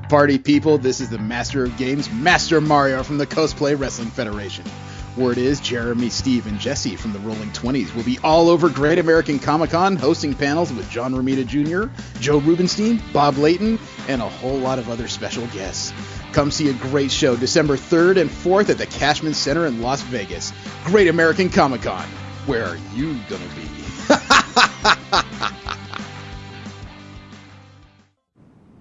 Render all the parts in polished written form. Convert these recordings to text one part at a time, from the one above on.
Party people, this is the Master of Games, Master Mario from the Cosplay Wrestling Federation. Word is Jeremy, Steve, and Jesse from the Rolling 20s will be all over Great American Comic-Con hosting panels with John Romita Jr., Joe Rubenstein, Bob Layton, and a whole lot of other special guests. Come see a great show December 3rd and 4th at the Cashman Center in Las Vegas. Great American Comic-Con. Where are you gonna be?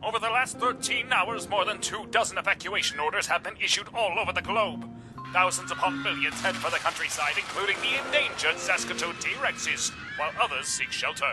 Over the last 13 hours, more than 24 evacuation orders have been issued all over the globe. Thousands upon millions head for the countryside, including the endangered Saskatoon T-Rexes, while others seek shelter.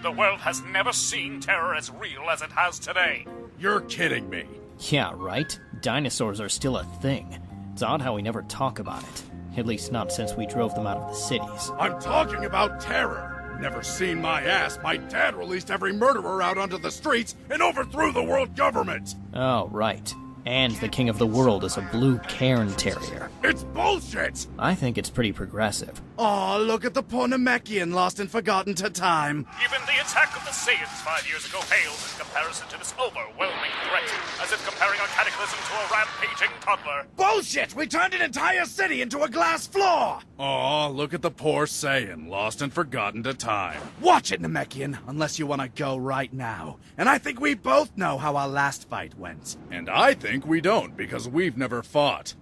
The world has never seen terror as real as it has today. You're kidding me. Yeah, right? Dinosaurs are still a thing. It's odd how we never talk about it. At least not since we drove them out of the cities. I'm talking about terror. Never seen my ass. My dad released every murderer out onto the streets and overthrew the world government. Oh, right. And the king of the world is a blue Cairn Terrier. It's bullshit! I think it's pretty progressive. Aw, look at the poor Namekian lost and forgotten to time. Even the attack of the Saiyans 5 years ago pales in comparison to this overwhelming threat, as if comparing a cataclysm to a rampaging toddler. Bullshit! We turned an entire city into a glass floor! Aw, look at the poor Saiyan, lost and forgotten to time. Watch it, Namekian, unless you want to go right now. And I think we both know how our last fight went. And I think we don't, because we've never fought.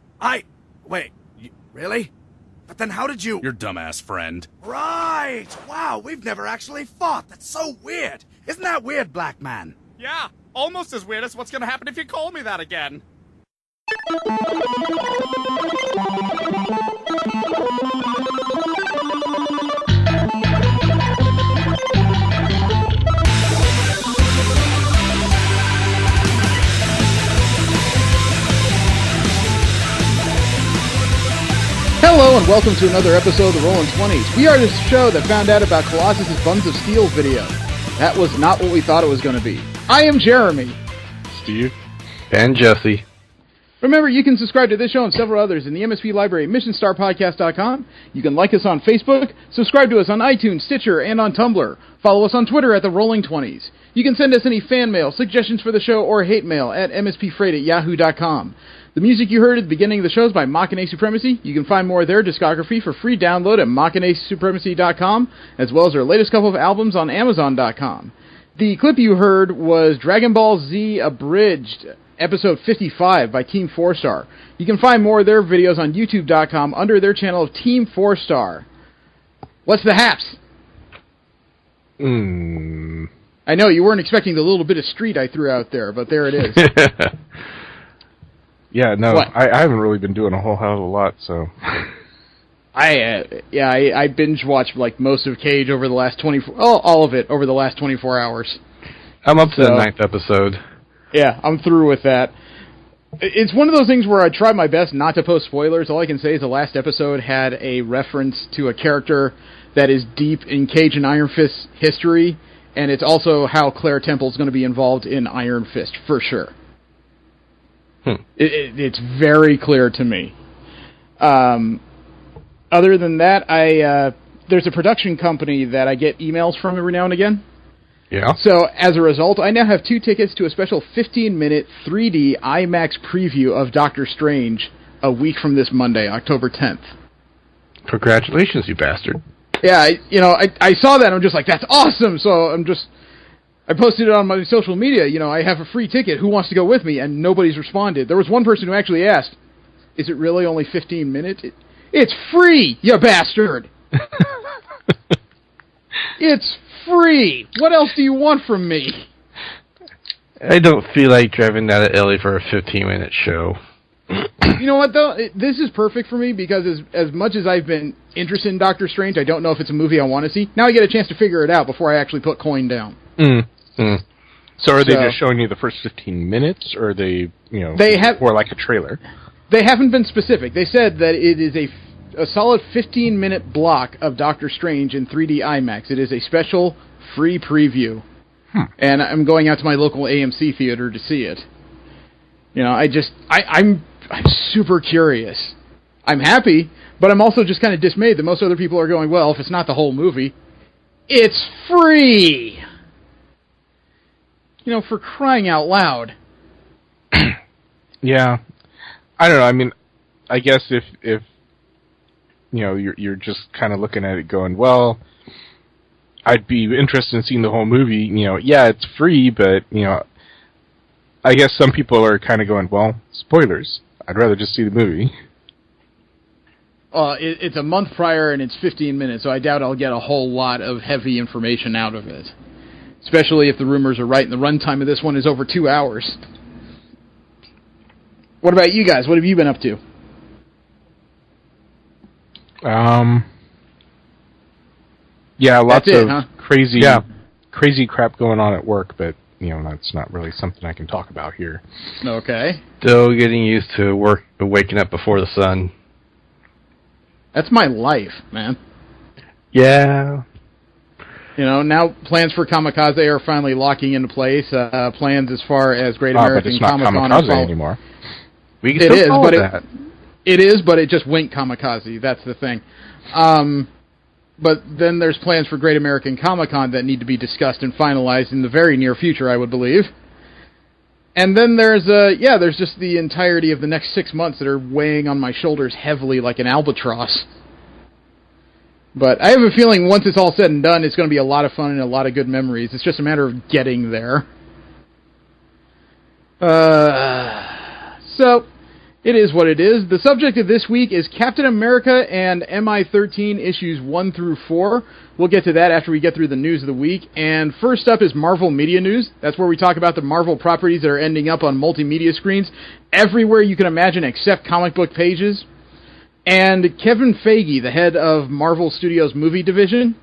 Wait, really? But then how did you... Your dumbass friend. Right! Wow, we've never actually fought. That's so weird. Isn't that weird, Black Man? Yeah, almost as weird as what's gonna happen if you call me that again. Hello and welcome to another episode of the Rolling 20s. We are the show that found out about Colossus' Buns of Steel video. That was not what we thought it was going to be. I am Jeremy. Steve. And Jesse. Remember, you can subscribe to this show and several others in the MSP library at missionstarpodcast.com. You can like us on Facebook, subscribe to us on iTunes, Stitcher, and on Tumblr. Follow us on Twitter at the Rolling 20s. You can send us any fan mail, suggestions for the show, or hate mail at mspfreight@yahoo.com. The music you heard at the beginning of the show is by Machina Supremacy. You can find more of their discography for free download at machinasupremacy.com, as well as their latest couple of albums on Amazon.com. The clip you heard was Dragon Ball Z Abridged, episode 55 by Team 4-Star. You can find more of their videos on YouTube.com under their channel of Team 4-Star. What's the haps? I know, you weren't expecting the little bit of street I threw out there, but there it is. Yeah, no, I haven't really been doing a whole hell of a lot, so... I binge watched like most of Cage over the last 24... all of it over the last 24 hours. I'm up to the 9th episode. Yeah, I'm through with that. It's one of those things where I try my best not to post spoilers. All I can say is the last episode had a reference to a character that is deep in Cage and Iron Fist history, and it's also how Claire Temple's going to be involved in Iron Fist, for sure. It's very clear to me. Other than that, there's a production company that I get emails from every now and again. Yeah. So, as a result, I now have 2 tickets to a special 15-minute 3D IMAX preview of Doctor Strange a week from this Monday, October 10th. Congratulations, you bastard. Yeah, I saw that and I'm just like, that's awesome! So I posted it on my social media, I have a free ticket, who wants to go with me? And nobody's responded. There was one person who actually asked, is it really only 15 minutes? It's free, you bastard! It's free! What else do you want from me? I don't feel like driving down to LA for a 15-minute show. You know what, though? This is perfect for me, because as much as I've been interested in Doctor Strange, I don't know if it's a movie I want to see. Now I get a chance to figure it out before I actually put coin down. So are they just showing you the first 15 minutes, or are they, more like a trailer? They haven't been specific. They said that it is a solid 15-minute block of Doctor Strange in 3D IMAX. It is a special free preview. And I'm going out to my local AMC theater to see it. I'm super curious. I'm happy, but I'm also just kind of dismayed that most other people are going, well, if it's not the whole movie, it's free! For crying out loud. Yeah. I don't know. I mean, I guess if you're just kind of looking at it going, well, I'd be interested in seeing the whole movie. Yeah, it's free, but I guess some people are kind of going, well, spoilers. I'd rather just see the movie. It's a month prior and it's 15 minutes, so I doubt I'll get a whole lot of heavy information out of it. Especially if the rumors are right and the runtime of this one is over 2 hours. What about you guys? What have you been up to? Yeah, lots of crazy crap going on at work, but that's not really something I can talk about here. Okay. Still getting used to waking up before the sun. That's my life, man. Yeah. Now plans for Kamikaze are finally locking into place. Plans as far as Great American Comic-Con. But it's not Kamikaze anymore. We can still call it that. It is, but it just went Kamikaze. That's the thing. But then there's plans for Great American Comic-Con that need to be discussed and finalized in the very near future, I would believe. And then there's just the entirety of the next 6 months that are weighing on my shoulders heavily like an albatross. But I have a feeling once it's all said and done, it's going to be a lot of fun and a lot of good memories. It's just a matter of getting there. So, it is what it is. The subject of this week is Captain America and MI-13 issues 1 through 4. We'll get to that after we get through the news of the week. And first up is Marvel Media News. That's where we talk about the Marvel properties that are ending up on multimedia screens everywhere you can imagine except comic book pages. And Kevin Feige, the head of Marvel Studios movie division,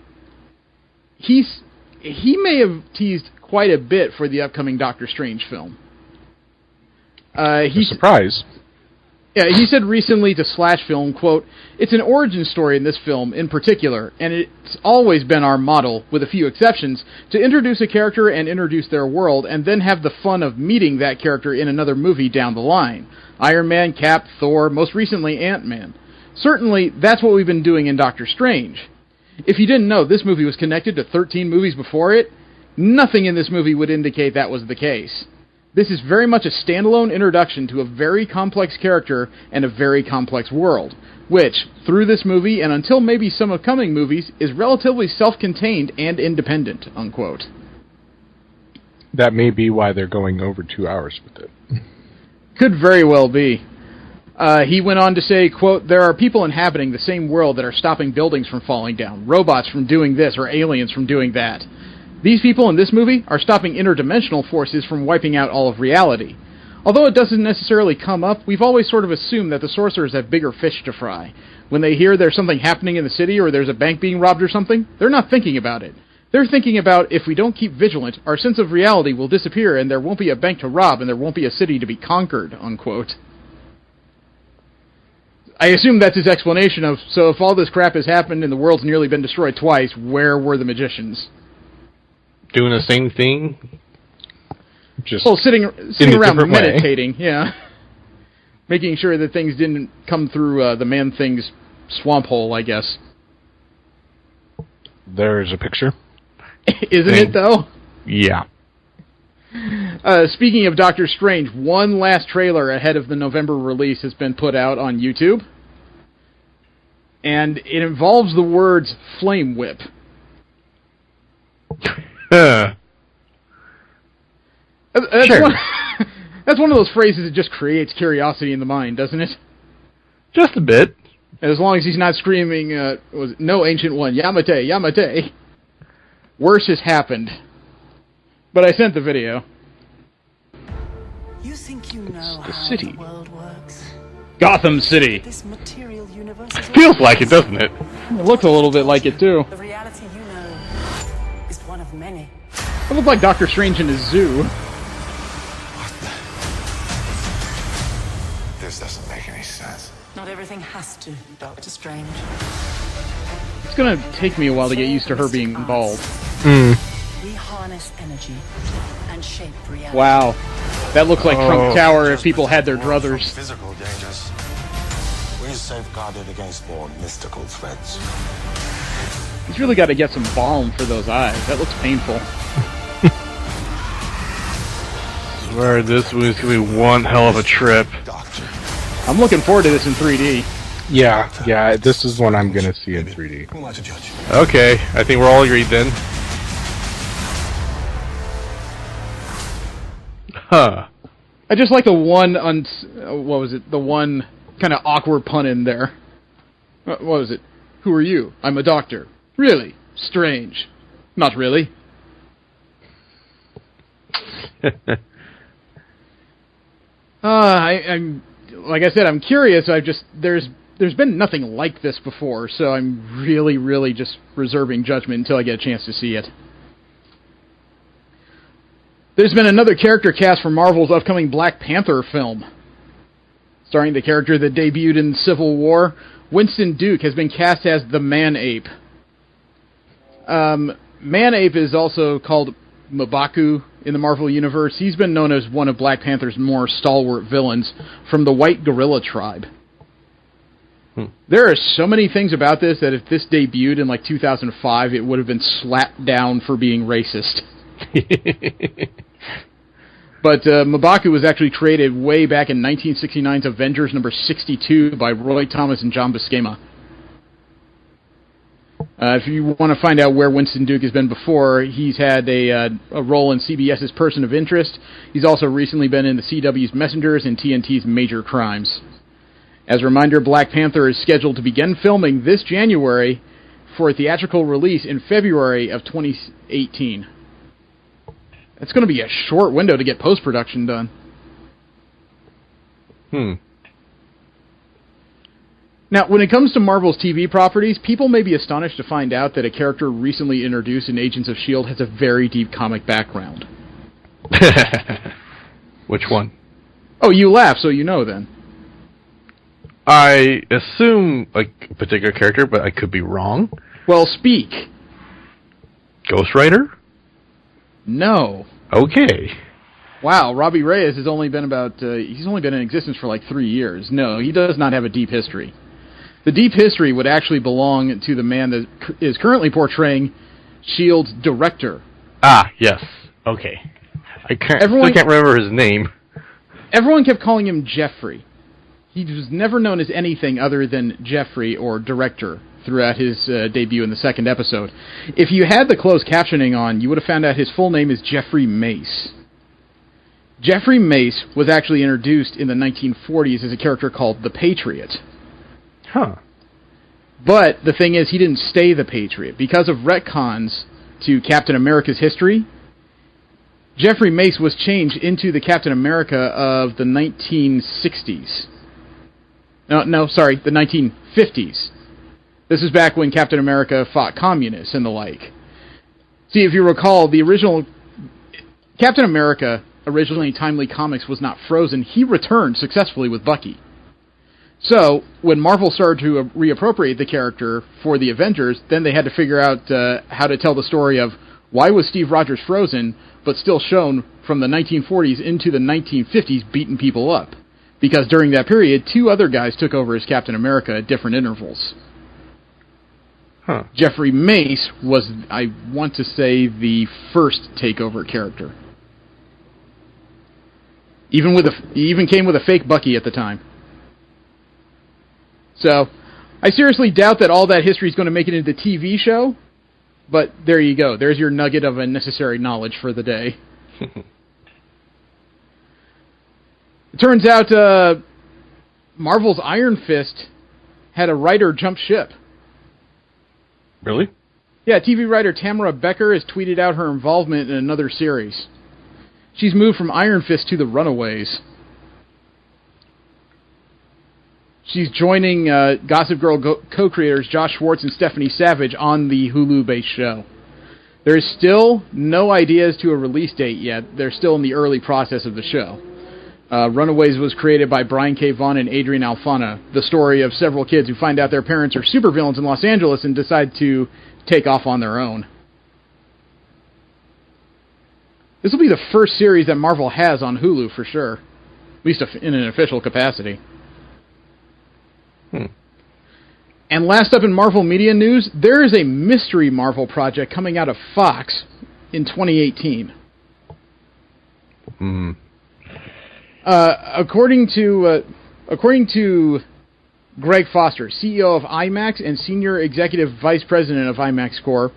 he may have teased quite a bit for the upcoming Doctor Strange film. Surprise. Yeah, he said recently to Slash Film, quote, "It's an origin story in this film in particular, and it's always been our model, with a few exceptions, to introduce a character and introduce their world, and then have the fun of meeting that character in another movie down the line. Iron Man, Cap, Thor, most recently Ant-Man. Certainly, that's what we've been doing in Doctor Strange. If you didn't know this movie was connected to 13 movies before it, nothing in this movie would indicate that was the case. This is very much a standalone introduction to a very complex character and a very complex world, which, through this movie and until maybe some upcoming movies, is relatively self-contained and independent," unquote. That may be why they're going over 2 hours with it. Could very well be. He went on to say, quote, "There are people inhabiting the same world that are stopping buildings from falling down, robots from doing this, or aliens from doing that. These people in this movie are stopping interdimensional forces from wiping out all of reality. Although it doesn't necessarily come up, we've always sort of assumed that the sorcerers have bigger fish to fry. When they hear there's something happening in the city or there's a bank being robbed or something, they're not thinking about it. They're thinking about if we don't keep vigilant, our sense of reality will disappear and there won't be a bank to rob and there won't be a city to be conquered," unquote. I assume that's his explanation of, so if all this crap has happened and the world's nearly been destroyed twice, where were the magicians? Doing the same thing? Just sitting around meditating, yeah. Making sure that things didn't come through the Man-Thing's swamp hole, I guess. There's a picture. Isn't it, though? Yeah. Speaking of Doctor Strange, one last trailer ahead of the November release has been put out on YouTube. And it involves the words Flame Whip. Sure. That's one of those phrases that just creates curiosity in the mind, doesn't it? Just a bit. As long as he's not screaming, "No, Ancient One, Yamate, Yamate." Worse has happened. But I sent the video. You think you know the how city. the world works? Gotham City. This material universe is Feels like it, doesn't it? It looks a little bit like it, too. the reality you know is one of many. It looks like Doctor Strange in a zoo. This doesn't make any sense. Not everything has to, Doctor Strange. It's gonna take me a while to get used to her being bald. We harness energy and shape reality. Wow. That looks like Trump Tower if people had their druthers. Physical dangers. We're safeguarded against more mystical threats. He's really got to get some balm for those eyes. That looks painful. Alright, this one's gonna be one hell of a trip. Doctor. I'm looking forward to this in 3D. Yeah, this is one I'm gonna see in 3D. Who am I to judge? Okay, I think we're all agreed then. Huh. I just like the one the one kind of awkward pun in there. What was it? Who are you? I'm a doctor. Really? Strange. Not really. I'm like I said, I'm curious. There's been nothing like this before, so I'm really just reserving judgment until I get a chance to see it. There's been another character cast for Marvel's upcoming Black Panther film. Starring the character that debuted in Civil War, Winston Duke has been cast as the Man-Ape. Man-Ape is also called M'Baku in the Marvel Universe. He's been known as one of Black Panther's more stalwart villains from the White Gorilla Tribe. There are so many things about this that if this debuted in like 2005, it would have been slapped down for being racist. But M'Baku was actually created way back in 1969's Avengers number 62 by Roy Thomas and John Buscema. If you want to find out where Winston Duke has been before, he's had a role in CBS's Person of Interest. He's also recently been in the CW's Messengers and TNT's Major Crimes. As a reminder, Black Panther is scheduled to begin filming this January for a theatrical release in February of 2018. It's going to be a short window to get post-production done. Now, when it comes to Marvel's TV properties, people may be astonished to find out that a character recently introduced in Agents of S.H.I.E.L.D. has a very deep comic background. Which one? Oh, you laugh, so you know then. I assume a particular character, but I could be wrong. Well, speak. Ghost Rider? No. Okay. Wow, Robbie Reyes has only been he's only been in existence for like 3 years. No, he does not have a deep history. The deep history would actually belong to the man that is currently portraying S.H.I.E.L.D.'s director. Ah, yes. Okay. I still can't remember his name. Everyone kept calling him Jeffrey. He was never known as anything other than Jeffrey or director throughout his debut in the second episode. If you had the closed captioning on, you would have found out his full name is Jeffrey Mace. Jeffrey Mace was actually introduced in the 1940s as a character called the Patriot. Huh. But the thing is, he didn't stay the Patriot. Because of retcons to Captain America's history, Jeffrey Mace was changed into the Captain America of the 1960s. The 1950s. This is back when Captain America fought communists and the like. See, if you recall, the original Captain America, originally in Timely Comics, was not frozen. He returned successfully with Bucky. So, when Marvel started to reappropriate the character for the Avengers, then they had to figure out how to tell the story of why was Steve Rogers frozen, but still shown from the 1940s into the 1950s beating people up. Because during that period, 2 other guys took over as Captain America at different intervals. Huh. Jeffrey Mace was, I want to say, the first takeover character. He even came with a fake Bucky at the time. So, I seriously doubt that all that history is going to make it into the TV show, but there you go. There's your nugget of unnecessary knowledge for the day. It turns out Marvel's Iron Fist had a writer jump ship. Really? Yeah, TV writer Tamara Becker has tweeted out her involvement in another series. She's moved from Iron Fist to The Runaways. She's joining Gossip Girl co-creators Josh Schwartz and Stephanie Savage on the Hulu-based show. There is still no idea as to a release date yet. They're still in the early process of the show. Runaways was created by Brian K. Vaughan and Adrian Alfano, the story of several kids who find out their parents are supervillains in Los Angeles and decide to take off on their own. This will be the first series that Marvel has on Hulu for sure, at least in an official capacity. And last up in Marvel media news, there is a mystery Marvel project coming out of Fox in 2018. According to Greg Foster, CEO of IMAX and Senior Executive Vice President of IMAX Corp.,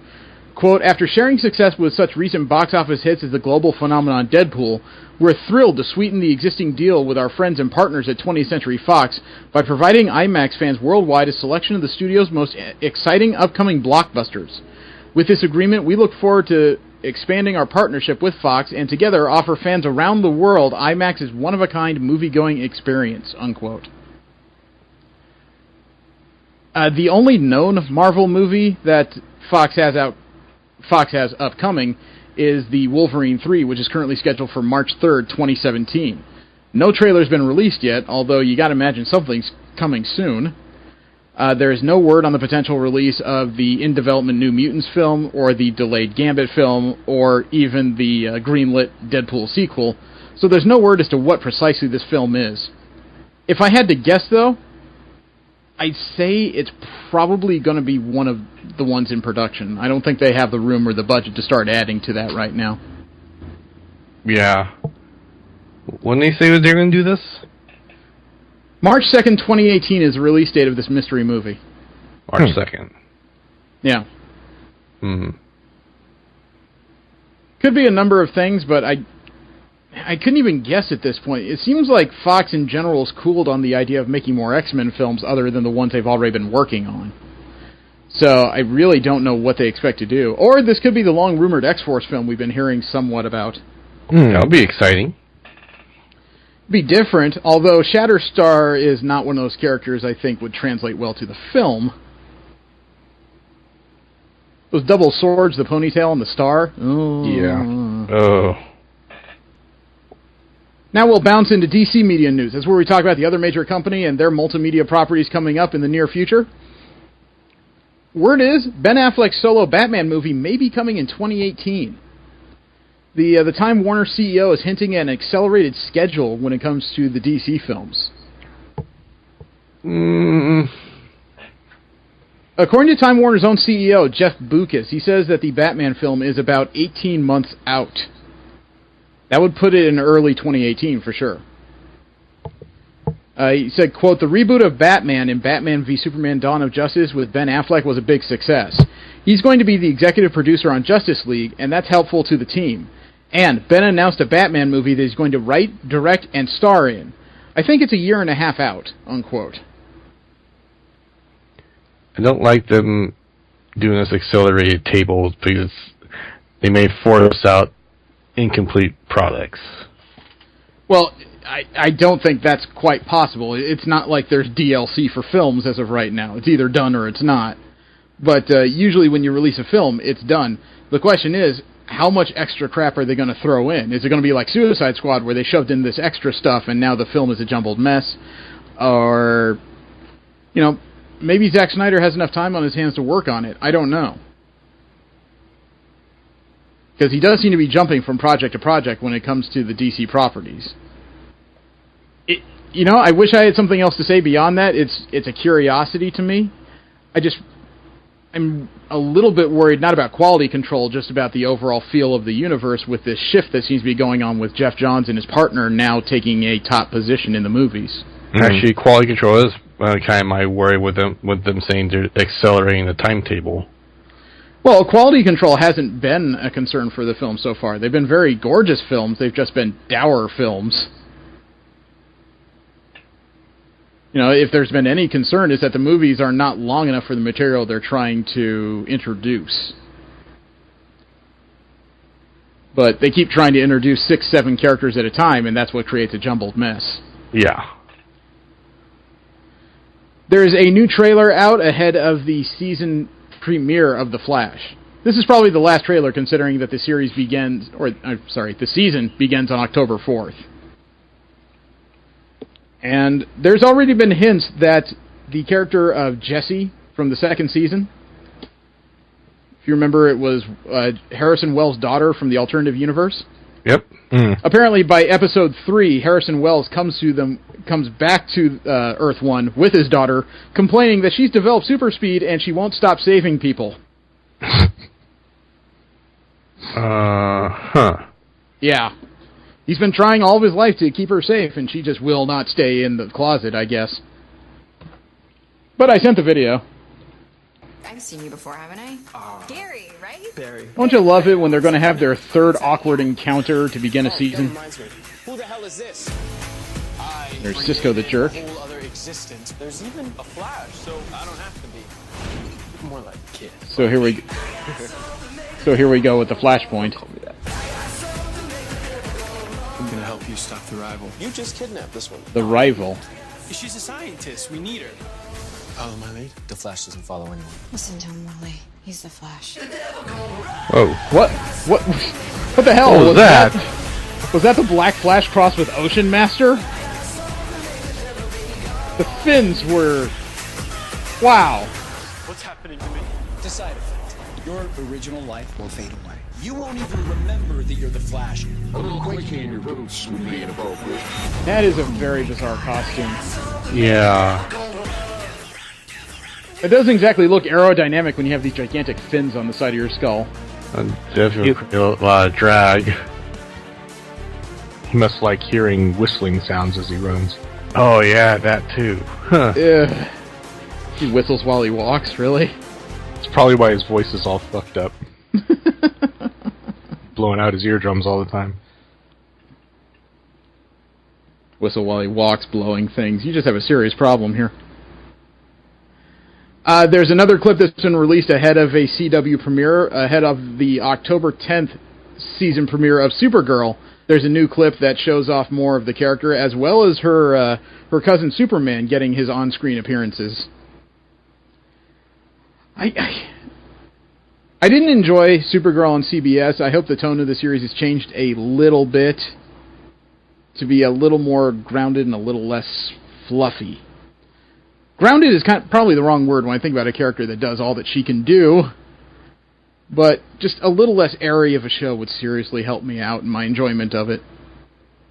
quote, after sharing success with such recent box office hits as the global phenomenon Deadpool, we're thrilled to sweeten the existing deal with our friends and partners at 20th Century Fox by providing IMAX fans worldwide a selection of the studio's most exciting upcoming blockbusters. With this agreement, we look forward to expanding our partnership with Fox and together offer fans around the world IMAX's one-of-a-kind movie-going experience, unquote. The only known Marvel movie that Fox has upcoming is the Wolverine 3, which is currently scheduled for March 3rd, 2017. No trailer's been released yet, although you gotta imagine something's coming soon. There is no word on the potential release of the in-development New Mutants film, or the delayed Gambit film, or even the greenlit Deadpool sequel, so there's no word as to what precisely this film is. If I had to guess, though, I'd say it's probably going to be one of the ones in production. I don't think they have the room or the budget to start adding to that right now. Yeah. When they say that they're going to do this? March 2nd, 2018 is the release date of this mystery movie. March 2nd. Yeah. Hmm. Could be a number of things, but I couldn't even guess at this point. It seems like Fox in general is cooled on the idea of making more X-Men films other than the ones they've already been working on. So I really don't know what they expect to do. Or this could be the long-rumored X-Force film we've been hearing somewhat about. That'll be exciting. Be different, although Shatterstar is not one of those characters I think would translate well to the film. Those double swords, the ponytail, and the star. Oh. Yeah. Oh. Now we'll bounce into DC media news. That's where we talk about the other major company and their multimedia properties coming up in the near future. Word is, Ben Affleck's solo Batman movie may be coming in 2018. The Time Warner CEO is hinting at an accelerated schedule when it comes to the DC films. According to Time Warner's own CEO, Jeff Boukas, he says that the Batman film is about 18 months out. That would put it in early 2018 for sure. He said, quote, the reboot of Batman in Batman v Superman Dawn of Justice with Ben Affleck was a big success. He's going to be the executive producer on Justice League, and that's helpful to the team. And Ben announced a Batman movie that he's going to write, direct, and star in. I think it's a year and a half out, unquote. I don't like them doing this accelerated table because they may force out incomplete products. Well, I don't think that's quite possible. It's not like there's DLC for films as of right now. It's either done or it's not. But usually when you release a film, it's done. The question is, how much extra crap are they going to throw in? Is it going to be like Suicide Squad where they shoved in this extra stuff and now the film is a jumbled mess? Or, maybe Zack Snyder has enough time on his hands to work on it. I don't know. Because he does seem to be jumping from project to project when it comes to the DC properties. I wish I had something else to say beyond that. It's a curiosity to me. I'm a little bit worried, not about quality control, just about the overall feel of the universe with this shift that seems to be going on with Geoff Johns and his partner now taking a top position in the movies. Actually, quality control is kind of my worry with them saying they're accelerating the timetable. Well, quality control hasn't been a concern for the film so far. They've been very gorgeous films. They've just been dour films. If there's been any concern, is that the movies are not long enough for the material they're trying to introduce. But they keep trying to introduce 6-7 characters at a time, and that's what creates a jumbled mess. Yeah. There is a new trailer out ahead of the season premiere of The Flash. This is probably the last trailer considering that the series begins, the season begins on October 4th. And there's already been hints that the character of Jesse from the second season, if you remember, it was Harrison Wells' daughter from the alternative universe. Yep. Apparently, by episode 3, Harrison Wells comes back to Earth 1 with his daughter, complaining that she's developed super speed and she won't stop saving people. Huh. Yeah. He's been trying all of his life to keep her safe, and she just will not stay in the closet, I guess. But I sent the video. I've seen you before, haven't I? Gary, right? Barry. Don't you love it when they're going to have their third awkward encounter to begin a season? Who the hell is this? There's Cisco the jerk. Whole other existence. There's even a Flash, so I don't have to be. More like a kid. So here we go with the Flashpoint. I'm gonna help you stop the rival. You just kidnapped this one. The rival. She's a scientist. We need her. Follow my lead. The Flash doesn't follow anyone. Listen to him, Wally. He's the Flash. Whoa. What the hell What was that? Was that the Black Flash crossed with Ocean Master? The fins were... Wow. What's happening to me? The side effect. Your original life will fade away. You won't even remember that you're the Flash. A little quaky in your boots would be inappropriate. That is a very bizarre costume. Yeah. It doesn't exactly look aerodynamic when you have these gigantic fins on the side of your skull. Definitely a lot of drag. He must like hearing whistling sounds as he runs. Oh yeah, that too. Huh. Ugh. He whistles while he walks, really? It's probably why his voice is all fucked up. Blowing out his eardrums all the time. Whistle while he walks, blowing things. You just have a serious problem here. There's another clip that's been released ahead of a CW premiere, ahead of the October 10th season premiere of Supergirl. There's a new clip that shows off more of the character, as well as her cousin Superman getting his on-screen appearances. I didn't enjoy Supergirl on CBS. I hope the tone of the series has changed a little bit to be a little more grounded and a little less fluffy. Grounded is probably the wrong word when I think about a character that does all that she can do, but just a little less airy of a show would seriously help me out in my enjoyment of it.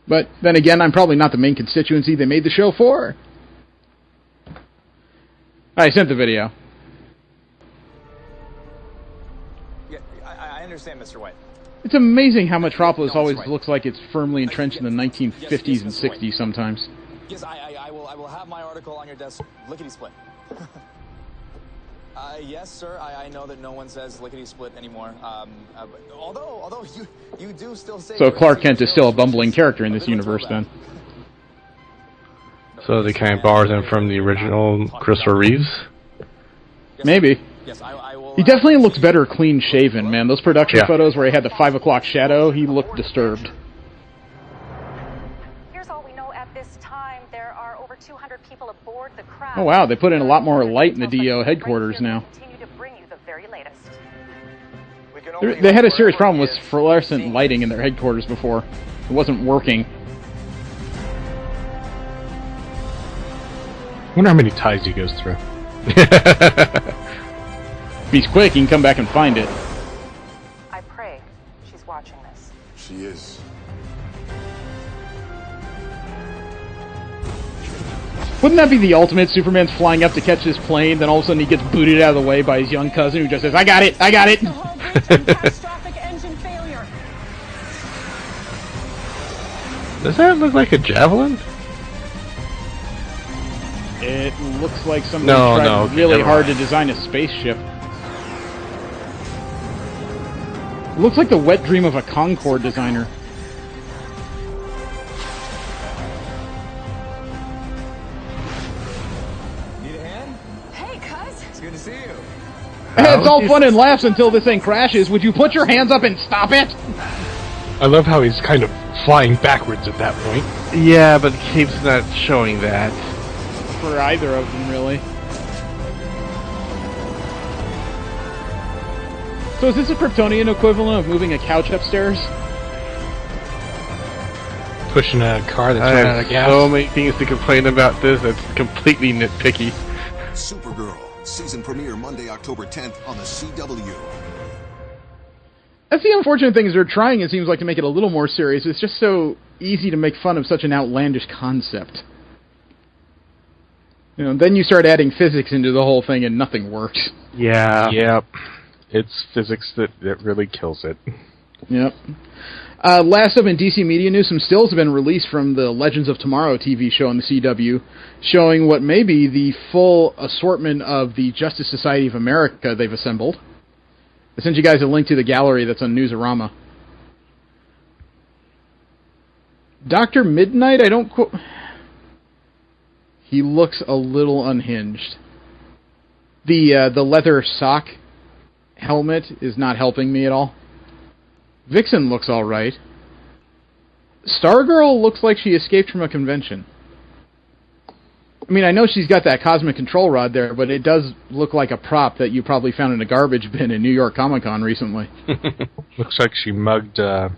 But then again, I'm probably not the main constituency they made the show for. I sent the video. Yeah, I understand, Mr. White. It's amazing how Metropolis always looks like it's firmly entrenched in the 1950s and 60s sometimes. Yes, I will have my article on your desk. Lickety-split. Yes, sir. I know that no one says lickety-split anymore. Although you do still say... So Clark Kent is still a bumbling character in this universe, then. So they kind of borrowed him from the original Christopher Reeves? Maybe. He definitely looks better clean-shaven, man. Those production photos where he had the 5 o'clock shadow, he looked disturbed. Here's all we know at this time. There are over 200 people aboard the craft. Oh, wow. They put in a lot more light in the DO headquarters now. They had a serious problem with fluorescent lighting in their headquarters before. It wasn't working. I wonder how many ties he goes through. If he's quick, he can come back and find it. I pray she's watching this. She is. Wouldn't that be the ultimate? Superman's flying up to catch this plane, then all of a sudden he gets booted out of the way by his young cousin who just says, I got it! I got it! Catastrophic engine failure. Does that look like a javelin? It looks like somebody tried really hard to design a spaceship. It looks like the wet dream of a Concorde designer. Need a hand? Hey, cuz. It's good to see you. It's all fun and laughs until this thing crashes. Would you put your hands up and stop it? I love how he's kind of flying backwards at that point. Yeah, but keeps not showing that. For either of them, really. So is this a Kryptonian equivalent of moving a couch upstairs? Pushing a car that's I running have out of gas. so many things to complain about this. That's completely nitpicky. Supergirl, season premiere Monday, October 10th on the CW. That's the unfortunate thing is they're trying, it seems like, to make it a little more serious. It's just so easy to make fun of such an outlandish concept. You know, then you start adding physics into the whole thing and nothing works. Yeah. Yep. It's physics that really kills it. Yep. Last up in DC media news, some stills have been released from the Legends of Tomorrow TV show on the CW, showing what may be the full assortment of the Justice Society of America they've assembled. I sent you guys a link to the gallery that's on Newsarama. Dr. Midnight, I don't quote... He looks a little unhinged. The leather sock helmet is not helping me at all. Vixen looks alright. Stargirl looks like she escaped from a convention. I mean, I know she's got that cosmic control rod there, but it does look like a prop that you probably found in a garbage bin in New York Comic Con recently. Looks like she mugged the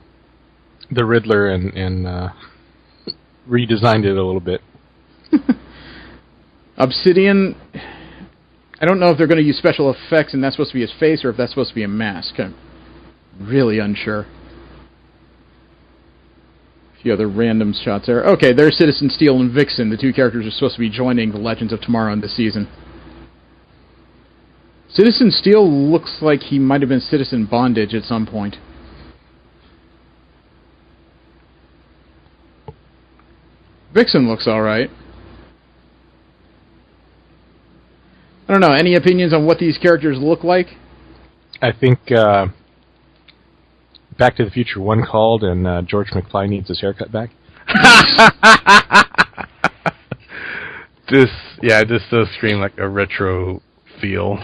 Riddler and redesigned it a little bit. Obsidian, I don't know if they're going to use special effects and that's supposed to be his face or if that's supposed to be a mask. I'm really unsure. A few other random shots there. Okay, there's Citizen Steel and Vixen. The two characters are supposed to be joining the Legends of Tomorrow in this season. Citizen Steel looks like he might have been Citizen Bondage at some point. Vixen looks alright. I don't know, any opinions on what these characters look like? I think Back to the Future 1 called and George McFly needs his haircut back. This does scream like a retro feel.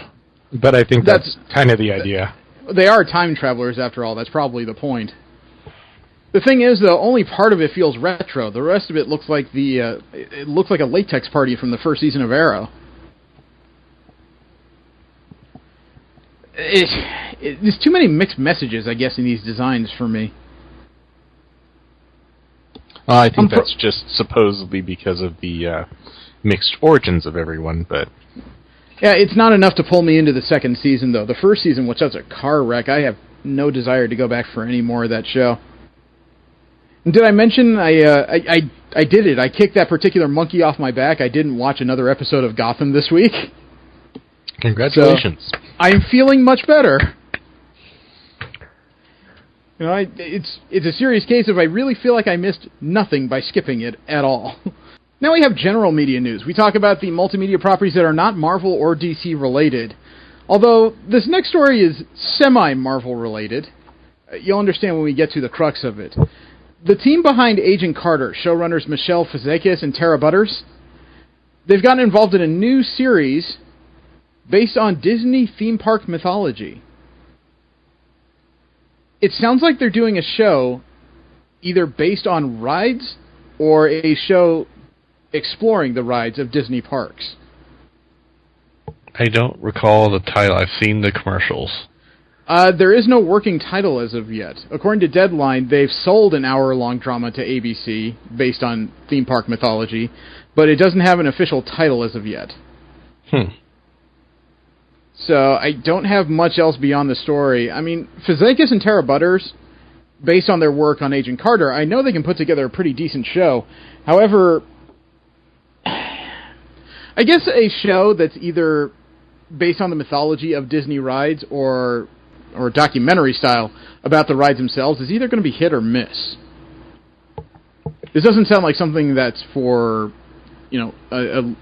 But I think that's kind of the idea. They are time travelers after all, that's probably the point. The thing is, though, only part of it feels retro. The rest of it looks like it looks like a latex party from the first season of Arrow. There's too many mixed messages, I guess, in these designs for me. I think that's just supposedly because of the mixed origins of everyone, but... Yeah, it's not enough to pull me into the second season, though. The first season was such a car wreck. I have no desire to go back for any more of that show. And did I mention I did it? I kicked that particular monkey off my back. I didn't watch another episode of Gotham this week. Congratulations. So, I'm feeling much better. You know, it's a serious case of I really feel like I missed nothing by skipping it at all. Now we have general media news. We talk about the multimedia properties that are not Marvel or DC related. Although this next story is semi-Marvel related. You'll understand when we get to the crux of it. The team behind Agent Carter, showrunners Michelle Fazekis and Tara Butters, they've gotten involved in a new series based on Disney theme park mythology. It sounds like they're doing a show either based on rides or a show exploring the rides of Disney parks. I don't recall the title. I've seen the commercials. There is no working title as of yet. According to Deadline, they've sold an hour-long drama to ABC based on theme park mythology, but it doesn't have an official title as of yet. So I don't have much else beyond the story. I mean, Fazekis and Tara Butters, based on their work on Agent Carter, I know they can put together a pretty decent show. However, I guess a show that's either based on the mythology of Disney rides or documentary style about the rides themselves is either going to be hit or miss. This doesn't sound like something that's for, you know, a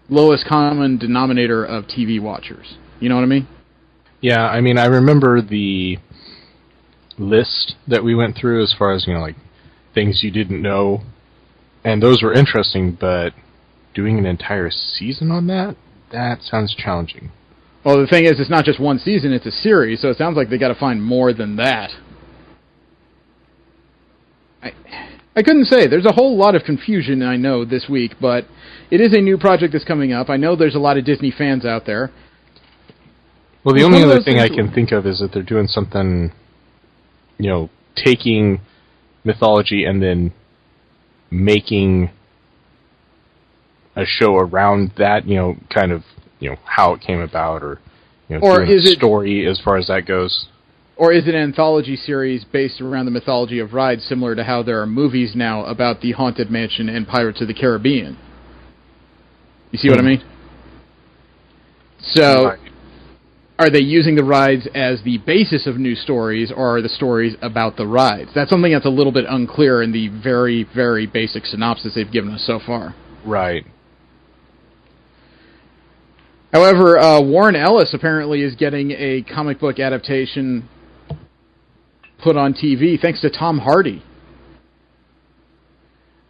lowest common denominator of TV watchers. You know what I mean? Yeah, I mean, I remember the list that we went through as far as, you know, like, things you didn't know, and those were interesting, but doing an entire season on that sounds challenging. Well, the thing is, it's not just one season, it's a series, so it sounds like they got to find more than that. I couldn't say. There's a whole lot of confusion, I know, this week, but it is a new project that's coming up. I know there's a lot of Disney fans out there. Well, the only other thing I can think of is that they're doing something, you know, taking mythology and then making a show around that, you know, kind of, you know, how it came about, or, you know, or is it story as far as that goes. Or is it an anthology series based around the mythology of rides, similar to how there are movies now about the Haunted Mansion and Pirates of the Caribbean? You see what I mean? So, are they using the rides as the basis of new stories, or are the stories about the rides? That's something that's a little bit unclear in the very, very basic synopsis they've given us so far. Right. However, Warren Ellis apparently is getting a comic book adaptation put on TV thanks to Tom Hardy.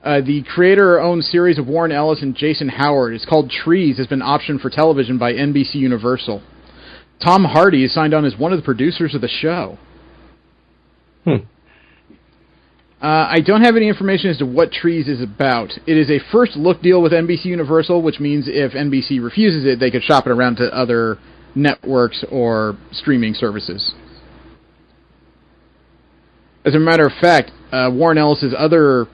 The creator-owned series of Warren Ellis and Jason Howard is called Trees, has been optioned for television by NBC Universal. Tom Hardy is signed on as one of the producers of the show. I don't have any information as to what Trees is about. It is a first-look deal with NBC Universal, which means if NBC refuses it, they could shop it around to other networks or streaming services. As a matter of fact, Warren Ellis' other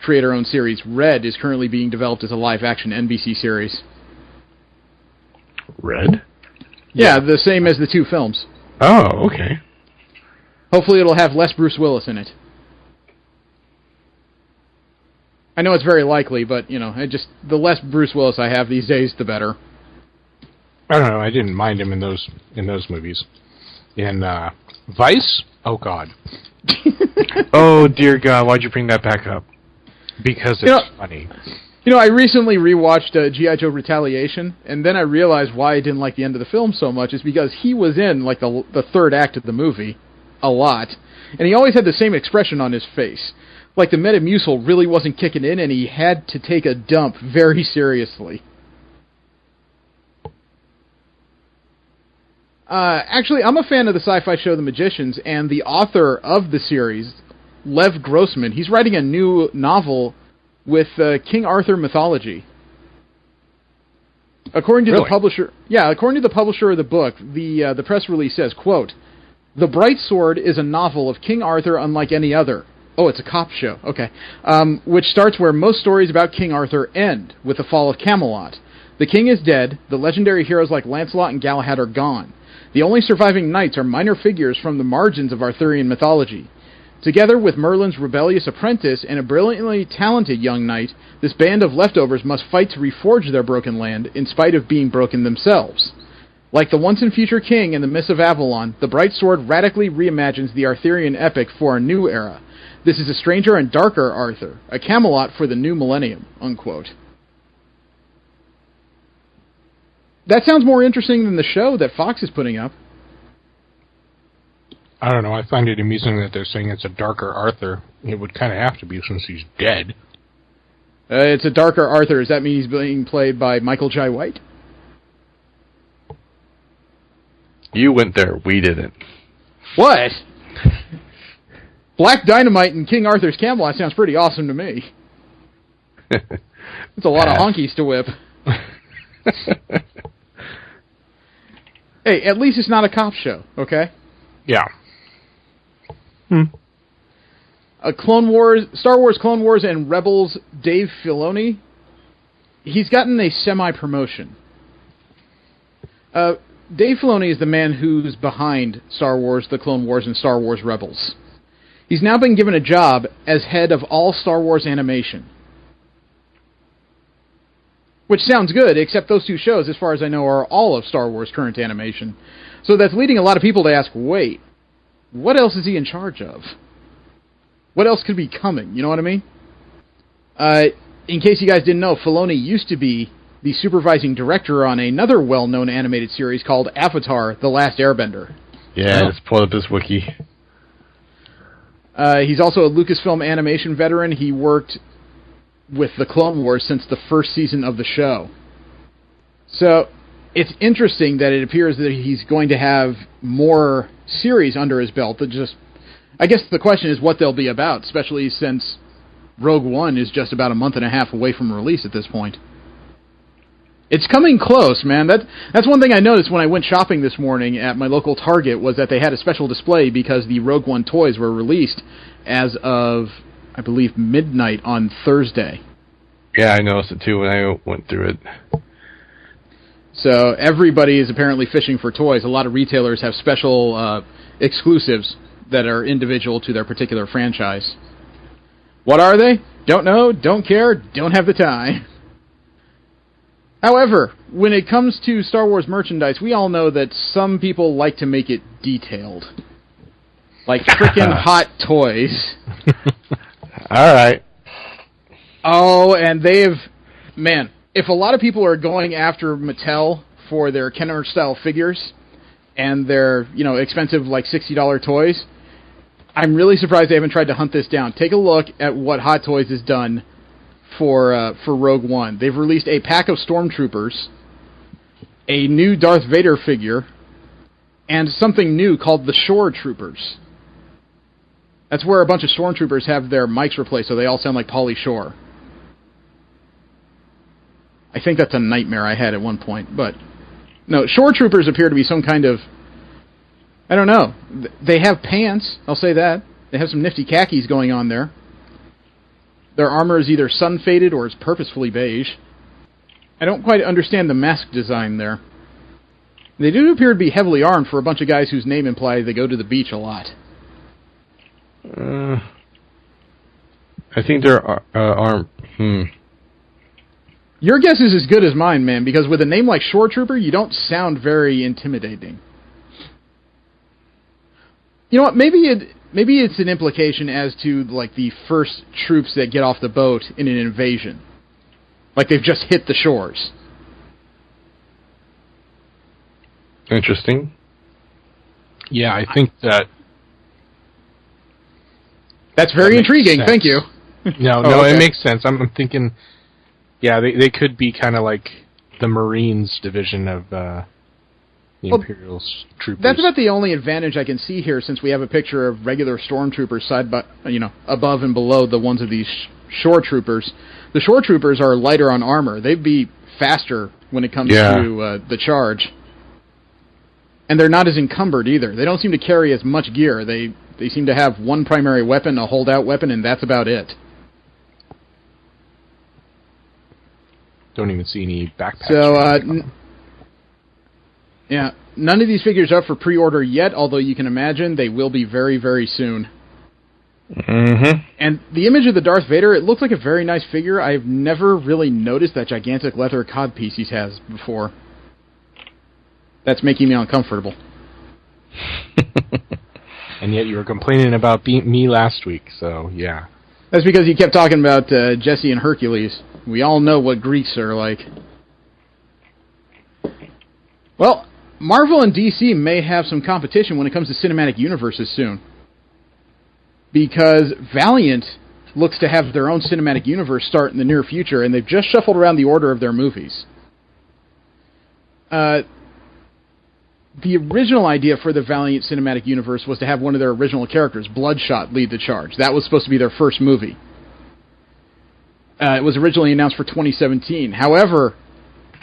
creator-owned series, Red, is currently being developed as a live-action NBC series. Red? Yeah, the same as the two films. Oh, okay. Hopefully it'll have less Bruce Willis in it. I know it's very likely, but, you know, the less Bruce Willis I have these days, the better. I don't know, I didn't mind him in those movies. In Vice? Oh, God. Oh, dear God, why'd you bring that back up? Because it's funny. You know, I recently rewatched G.I. Joe Retaliation, and then I realized why I didn't like the end of the film so much is because he was in, like, the third act of the movie a lot, and he always had the same expression on his face. Like the Metamucil really wasn't kicking in, and he had to take a dump very seriously. Actually, I'm a fan of the sci-fi show The Magicians, and the author of the series, Lev Grossman, he's writing a new novel with King Arthur mythology. According to the publisher, according to the publisher of the book, the press release says, quote, "The Bright Sword is a novel of King Arthur unlike any other." Oh, it's a cop show. Okay. Which starts where most stories about King Arthur end, with the fall of Camelot. The king is dead, the legendary heroes like Lancelot and Galahad are gone. The only surviving knights are minor figures from the margins of Arthurian mythology. Together with Merlin's rebellious apprentice and a brilliantly talented young knight, this band of leftovers must fight to reforge their broken land, in spite of being broken themselves. Like the once-and-future king in the Mists of Avalon, the Bright Sword radically reimagines the Arthurian epic for a new era. This is a stranger and darker Arthur, a Camelot for the new millennium, unquote. That sounds more interesting than the show that Fox is putting up. I don't know, I find it amusing that they're saying it's a darker Arthur. It would kind of have to be since he's dead. It's a darker Arthur. Does that mean he's being played by Michael Jai White? You went there, we didn't. What? Black Dynamite and King Arthur's Camelot sounds pretty awesome to me. It's a lot of honkies to whip. Hey, at least it's not a cop show, okay? Yeah. Star Wars Clone Wars and Rebels Dave Filoni, he's gotten a semi-promotion. Dave Filoni is the man who's behind Star Wars, The Clone Wars, and Star Wars Rebels. He's now been given a job as head of all Star Wars animation. Which sounds good, except those two shows, as far as I know, are all of Star Wars current animation. So that's leading a lot of people to ask, wait, what else is he in charge of? What else could be coming? You know what I mean? In case you guys didn't know, Filoni used to be the supervising director on another well-known animated series called Avatar: The Last Airbender. Yeah, let's pull up his wiki. He's also a Lucasfilm animation veteran. He worked with the Clone Wars since the first season of the show. So, it's interesting that it appears that he's going to have more series under his belt. I guess the question is what they'll be about, especially since Rogue One is just about a month and a half away from release at this point. It's coming close, man. That's one thing I noticed when I went shopping this morning at my local Target, was that they had a special display because the Rogue One toys were released as of, I believe, midnight on Thursday. Yeah, I noticed it too when I went through it. So everybody is apparently fishing for toys. A lot of retailers have special exclusives that are individual to their particular franchise. What are they? Don't know, don't care, don't have the time. However, when it comes to Star Wars merchandise, we all know that some people like to make it detailed. Like frickin' Hot Toys. Alright. Oh, and man, if a lot of people are going after Mattel for their Kenner-style figures and their, expensive, like, $60 toys, I'm really surprised they haven't tried to hunt this down. Take a look at what Hot Toys has done for Rogue One. They've released a pack of Stormtroopers, a new Darth Vader figure, and something new called the Shore Troopers. That's where a bunch of Stormtroopers have their mics replaced so they all sound like Pauly Shore. I think that's a nightmare I had at one point, but no, Shore Troopers appear to be some kind of, I don't know. They have pants, I'll say that. They have some nifty khakis going on there. Their armor is either sun-faded or is purposefully beige. I don't quite understand the mask design there. They do appear to be heavily armed for a bunch of guys whose name implies they go to the beach a lot. I think they're armed. Your guess is as good as mine, man, because with a name like Shore Trooper, you don't sound very intimidating. You know what? Maybe it's an implication as to like the first troops that get off the boat in an invasion, like they've just hit the shores. Interesting. Yeah, I think that's very intriguing. Thank you. No, okay. It makes sense. I'm thinking, yeah, they could be kind of like the Marines division of the Imperial troopers. That's about the only advantage I can see here, since we have a picture of regular stormtroopers above and below the ones of these shore troopers. The shore troopers are lighter on armor. They'd be faster when it comes to the charge. And they're not as encumbered either. They don't seem to carry as much gear. They seem to have one primary weapon, a holdout weapon, and that's about it. Don't even see any backpacks. So, yeah, none of these figures are up for pre-order yet, although you can imagine they will be very, very soon. Mm-hmm. And the image of the Darth Vader, it looks like a very nice figure. I've never really noticed that gigantic leather codpiece he has before. That's making me uncomfortable. And yet you were complaining about me last week, so yeah. That's because you kept talking about Jesse and Hercules. We all know what Greeks are like. Well, Marvel and DC may have some competition when it comes to cinematic universes soon. Because Valiant looks to have their own cinematic universe start in the near future, and they've just shuffled around the order of their movies. The original idea for the Valiant cinematic universe was to have one of their original characters, Bloodshot, lead the charge. That was supposed to be their first movie. It was originally announced for 2017. However,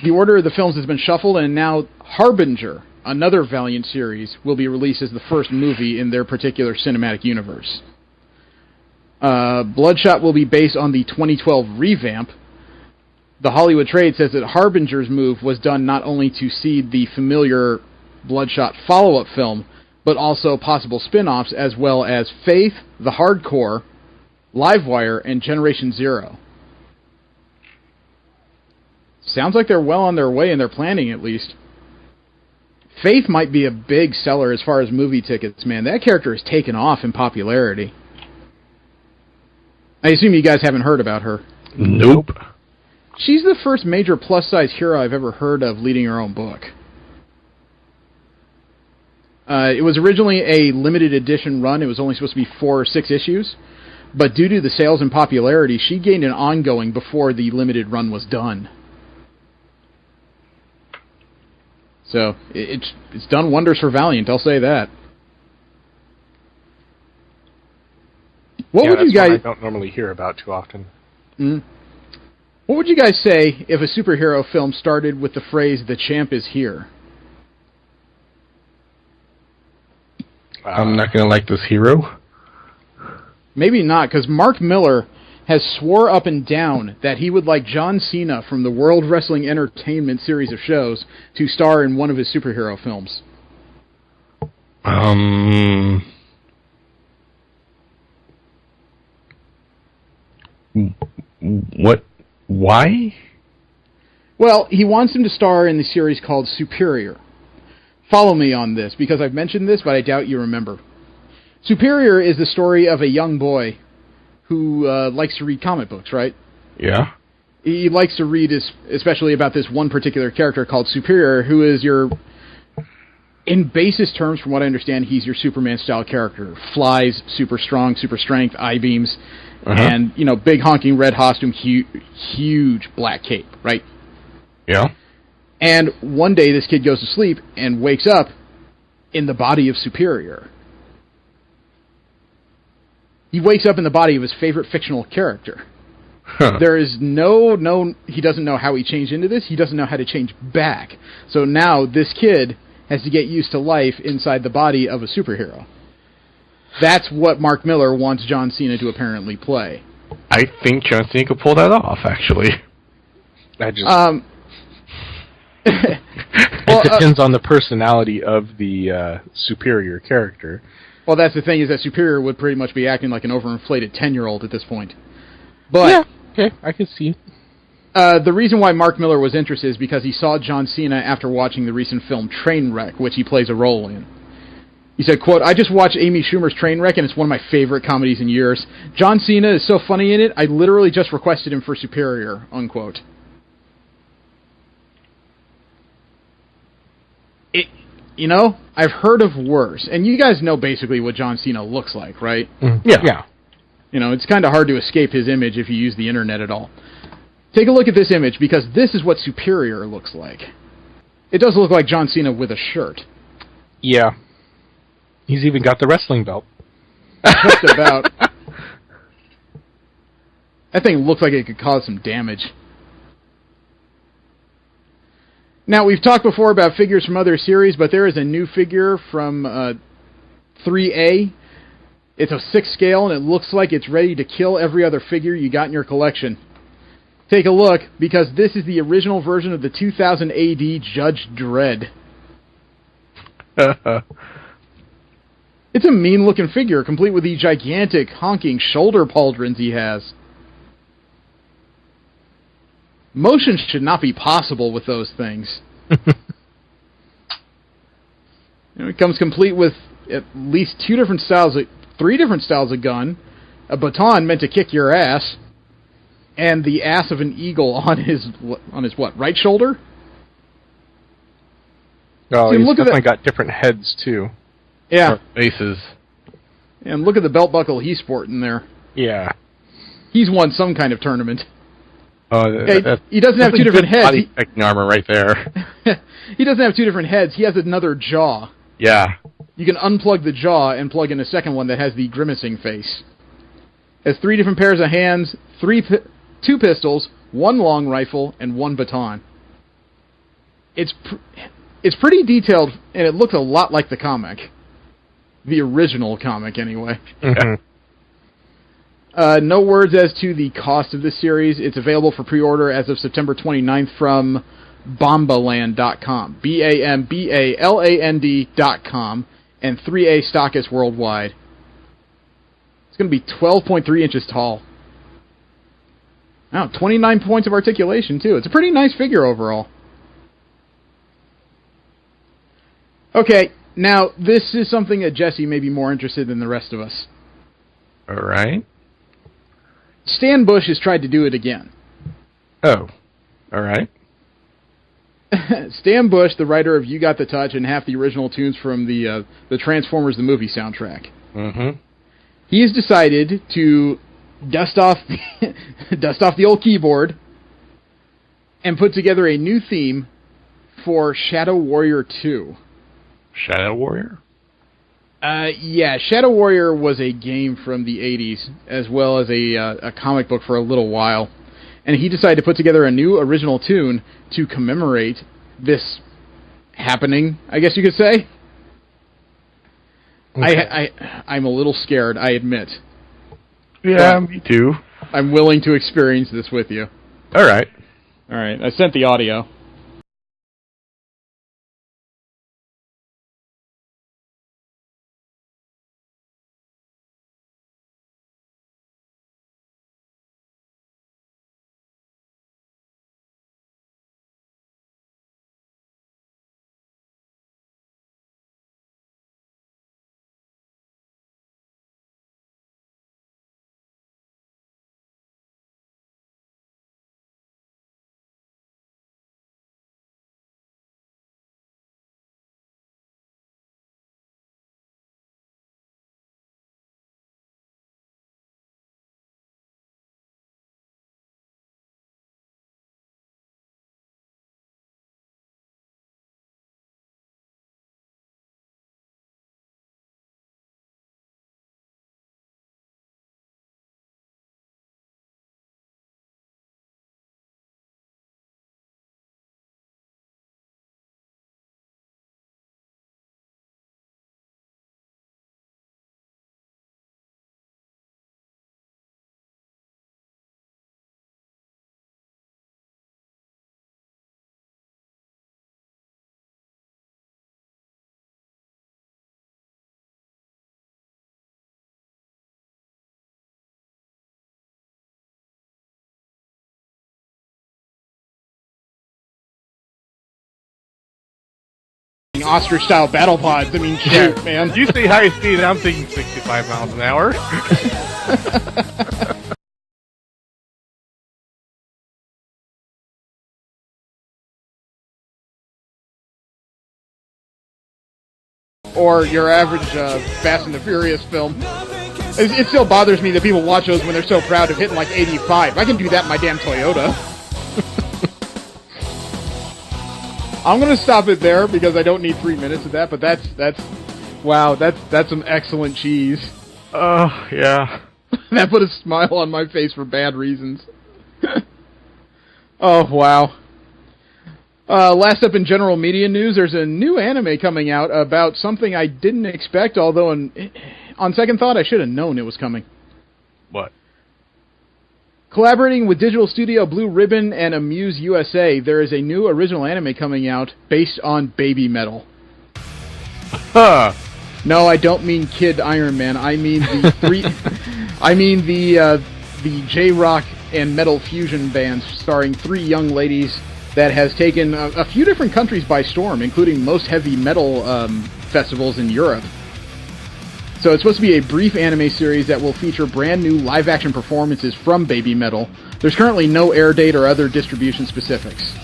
the order of the films has been shuffled, and now Harbinger, another Valiant series, will be released as the first movie in their particular cinematic universe. Bloodshot will be based on the 2012 revamp. The Hollywood Trade says that Harbinger's move was done not only to seed the familiar Bloodshot follow-up film, but also possible spin-offs as well as Faith, The Hardcore, Livewire, and Generation Zero. Sounds like they're well on their way in their planning, at least. Faith might be a big seller as far as movie tickets, man. That character has taken off in popularity. I assume you guys haven't heard about her. Nope. She's the first major plus-size hero I've ever heard of leading her own book. It was originally a limited edition run. It was only supposed to be 4 or 6 issues. But due to the sales and popularity, she gained an ongoing before the limited run was done. So, it's done wonders for Valiant, I'll say that. What would you guys... One I don't normally hear about too often. What would you guys say if a superhero film started with the phrase, "The champ is here"? I'm not going to like this hero. Maybe not, because Mark Miller has swore up and down that he would like John Cena from the World Wrestling Entertainment series of shows to star in one of his superhero films. What? Why? Well, he wants him to star in the series called Superior. Follow me on this, because I've mentioned this, but I doubt you remember. Superior is the story of a young boy who likes to read comic books, right? Yeah. He likes to read, especially about this one particular character called Superior, who is your... In basest terms, from what I understand, he's your Superman-style character. Flies, super strong, super strength, I-beams, and, big honking red costume, huge black cape, right? Yeah. And one day this kid goes to sleep and wakes up in the body of Superior. He wakes up in the body of his favorite fictional character. Huh. There is he doesn't know how he changed into this. He doesn't know how to change back. So now this kid has to get used to life inside the body of a superhero. That's what Mark Miller wants John Cena to apparently play. I think John Cena could pull that off, actually. It depends on the personality of the Superior character. Well, that's the thing, is that Superior would pretty much be acting like an overinflated 10-year-old at this point. But yeah, okay, I can see. The reason why Mark Miller was interested is because he saw John Cena after watching the recent film Trainwreck, which he plays a role in. He said, quote, "I just watched Amy Schumer's Trainwreck, and it's one of my favorite comedies in years. John Cena is so funny in it, I literally just requested him for Superior," unquote. I've heard of worse. And you guys know basically what John Cena looks like, right? Yeah. It's kind of hard to escape his image if you use the internet at all. Take a look at this image, because this is what Superior looks like. It does look like John Cena with a shirt. Yeah. He's even got the wrestling belt. Just about. That thing looks like it could cause some damage. Now, we've talked before about figures from other series, but there is a new figure from 3A. It's a 6 scale, and it looks like it's ready to kill every other figure you got in your collection. Take a look, because this is the original version of the 2000 AD Judge Dredd. It's a mean-looking figure, complete with the gigantic, honking shoulder pauldrons he has. Motion should not be possible with those things. It comes complete with at least 3 different styles of gun, a baton meant to kick your ass, and the ass of an eagle on his right shoulder? Oh, he's definitely got different heads, too. Yeah. Faces. And look at the belt buckle he's sporting there. Yeah. He's won some kind of tournament. He doesn't have 2 different heads. Body protecting armor right there. He doesn't have 2 different heads. He has another jaw. Yeah. You can unplug the jaw and plug in a second one that has the grimacing face. Has 3 different pairs of hands, 2 pistols, 1 long rifle, and 1 baton. It's pretty detailed, and it looks a lot like the comic. The original comic, anyway. Mm-hmm. No words as to the cost of this series. It's available for pre-order as of September 29th from Bombaland.com. BAMBALAND.com. And 3A stock is worldwide. It's going to be 12.3 inches tall. Wow, 29 points of articulation, too. It's a pretty nice figure overall. Okay, now, this is something that Jesse may be more interested in than the rest of us. All right. Stan Bush has tried to do it again. Oh, all right. Stan Bush, the writer of You Got the Touch and half the original tunes from the Transformers the movie soundtrack. Mm-hmm. He has decided to dust off the old keyboard and put together a new theme for Shadow Warrior 2. Shadow Warrior? Yeah, Shadow Warrior was a game from the 80s, as well as a comic book for a little while. And he decided to put together a new original tune to commemorate this happening, I guess you could say. Okay. I'm a little scared, I admit. Yeah, me too. I'm willing to experience this with you. All right. All right, I sent the audio. ostrich-style battle pods. I mean, shoot, man. You say high speed, I'm thinking 65 miles an hour. Or your average Fast and the Furious film. It still bothers me that people watch those when they're so proud of hitting like 85. I can do that in my damn Toyota. I'm gonna stop it there because I don't need 3 minutes of that. But that's some excellent cheese. Oh yeah, that put a smile on my face for bad reasons. Oh wow. Last up in general media news, there's a new anime coming out about something I didn't expect, although on second thought, I should have known it was coming. What? Collaborating with digital studio Blue Ribbon and Amuse USA, there is a new original anime coming out based on Baby Metal. Huh. No, I don't mean Kid Iron Man. I mean the three. I mean the J-rock and metal fusion bands starring 3 young ladies that has taken a few different countries by storm, including most heavy metal festivals in Europe. So it's supposed to be a brief anime series that will feature brand new live-action performances from Baby Metal. There's currently no air date or other distribution specifics.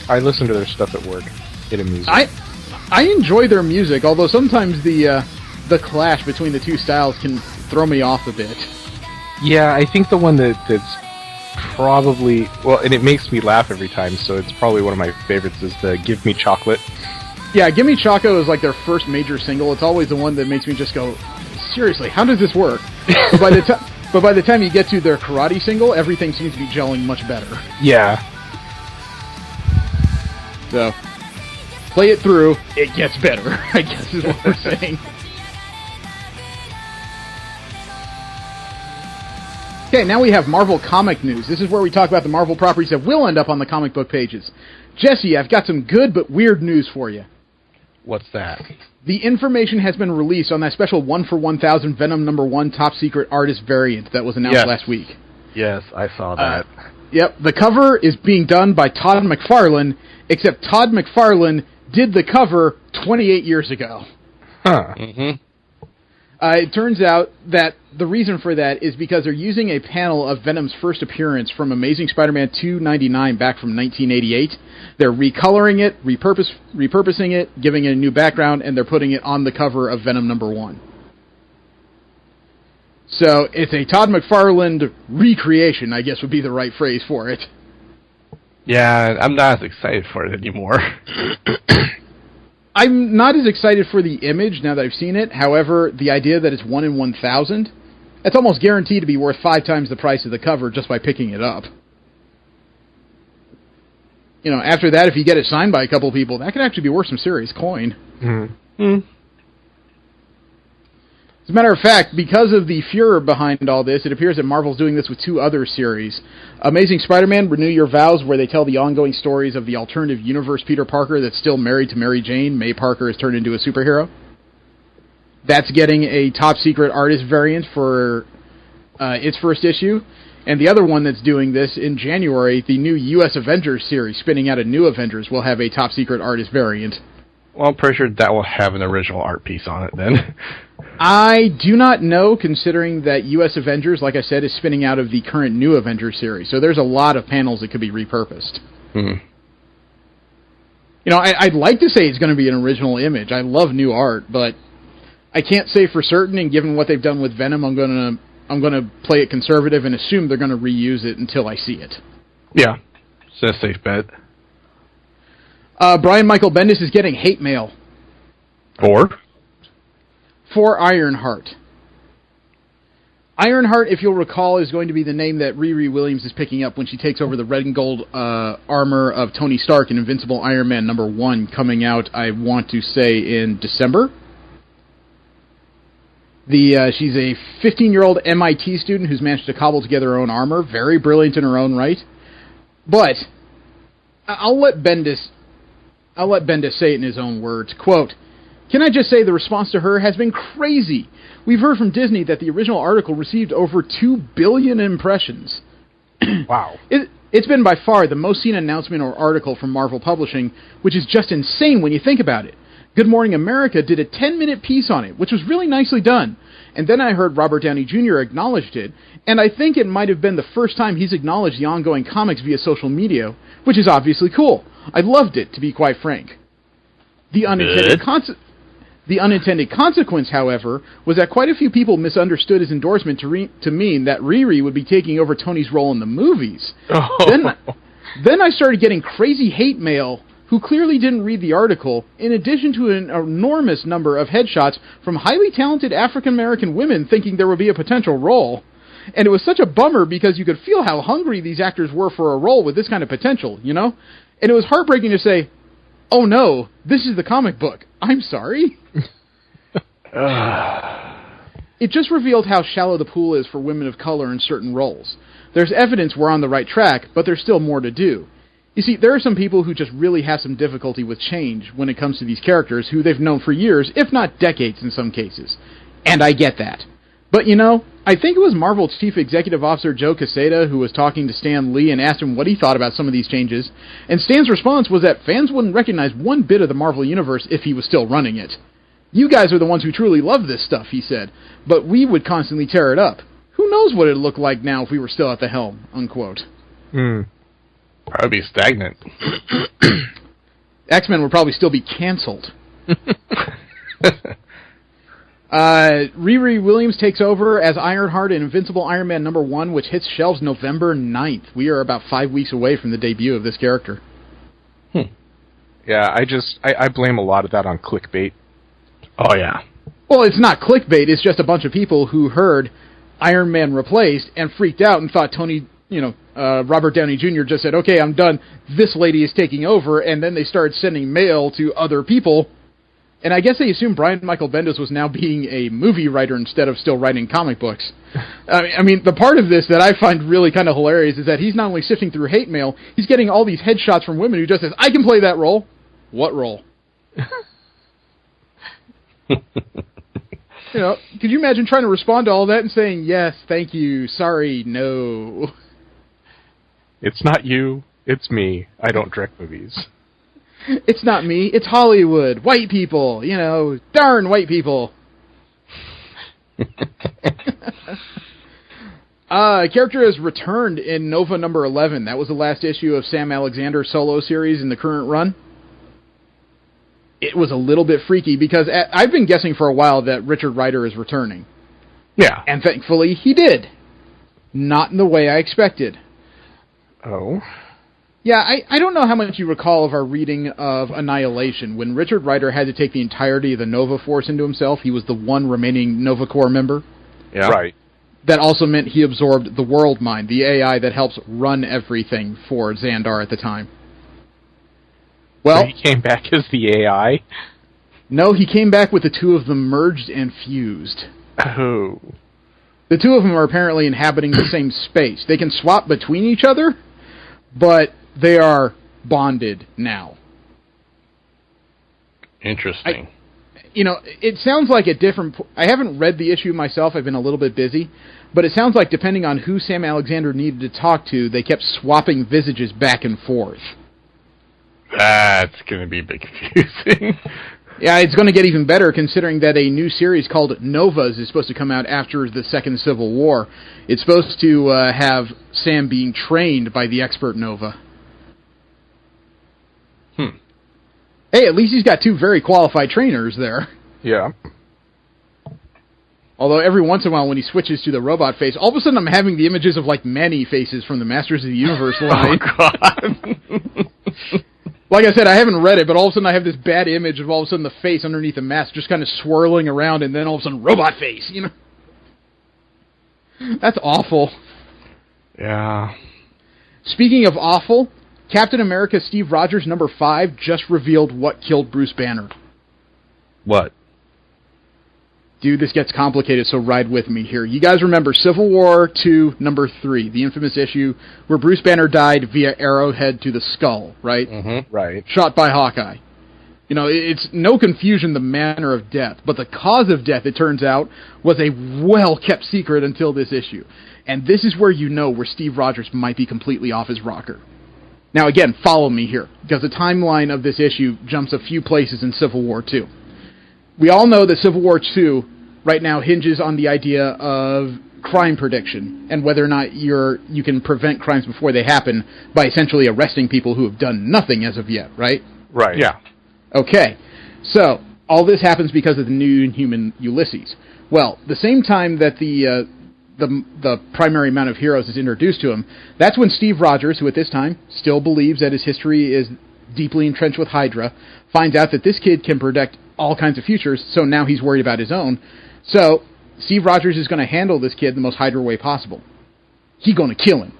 I listen to their stuff at work. It amuses me. I enjoy their music, although sometimes the clash between the two styles can throw me off a bit. Yeah, I think the one that's probably... Well, and it makes me laugh every time, so it's probably one of my favorites, is the Give Me Chocolate. Yeah, Gimme Choco is like their first major single. It's always the one that makes me just go, seriously, how does this work? But by the time you get to their Karate single, everything seems to be gelling much better. Yeah. So, play it through, it gets better, I guess is what we're saying. Okay, now we have Marvel comic news. This is where we talk about the Marvel properties that will end up on the comic book pages. Jesse, I've got some good but weird news for you. What's that? The information has been released on that special 1/1000 Venom #1 top secret artist variant that was announced last week. Yes, I saw that. Yep, the cover is being done by Todd McFarlane, except Todd McFarlane did the cover 28 years ago. Huh. Mm-hmm. It turns out that the reason for that is because they're using a panel of Venom's first appearance from Amazing Spider-Man 299 back from 1988. They're recoloring it, repurposing it, giving it a new background, and they're putting it on the cover of Venom #1. So it's a Todd McFarlane recreation, I guess would be the right phrase for it. Yeah, I'm not as excited for it anymore. I'm not as excited for the image now that I've seen it. However, the idea that it's 1 in 1,000, it's almost guaranteed to be worth 5 times the price of the cover just by picking it up. You know, after that, if you get it signed by a couple people, that could actually be worth some serious coin. Mm-hmm. As a matter of fact, because of the furor behind all this, it appears that Marvel's doing this with 2 other series. Amazing Spider-Man, Renew Your Vows, where they tell the ongoing stories of the alternative universe Peter Parker that's still married to Mary Jane. May Parker is turned into a superhero. That's getting a top-secret artist variant for its first issue. And the other one that's doing this in January, the new U.S. Avengers series, spinning out a new Avengers, will have a top-secret artist variant. Well, I'm pretty sure that will have an original art piece on it then. I do not know, considering that U.S. Avengers, like I said, is spinning out of the current New Avengers series. So there's a lot of panels that could be repurposed. Mm-hmm. You know, I'd like to say it's going to be an original image. I love new art, but I can't say for certain, and given what they've done with Venom, I'm going to play it conservative and assume they're going to reuse it until I see it. Yeah, it's a safe bet. Brian Michael Bendis is getting hate mail. For Ironheart. Ironheart, if you'll recall, is going to be the name that Riri Williams is picking up when she takes over the red and gold armor of Tony Stark in Invincible Iron Man #1, coming out, I want to say, in December. She's a 15-year-old MIT student who's managed to cobble together her own armor, very brilliant in her own right. But I'll let Bendis say it in his own words. Quote, "Can I just say the response to her has been crazy. We've heard from Disney that the original article received over 2 billion impressions." Wow. It's been by far the most seen announcement or article from Marvel Publishing, which is just insane when you think about it. Good Morning America did a 10-minute piece on it, which was really nicely done. And then I heard Robert Downey Jr. acknowledged it, and I think it might have been the first time he's acknowledged the ongoing comics via social media, which is obviously cool. I loved it, to be quite frank. The unintended consequence, however, was that quite a few people misunderstood his endorsement to mean that Riri would be taking over Tony's role in the movies. Oh. Then I started getting crazy hate mail who clearly didn't read the article, in addition to an enormous number of headshots from highly talented African-American women thinking there would be a potential role. And it was such a bummer because you could feel how hungry these actors were for a role with this kind of potential, you know? And it was heartbreaking to say, oh no, this is the comic book. I'm sorry. It just revealed how shallow the pool is for women of color in certain roles. There's evidence we're on the right track, but there's still more to do. You see, there are some people who just really have some difficulty with change when it comes to these characters who they've known for years, if not decades in some cases. And I get that. But you know, I think it was Marvel's Chief Executive Officer Joe Quesada who was talking to Stan Lee and asked him what he thought about some of these changes, and Stan's response was that fans wouldn't recognize one bit of the Marvel Universe if he was still running it. You guys are the ones who truly love this stuff, he said, but we would constantly tear it up. Who knows what it'd look like now if we were still at the helm, unquote. Probably stagnant. X-Men would probably still be canceled. Riri Williams takes over as Ironheart in Invincible Iron Man #1, which hits shelves November 9th. We are about 5 weeks away from the debut of this character. Yeah, I blame a lot of that on clickbait. Oh, yeah. Well, it's not clickbait, it's just a bunch of people who heard Iron Man replaced and freaked out and thought Robert Downey Jr. just said, okay, I'm done, this lady is taking over, and then they started sending mail to other people, and I guess they assumed Brian Michael Bendis was now being a movie writer instead of still writing comic books. I mean, the part of this that I find really kind of hilarious is that he's not only sifting through hate mail, he's getting all these headshots from women who just says, I can play that role. What role? You know, could you imagine trying to respond to all that and saying, yes, thank you, sorry, no? It's not you, it's me. I don't direct movies. It's not me, it's Hollywood. White people, you know, darn white people. Character has returned in Nova #11. That was the last issue of Sam Alexander's solo series in the current run. It was a little bit freaky because I've been guessing for a while that Richard Rider is returning. Yeah. And thankfully he did. Not in the way I expected. Oh. Yeah, I don't know how much you recall of our reading of Annihilation. When Richard Rider had to take the entirety of the Nova Force into himself, he was the one remaining Nova Corps member. Yeah. Right. That also meant he absorbed the World Mind, the AI that helps run everything for Xandar at the time. Well, so he came back as the AI? No, he came back with the two of them merged and fused. Oh. The two of them are apparently inhabiting the same space. They can swap between each other, but they are bonded now. Interesting. It sounds like a different... I haven't read the issue myself. I've been a little bit busy. But it sounds like depending on who Sam Alexander needed to talk to, they kept swapping visages back and forth. That's going to be a bit confusing. Yeah, it's going to get even better considering that a new series called Novas is supposed to come out after the Second Civil War. It's supposed to have Sam being trained by the expert Nova. Hey, at least he's got two very qualified trainers there. Yeah. Although every once in a while when he switches to the robot face, all of a sudden I'm having the images of like Manny faces from the Masters of the Universe line. Oh, God. Like I said, I haven't read it, but all of a sudden I have this bad image of all of a sudden the face underneath the mask just kind of swirling around, and then all of a sudden, robot face, you know? That's awful. Yeah. Speaking of awful, Captain America Steve Rogers #5 just revealed what killed Bruce Banner. What? Dude, this gets complicated, so ride with me here. You guys remember Civil War II, #3, the infamous issue where Bruce Banner died via arrowhead to the skull, right? Mm-hmm. Right. Shot by Hawkeye. You know, it's no confusion the manner of death, but the cause of death, it turns out, was a well-kept secret until this issue. And this is where you know where Steve Rogers might be completely off his rocker. Now again, follow me here, because the timeline of this issue jumps a few places in Civil War II. We all know that Civil War II right now hinges on the idea of crime prediction, and whether or not you can prevent crimes before they happen by essentially arresting people who have done nothing as of yet, right? Right. Yeah. Okay. So, all this happens because of the new Inhuman Ulysses. Well, the same time that the primary amount of heroes is introduced to him, that's when Steve Rogers, who at this time still believes that his history is deeply entrenched with Hydra, finds out that this kid can predict all kinds of futures, so now he's worried about his own. So, Steve Rogers is going to handle this kid the most Hydra way possible. He's going to kill him.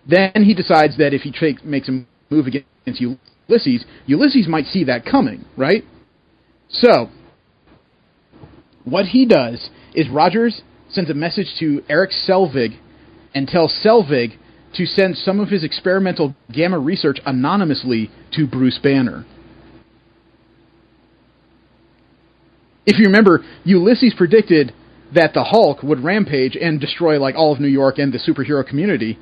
Then he decides that if he makes a move against Ulysses might see that coming, right? So, what he does is Rogers sends a message to Eric Selvig and tells Selvig to send some of his experimental gamma research anonymously to Bruce Banner. If you remember, Ulysses predicted that the Hulk would rampage and destroy like all of New York and the superhero community.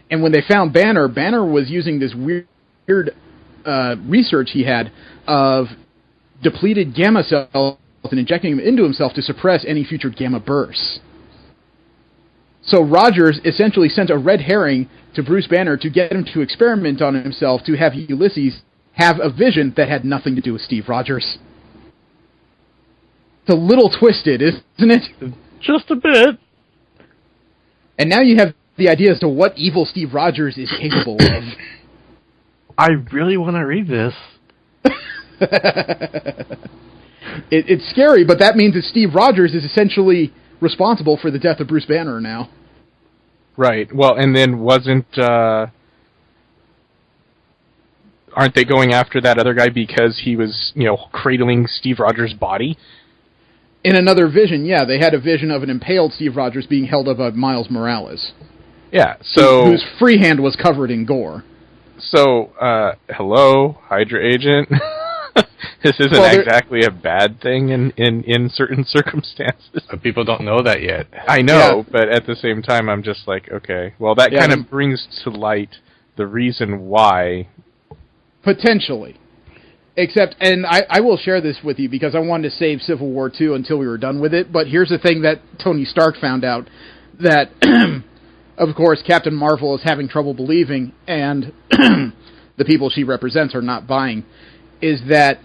And when they found Banner, Banner was using this weird research he had of depleted gamma cells and injecting them into himself to suppress any future gamma bursts. So Rogers essentially sent a red herring to Bruce Banner to get him to experiment on himself to have Ulysses have a vision that had nothing to do with Steve Rogers. It's a little twisted, isn't it? Just a bit. And now you have the idea as to what evil Steve Rogers is capable of. I really want to read this. It's scary, but that means that Steve Rogers is essentially responsible for the death of Bruce Banner now. Right. Well, and then aren't they going after that other guy because he was, cradling Steve Rogers' body? In another vision, yeah, they had a vision of an impaled Steve Rogers being held up by Miles Morales. Yeah, so... whose free hand was covered in gore. So, hello, Hydra agent? This isn't exactly a bad thing in certain circumstances. People don't know that yet. I know, but at the same time, I'm just like, okay. Well, that kind of brings to light the reason why. Potentially. Except, and I will share this with you because I wanted to save Civil War II until we were done with it, but here's the thing that Tony Stark found out, that, of course, Captain Marvel is having trouble believing, and the people she represents are not buying, is that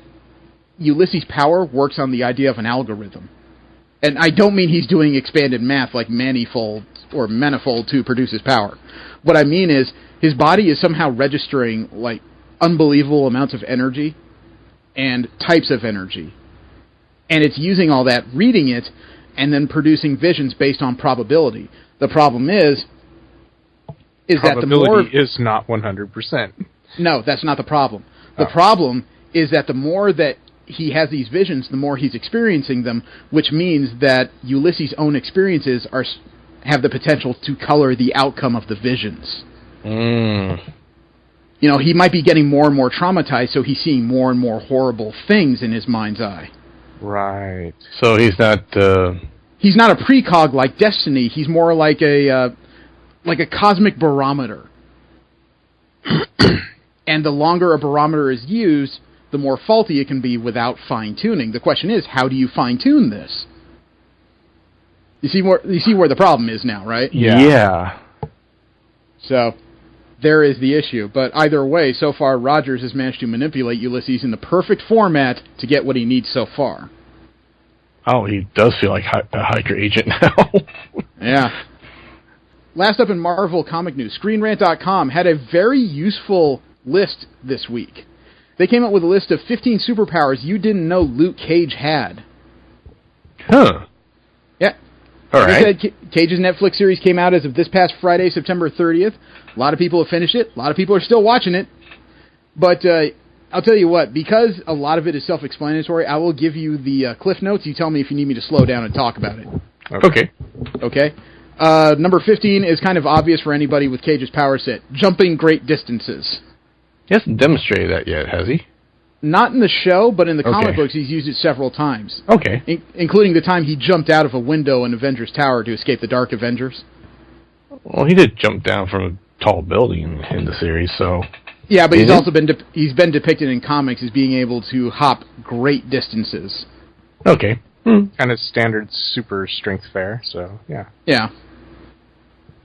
Ulysses' power works on the idea of an algorithm. And I don't mean he's doing expanded math like manifold or manifold to produce his power. What I mean is his body is somehow registering like unbelievable amounts of energy and types of energy. And it's using all that, reading it, and then producing visions based on probability. The problem is that the more... Probability is not 100%. No, that's not the problem. The problem is that the more that he has these visions, the more he's experiencing them, which means that Ulysses' own experiences have the potential to color the outcome of the visions. He might be getting more and more traumatized, so he's seeing more and more horrible things in his mind's eye. Right. So he's not... He's not a precog like Destiny. He's more like a cosmic barometer. And the longer a barometer is used, the more faulty it can be without fine-tuning. The question is, how do you fine-tune this? You see where the problem is now, right? Yeah. So, there is the issue. But either way, so far, Rogers has managed to manipulate Ulysses in the perfect format to get what he needs so far. Oh, he does feel like a Hydra agent now. Yeah. Last up in Marvel comic news, ScreenRant.com had a very useful list this week. They came up with a list of 15 superpowers you didn't know Luke Cage had. Huh. Yeah. All right. Like I said, Cage's Netflix series came out as of this past Friday, September 30th. A lot of people have finished it. A lot of people are still watching it. But I'll tell you what, because a lot of it is self-explanatory, I will give you the cliff notes. You tell me if you need me to slow down and talk about it. Okay. Number 15 is kind of obvious for anybody with Cage's power set. Jumping great distances. He hasn't demonstrated that yet, has he? Not in the show, but in the comic books, he's used it several times. Okay. Including the time he jumped out of a window in Avengers Tower to escape the Dark Avengers. Well, he did jump down from a tall building in the series, so... Yeah, but he's also been been depicted in comics as being able to hop great distances. Okay. And it's standard super strength fare, so, yeah. Yeah.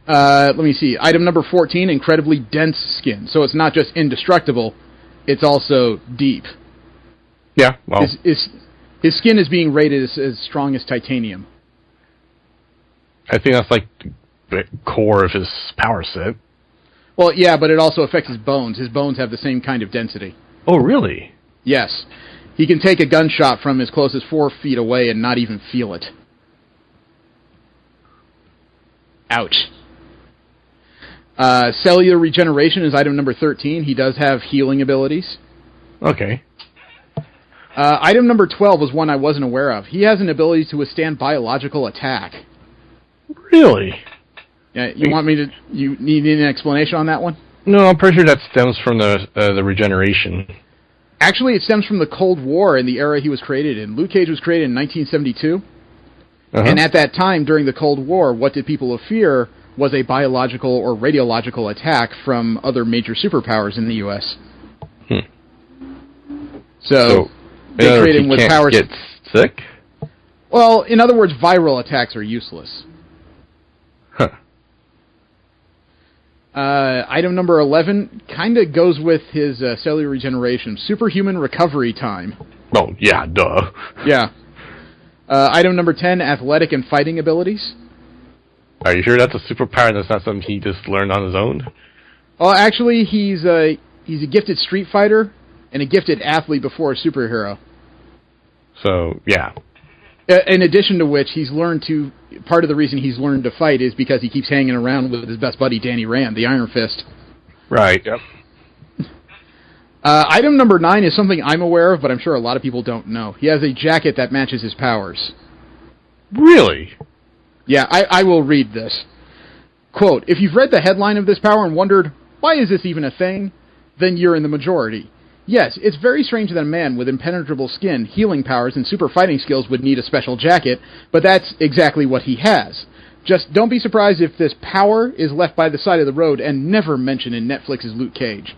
Let me see. Item number 14, incredibly dense skin. So it's not just indestructible, it's also deep. Yeah, well... His skin is being rated as strong as titanium. I think that's like the core of his power set. Well, yeah, but it also affects his bones. His bones have the same kind of density. Oh, really? Yes. He can take a gunshot from as close as 4 feet away and not even feel it. Ouch. Cellular regeneration is item number 13. He does have healing abilities. Okay. Item number 12 was one I wasn't aware of. He has an ability to withstand biological attack. Really? Yeah, you need an explanation on that one? No, I'm pretty sure that stems from the regeneration. Actually, it stems from the Cold War and the era he was created in. Luke Cage was created in 1972. And at that time, during the Cold War, what did people fear was a biological or radiological attack from other major superpowers in the U.S. So they created him with powers. Get sick? Well, in other words, viral attacks are useless. Huh. Item number 11 kind of goes with his cellular regeneration. Superhuman recovery time. Oh, yeah, duh. Yeah. Item number 10, athletic and fighting abilities. Are you sure that's a superpower that's not something he just learned on his own? Well, actually, he's a gifted street fighter and a gifted athlete before a superhero. So, yeah. In addition to which, part of the reason he's learned to fight is because he keeps hanging around with his best buddy, Danny Rand, the Iron Fist. Right, yep. Item number 9 is something I'm aware of, but I'm sure a lot of people don't know. He has a jacket that matches his powers. Really? Yeah, I will read this. Quote, if you've read the headline of this power and wondered, why is this even a thing? Then you're in the majority. Yes, it's very strange that a man with impenetrable skin, healing powers, and super fighting skills would need a special jacket, but that's exactly what he has. Just don't be surprised if this power is left by the side of the road and never mentioned in Netflix's Luke Cage.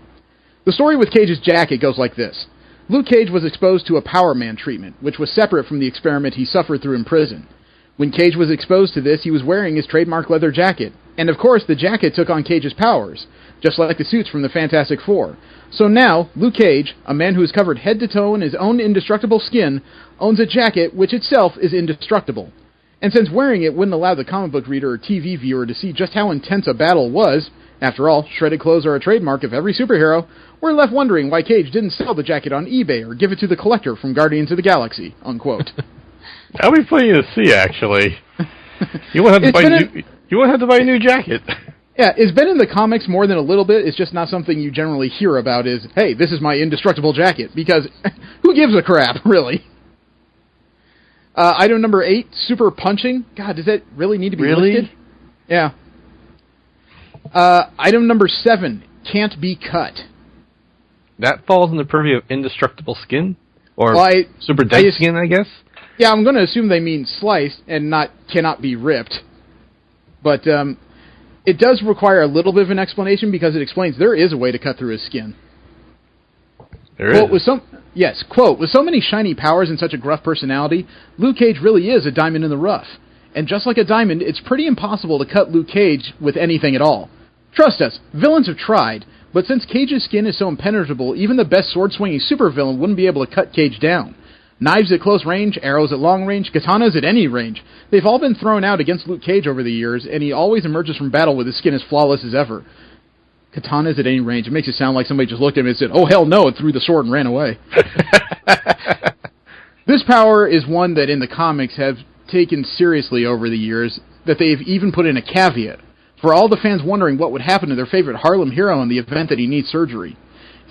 The story with Cage's jacket goes like this. Luke Cage was exposed to a Power Man treatment, which was separate from the experiment he suffered through in prison. When Cage was exposed to this, he was wearing his trademark leather jacket. And of course, the jacket took on Cage's powers, just like the suits from the Fantastic Four. So now, Luke Cage, a man who is covered head to toe in his own indestructible skin, owns a jacket which itself is indestructible. And since wearing it wouldn't allow the comic book reader or TV viewer to see just how intense a battle was, after all, shredded clothes are a trademark of every superhero, we're left wondering why Cage didn't sell the jacket on eBay or give it to the collector from Guardians of the Galaxy, unquote. That would be funny to see, actually. You won't have to buy a new jacket. Yeah, it's been in the comics more than a little bit. It's just not something you generally hear about is, hey, this is my indestructible jacket, because who gives a crap, really? Item number 8, super punching. God, does that really need to be listed? Yeah. Item number 7, can't be cut. That falls in the purview of indestructible skin? Or super dense skin, I guess? Yeah, I'm going to assume they mean sliced and not cannot be ripped. But it does require a little bit of an explanation because it explains there is a way to cut through his skin. There is? Quote, with so many shiny powers and such a gruff personality, Luke Cage really is a diamond in the rough. And just like a diamond, it's pretty impossible to cut Luke Cage with anything at all. Trust us, villains have tried, but since Cage's skin is so impenetrable, even the best sword-swinging supervillain wouldn't be able to cut Cage down. Knives at close range, arrows at long range, katanas at any range. They've all been thrown out against Luke Cage over the years, and he always emerges from battle with his skin as flawless as ever. Katanas at any range. It makes it sound like somebody just looked at him and said, oh, hell no, and threw the sword and ran away. This power is one that in the comics have taken seriously over the years, that they've even put in a caveat, for all the fans wondering what would happen to their favorite Harlem hero in the event that he needs surgery.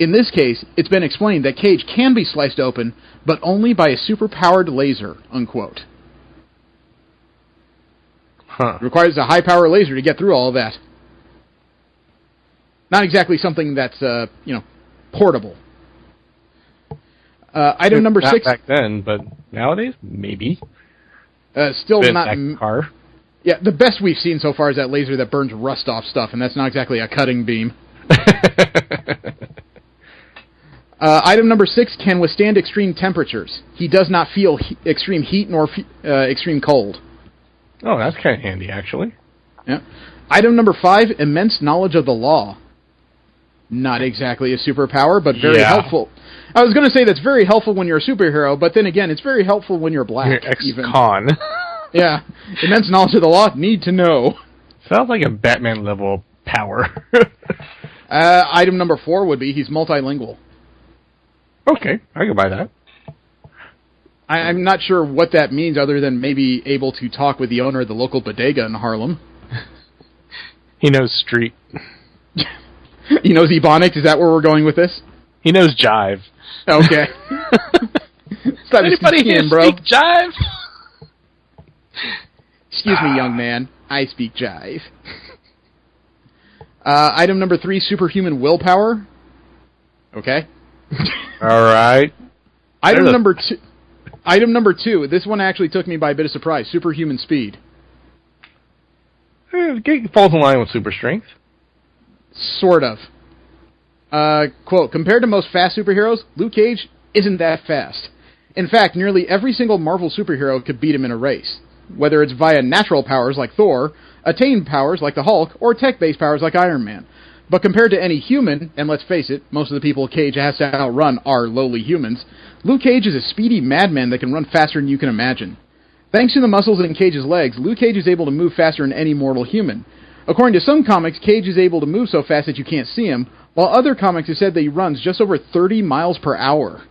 In this case, it's been explained that Cage can be sliced open, but only by a super-powered laser, unquote. Huh. It requires a high-power laser to get through all of that. Not exactly something that's, portable. Item number not 6. Back then, but nowadays, maybe. Still not. Car. Yeah, the best we've seen so far is that laser that burns rust off stuff, and that's not exactly a cutting beam. Item number 6, can withstand extreme temperatures. He does not feel extreme heat nor extreme cold. Oh, that's kind of handy, actually. Yeah. Item number 5, immense knowledge of the law. Not exactly a superpower, but very helpful. I was going to say that's very helpful when you're a superhero, but then again, it's very helpful when you're black. You're ex-con. Yeah. Immense knowledge of the law, need to know. Sounds like a Batman level power. Item number 4 would be he's multilingual. Okay, I can buy that. I'm not sure what that means other than maybe able to talk with the owner of the local bodega in Harlem. He knows street. He knows Ebonics? Is that where we're going with this? He knows jive. Okay. Stop Anybody here bro. speak jive? Excuse me, young man. I speak jive. Item number 3, superhuman willpower. Okay. All right. Item number 2. This one actually took me by a bit of surprise. Superhuman speed. It falls in line with super strength. Sort of. Quote, compared to most fast superheroes, Luke Cage isn't that fast. In fact, nearly every single Marvel superhero could beat him in a race. Whether it's via natural powers like Thor, attained powers like the Hulk, or tech-based powers like Iron Man. But compared to any human, and let's face it, most of the people Cage has to outrun are lowly humans, Luke Cage is a speedy madman that can run faster than you can imagine. Thanks to the muscles in Cage's legs, Luke Cage is able to move faster than any mortal human. According to some comics, Cage is able to move so fast that you can't see him, while other comics have said that he runs just over 30 miles per hour.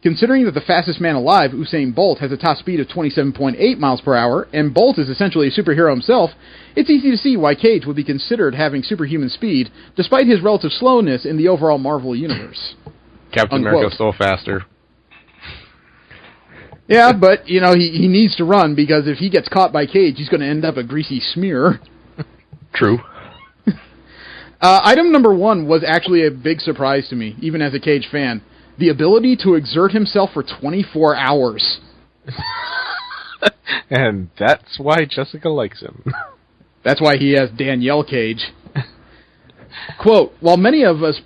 Considering that the fastest man alive, Usain Bolt, has a top speed of 27.8 miles per hour, and Bolt is essentially a superhero himself, it's easy to see why Cage would be considered having superhuman speed, despite his relative slowness in the overall Marvel universe. Captain America's still faster. Yeah, but, you know, he needs to run, because if he gets caught by Cage, he's going to end up a greasy smear. True. Item number 1 was actually a big surprise to me, even as a Cage fan. The ability to exert himself for 24 hours. And that's why Jessica likes him. That's why he has Danielle Cage. Quote, while many of us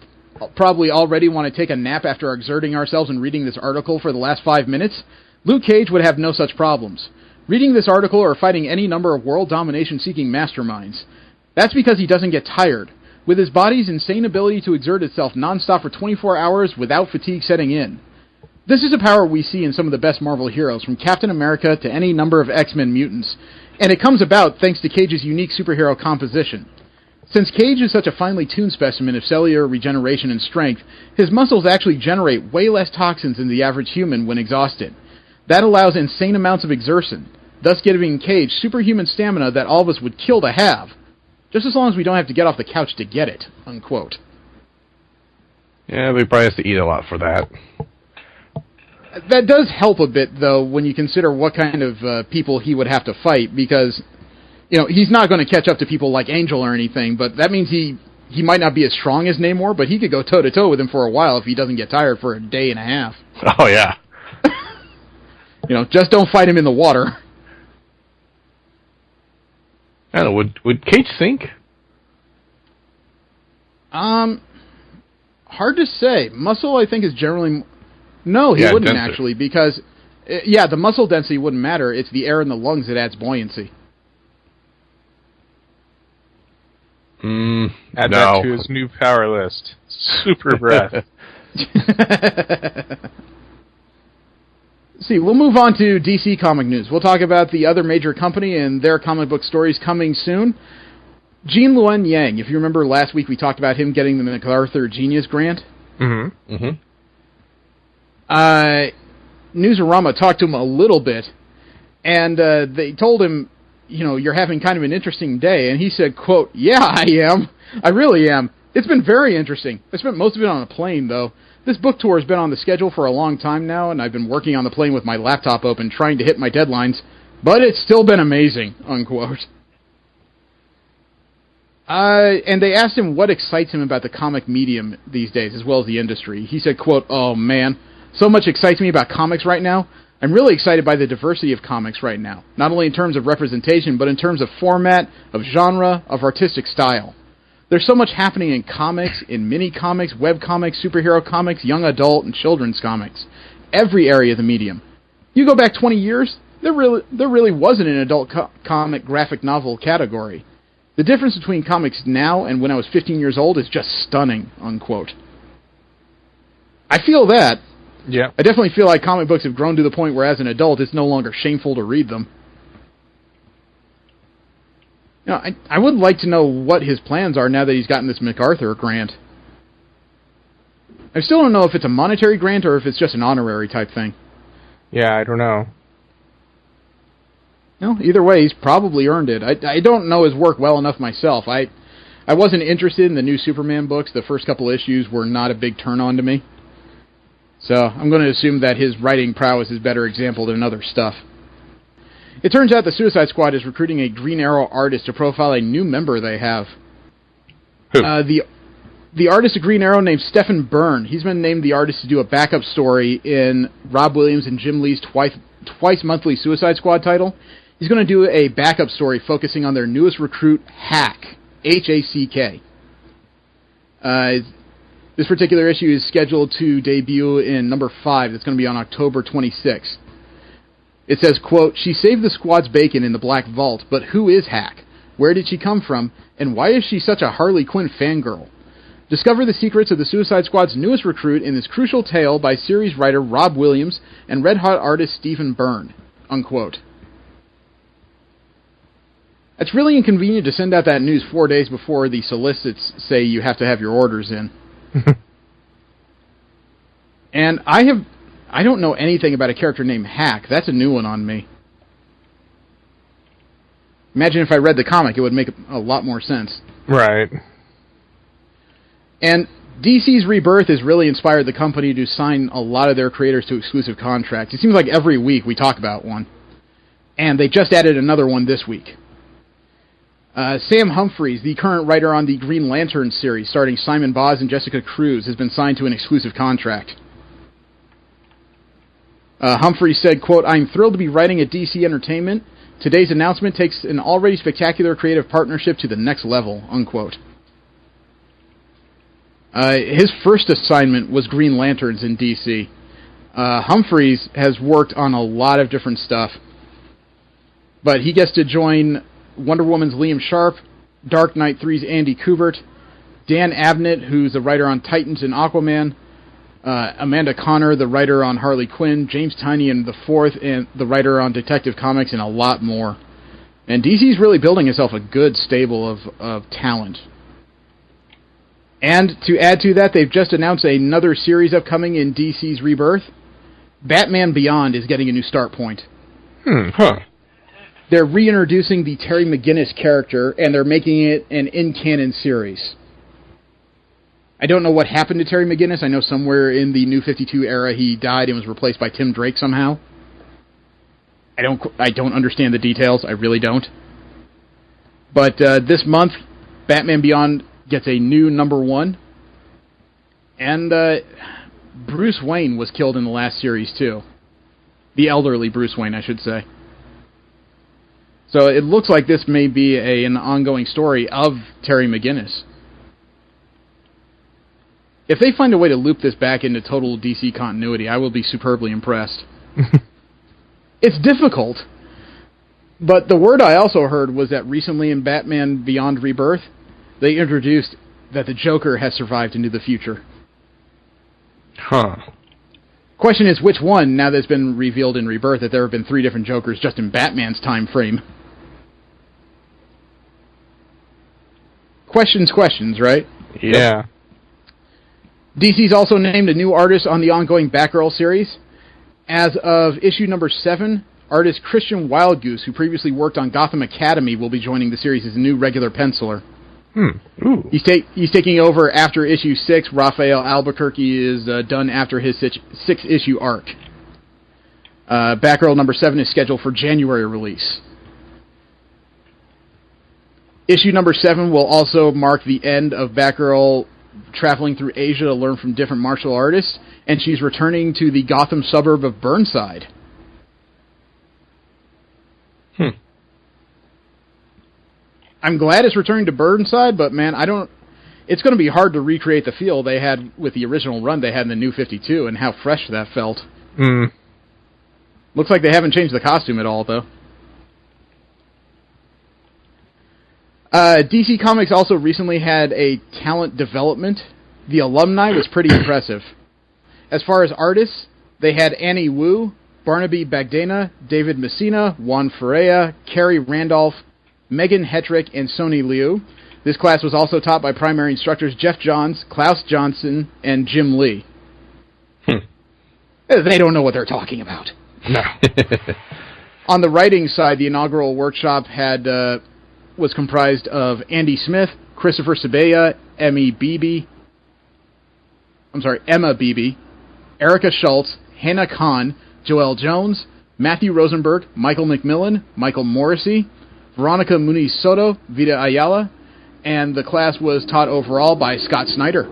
probably already want to take a nap after exerting ourselves and reading this article for the last 5 minutes, Luke Cage would have no such problems. Reading this article or fighting any number of world domination-seeking masterminds. That's because he doesn't get tired, with his body's insane ability to exert itself nonstop for 24 hours without fatigue setting in. This is a power we see in some of the best Marvel heroes, from Captain America to any number of X-Men mutants, and it comes about thanks to Cage's unique superhero composition. Since Cage is such a finely tuned specimen of cellular regeneration and strength, his muscles actually generate way less toxins than the average human when exhausted. That allows insane amounts of exertion, thus giving Cage superhuman stamina that all of us would kill to have. Just as long as we don't have to get off the couch to get it, unquote. Yeah, we probably have to eat a lot for that. That does help a bit, though, when you consider what kind of people he would have to fight, because, you know, he's not going to catch up to people like Angel or anything, but that means he might not be as strong as Namor, but he could go toe-to-toe with him for a while if he doesn't get tired for a day and a half. Oh, yeah. You know, just don't fight him in the water. I don't know, would Cage sink? Hard to say. Muscle, I think, is generally... No, he wouldn't, denser. actually, because... Yeah, the muscle density wouldn't matter. It's the air in the lungs that adds buoyancy. Add that to his new power list. Super breath. See, we'll move on to DC comic news. We'll talk about the other major company and their comic book stories coming soon. Gene Luen Yang, if you remember last week we talked about him getting the MacArthur Genius Grant. Mm-hmm. Mm-hmm. Newsarama talked to him a little bit, and they told him, you know, you're having kind of an interesting day, and he said, quote, yeah, I am. I really am. It's been very interesting. I spent most of it on a plane, though. This book tour has been on the schedule for a long time now, and I've been working on the plane with my laptop open, trying to hit my deadlines, but it's still been amazing, unquote. And they asked him what excites him about the comic medium these days, as well as the industry. He said, quote, oh man, So much excites me about comics right now. I'm really excited by the diversity of comics right now, not only in terms of representation, but in terms of format, of genre, of artistic style. There's so much happening in comics, in mini-comics, web-comics, superhero comics, young adult, and children's comics. Every area of the medium. You go back 20 years, there really wasn't an adult comic graphic novel category. The difference between comics now and when I was 15 years old is just stunning, unquote. I feel that. Yeah. I definitely feel like comic books have grown to the point where as an adult it's no longer shameful to read them. You know, I would like to know what his plans are now that he's gotten this MacArthur grant. I still don't know if it's a monetary grant or if it's just an honorary type thing. Yeah, I don't know. No, either way, he's probably earned it. I don't know his work well enough myself. I wasn't interested in the new Superman books. The first couple issues were not a big turn-on to me. So I'm going to assume that his writing prowess is better example than other stuff. It turns out the Suicide Squad is recruiting a Green Arrow artist to profile a new member they have. Who? The artist of Green Arrow named Stephen Byrne. He's been named the artist to do a backup story in Rob Williams and Jim Lee's twice monthly Suicide Squad title. He's going to do a backup story focusing on their newest recruit, Hack. H-A-C-K. This particular issue is scheduled to debut in number 5. That's going to be on October 26th. It says, quote, "She saved the squad's bacon in the Black Vault, but who is Hack? Where did she come from? And why is she such a Harley Quinn fangirl? Discover the secrets of the Suicide Squad's newest recruit in this crucial tale by series writer Rob Williams and red-hot artist Stephen Byrne." Unquote. It's really inconvenient to send out that news 4 days before the solicits say you have to have your orders in. And I don't know anything about a character named Hack. That's a new one on me. Imagine if I read the comic, it would make a lot more sense. Right. And DC's Rebirth has really inspired the company to sign a lot of their creators to exclusive contracts. It seems like every week we talk about one. And they just added another one this week. Sam Humphries, the current writer on the Green Lantern series, starring Simon Boz and Jessica Cruz, has been signed to an exclusive contract. Humphries said, quote, "I'm thrilled to be writing at DC Entertainment. Today's announcement takes an already spectacular creative partnership to the next level," unquote. His first assignment was Green Lanterns in DC. Humphries has worked on a lot of different stuff. But he gets to join Wonder Woman's Liam Sharp, Dark Knight 3's Andy Kubert, Dan Abnett, who's a writer on Titans and Aquaman, Amanda Connor, the writer on Harley Quinn, James Tynion IV, and the writer on Detective Comics, and a lot more. And DC's really building itself a good stable of talent. And to add to that, they've just announced another series upcoming in DC's Rebirth. Batman Beyond is getting a new start point. They're reintroducing the Terry McGinnis character, and they're making it an in-canon series. I don't know what happened to Terry McGinnis. I know somewhere in the New 52 era he died and was replaced by Tim Drake somehow. I don't understand the details. I really don't. But this month, Batman Beyond gets a new #1. And Bruce Wayne was killed in the last series, too. The elderly Bruce Wayne, I should say. So it looks like this may be an ongoing story of Terry McGinnis. If they find a way to loop this back into total DC continuity, I will be superbly impressed. It's difficult, but the word I also heard was that recently in Batman Beyond Rebirth, they introduced that the Joker has survived into the future. Question is, which one, now that it's been revealed in Rebirth that there have been 3 different Jokers just in Batman's time frame? Questions, right? Yeah. DC's also named a new artist on the ongoing Batgirl series. As of issue #7, artist Christian Wildgoose, who previously worked on Gotham Academy, will be joining the series as a new regular penciler. Ooh. He's taking over after issue 6. Raphael Albuquerque is done after his 6-issue arc. Batgirl #7 is scheduled for January release. Issue #7 will also mark the end of Batgirl traveling through Asia to learn from different martial artists, and she's returning to the Gotham suburb of Burnside. I'm glad it's returning to Burnside, but man, it's going to be hard to recreate the feel they had with the original run they had in the New 52 and how fresh that felt. Looks like they haven't changed the costume at all, though. DC Comics also recently had a talent development. The alumni was pretty impressive. As far as artists, they had Annie Wu, Barnaby Bagdana, David Messina, Juan Ferreira, Carrie Randolph, Megan Hetrick, and Sony Liu. This class was also taught by primary instructors Jeff Johns, Klaus Johnson, and Jim Lee. They don't know what they're talking about. No. On the writing side, the inaugural workshop was comprised of Andy Smith, Christopher Sabella, Emma Beebe, Erica Schultz, Hannah Kahn, Joelle Jones, Matthew Rosenberg, Michael McMillan, Michael Morrissey, Veronica Muniz Soto, Vida Ayala, and the class was taught overall by Scott Snyder.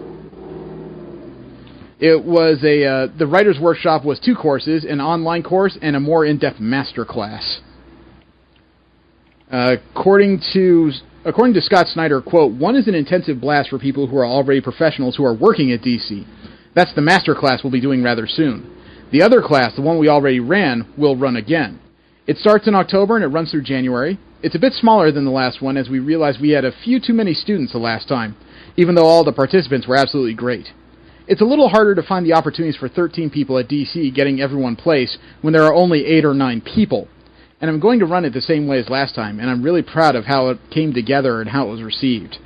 It was the writer's workshop was 2 courses, an online course and a more in-depth master class. According to Scott Snyder, quote, "One is an intensive blast for people who are already professionals who are working at DC. That's the master class we'll be doing rather soon. The other class, the one we already ran, will run again. It starts in October and it runs through January. It's a bit smaller than the last one as we realized we had a few too many students the last time, even though all the participants were absolutely great. It's a little harder to find the opportunities for 13 people at DC getting everyone placed when there are only 8 or 9 people. And I'm going to run it the same way as last time, and I'm really proud of how it came together and how it was received.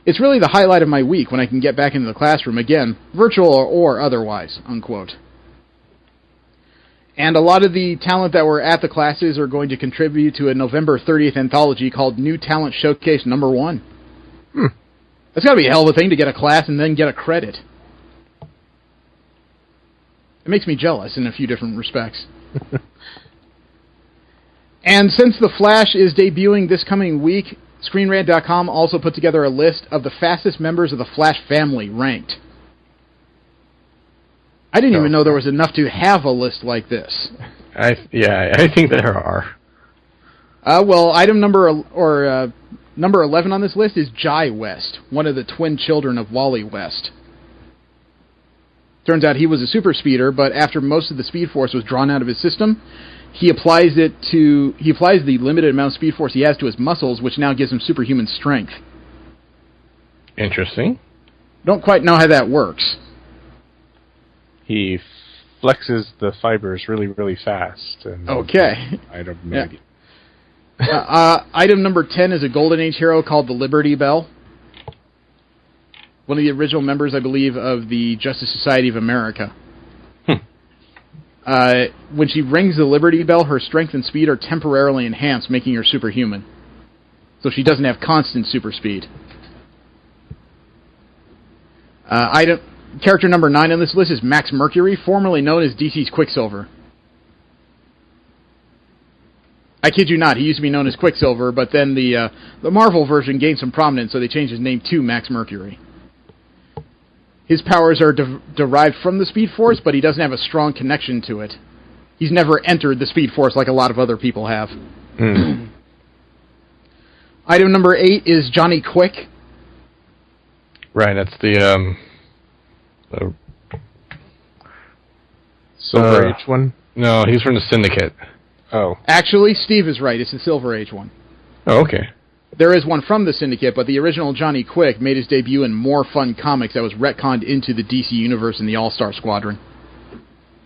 It's really the highlight of my week when I can get back into the classroom again, virtual or otherwise," unquote. And a lot of the talent that were at the classes are going to contribute to a November 30th anthology called New Talent Showcase #1. That's got to be a hell of a thing to get a class and then get a credit. It makes me jealous in a few different respects. And since The Flash is debuting this coming week, ScreenRant.com also put together a list of the fastest members of the Flash family ranked. I didn't even know there was enough to have a list like this. I think there are. Well, item number 11 on this list is Jai West, one of the twin children of Wally West. Turns out he was a super speeder, but after most of the Speed Force was drawn out of his system, he applies the limited amount of Speed Force he has to his muscles, which now gives him superhuman strength. Interesting. Don't quite know how that works. He flexes the fibers really, really fast. And okay. I don't know. Item number 10 is a Golden Age hero called the Liberty Bell. One of the original members, I believe, of the Justice Society of America. When she rings the Liberty Bell, her strength and speed are temporarily enhanced, making her superhuman. So she doesn't have constant super speed. Character number 9 on this list is Max Mercury, formerly known as DC's Quicksilver. I kid you not, he used to be known as Quicksilver, but then the Marvel version gained some prominence, so they changed his name to Max Mercury. His powers are derived from the Speed Force, but he doesn't have a strong connection to it. He's never entered the Speed Force like a lot of other people have. Item number 8 is Johnny Quick. Right, that's the Silver Age one? No, he's from the Syndicate. Oh. Actually, Steve is right. It's the Silver Age one. Oh, okay. There is one from the Syndicate, but the original Johnny Quick made his debut in More Fun Comics that was retconned into the DC Universe in the All-Star Squadron.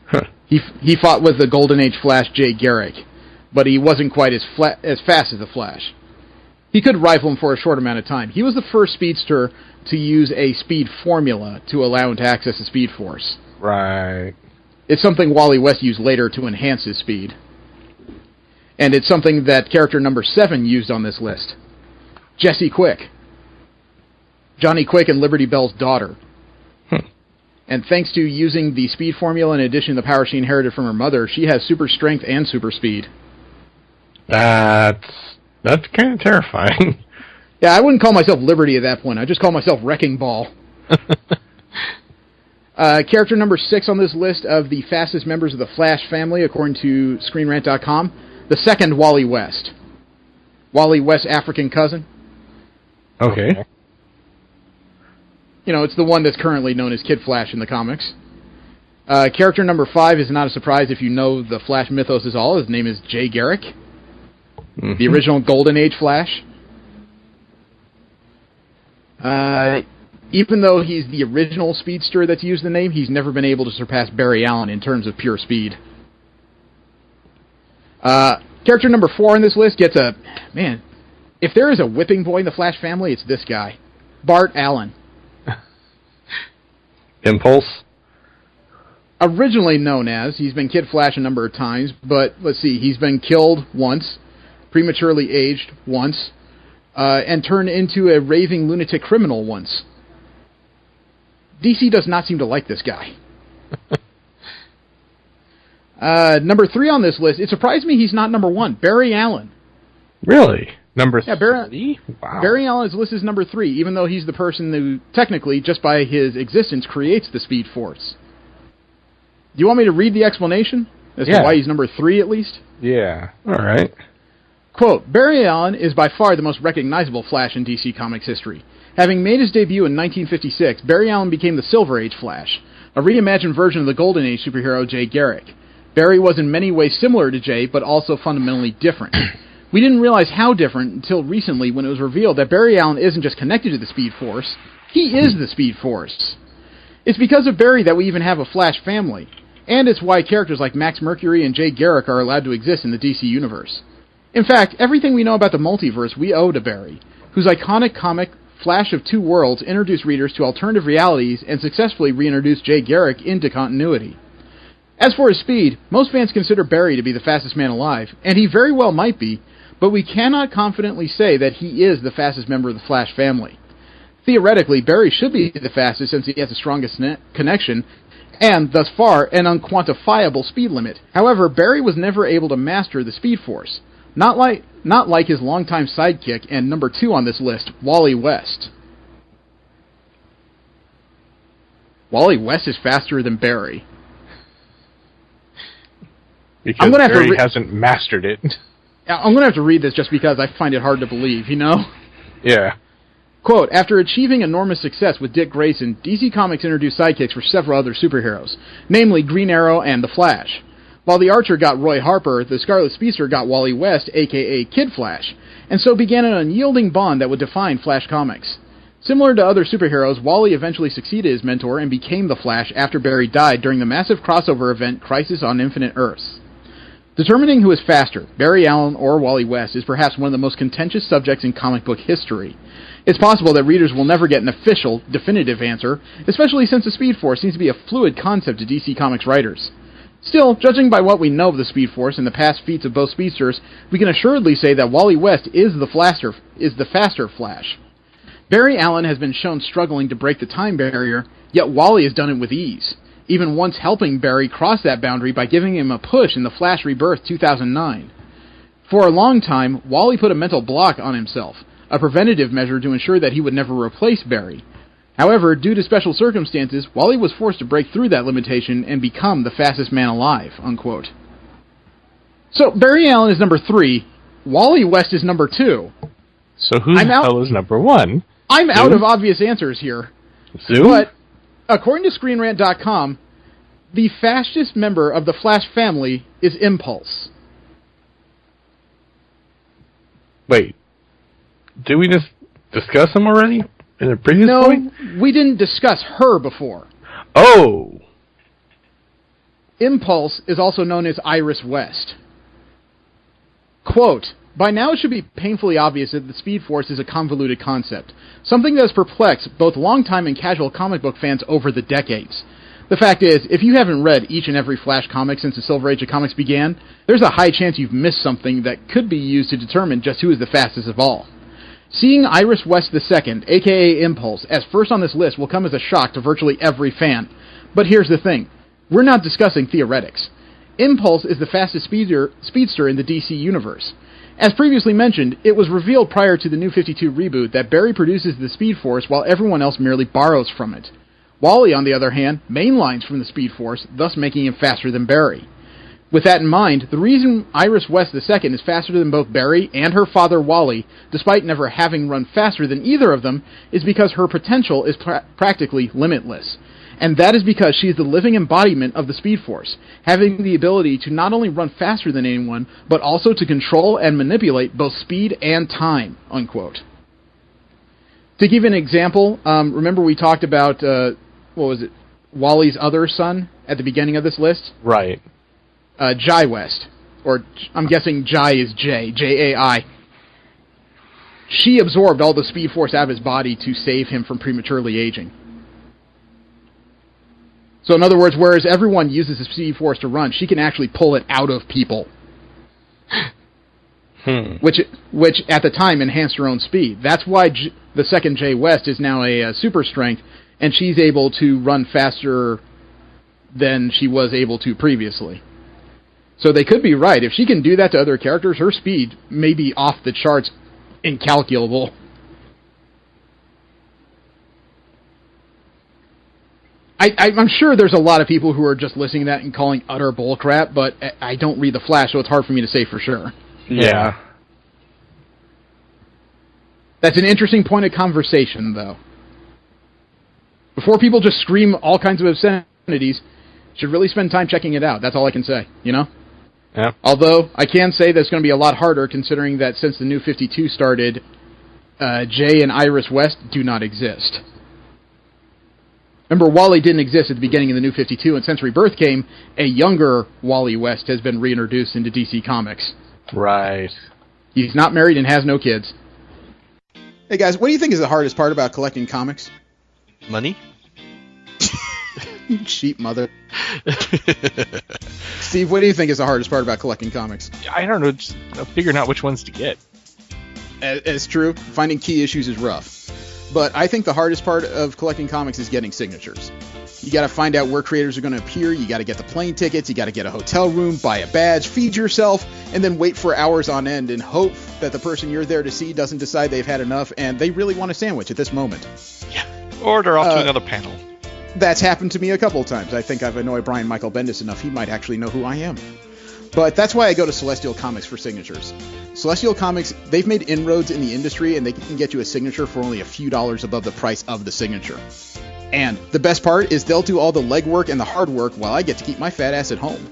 Huh. He fought with the Golden Age Flash Jay Garrick, but he wasn't quite as fast as the Flash. He could rival him for a short amount of time. He was the first speedster to use a speed formula to allow him to access the Speed Force. Right. It's something Wally West used later to enhance his speed. And it's something that character number 7 used on this list. Jessie Quick. Johnny Quick and Liberty Bell's daughter. And thanks to using the speed formula in addition to the power she inherited from her mother, she has super strength and super speed. That's kind of terrifying. Yeah, I wouldn't call myself Liberty at that point. I'd just call myself Wrecking Ball. Character number 6 on this list of the fastest members of the Flash family, according to ScreenRant.com, the second Wally West. Wally West's African cousin. Okay. You know, it's the one that's currently known as Kid Flash in the comics. Character number 5 is not a surprise if you know the Flash mythos is all. His name is Jay Garrick, the original Golden Age Flash. Even though he's the original speedster that's used the name, he's never been able to surpass Barry Allen in terms of pure speed. Character number 4 on this list gets a... Man, if there is a whipping boy in the Flash family, it's this guy. Bart Allen. Impulse? Originally known as, he's been Kid Flash a number of times, but let's see, he's been killed once, prematurely aged once, and turned into a raving lunatic criminal once. DC does not seem to like this guy. Number 3 on this list, it surprised me he's not number 1, Barry Allen. Really? Number 3? Wow. Barry Allen is listed as number 3, even though he's the person who, technically, just by his existence, creates the Speed Force. Do you want me to read the explanation as to why he's number 3, at least? Yeah. All right. Quote, Barry Allen is by far the most recognizable Flash in DC Comics history. Having made his debut in 1956, Barry Allen became the Silver Age Flash, a reimagined version of the Golden Age superhero Jay Garrick. Barry was in many ways similar to Jay, but also fundamentally different. We didn't realize how different until recently when it was revealed that Barry Allen isn't just connected to the Speed Force, he is the Speed Force. It's because of Barry that we even have a Flash family, and it's why characters like Max Mercury and Jay Garrick are allowed to exist in the DC universe. In fact, everything we know about the multiverse we owe to Barry, whose iconic comic Flash of Two Worlds introduced readers to alternative realities and successfully reintroduced Jay Garrick into continuity. As for his speed, most fans consider Barry to be the fastest man alive, and he very well might be, but we cannot confidently say that he is the fastest member of the Flash family. Theoretically, Barry should be the fastest since he has the strongest connection, and, thus far, an unquantifiable speed limit. However, Barry was never able to master the Speed Force, not like his longtime sidekick and number 2 on this list, Wally West. Wally West is faster than Barry. Because Barry hasn't mastered it. I'm going to have to read this just because I find it hard to believe, you know? Yeah. Quote, after achieving enormous success with Dick Grayson, DC Comics introduced sidekicks for several other superheroes, namely Green Arrow and The Flash. While the Archer got Roy Harper, the Scarlet Speedster got Wally West, a.k.a. Kid Flash, and so began an unyielding bond that would define Flash Comics. Similar to other superheroes, Wally eventually succeeded his mentor and became the Flash after Barry died during the massive crossover event Crisis on Infinite Earths. Determining who is faster, Barry Allen or Wally West, is perhaps one of the most contentious subjects in comic book history. It's possible that readers will never get an official, definitive answer, especially since the Speed Force seems to be a fluid concept to DC Comics writers. Still, judging by what we know of the Speed Force and the past feats of both speedsters, we can assuredly say that Wally West is the faster Flash. Barry Allen has been shown struggling to break the time barrier, yet Wally has done it with ease, even once helping Barry cross that boundary by giving him a push in the Flash Rebirth 2009. For a long time, Wally put a mental block on himself, a preventative measure to ensure that he would never replace Barry. However, due to special circumstances, Wally was forced to break through that limitation and become the fastest man alive, unquote. So, Barry Allen is number 3, Wally West is number 2. So who the hell is number 1? I'm out of obvious answers here. Zoom? But, according to ScreenRant.com, the fastest member of the Flash family is Impulse. Wait. Did we just discuss him already? In the previous point? No, we didn't discuss her before. Oh! Impulse is also known as Iris West. Quote, by now it should be painfully obvious that the Speed Force is a convoluted concept, something that has perplexed both longtime and casual comic book fans over the decades. The fact is, if you haven't read each and every Flash comic since the Silver Age of Comics began, there's a high chance you've missed something that could be used to determine just who is the fastest of all. Seeing Iris West II, aka Impulse, as first on this list will come as a shock to virtually every fan. But here's the thing. We're not discussing theoretics. Impulse is the fastest speedster in the DC universe. As previously mentioned, it was revealed prior to the New 52 reboot that Barry produces the Speed Force while everyone else merely borrows from it. Wally, on the other hand, mainlines from the Speed Force, thus making him faster than Barry. With that in mind, the reason Iris West II is faster than both Barry and her father Wally, despite never having run faster than either of them, is because her potential is practically limitless. And that is because she is the living embodiment of the Speed Force, having the ability to not only run faster than anyone, but also to control and manipulate both speed and time, unquote. To give an example, remember we talked about, Wally's other son at the beginning of this list? Right. Jai West, or I'm guessing Jai is J, J-A-I. She absorbed all the Speed Force out of his body to save him from prematurely aging. So in other words, whereas everyone uses the Speed Force to run, she can actually pull it out of people. Which at the time enhanced her own speed. That's why the second Jay West is now a super strength, and she's able to run faster than she was able to previously. So they could be right. If she can do that to other characters, her speed may be off the charts, incalculable. I'm sure there's a lot of people who are just listening to that and calling utter bullcrap, but I don't read the Flash, so it's hard for me to say for sure. Yeah. That's an interesting point of conversation, though. Before people just scream all kinds of obscenities, should really spend time checking it out. That's all I can say, you know? Yeah. Although, I can say that's going to be a lot harder, considering that since the New 52 started, Jay and Iris West do not exist. Remember, Wally didn't exist at the beginning of the New 52, and since Rebirth came, a younger Wally West has been reintroduced into DC Comics. Right. He's not married and has no kids. Hey guys, what do you think is the hardest part about collecting comics? Money? You cheap mother. Steve, what do you think is the hardest part about collecting comics? I don't know, just figuring out which ones to get. It's true. Finding key issues is rough. But I think the hardest part of collecting comics is getting signatures. You got to find out where creators are going to appear, you got to get the plane tickets, you got to get a hotel room, buy a badge, feed yourself, and then wait for hours on end and hope that the person you're there to see doesn't decide they've had enough and they really want a sandwich at this moment. Yeah. Or they're off to another panel. That's happened to me a couple of times. I think I've annoyed Brian Michael Bendis enough. He might actually know who I am. But that's why I go to Celestial Comics for signatures. Celestial Comics, they've made inroads in the industry, and they can get you a signature for only a few dollars above the price of the signature. And the best part is they'll do all the legwork and the hard work while I get to keep my fat ass at home.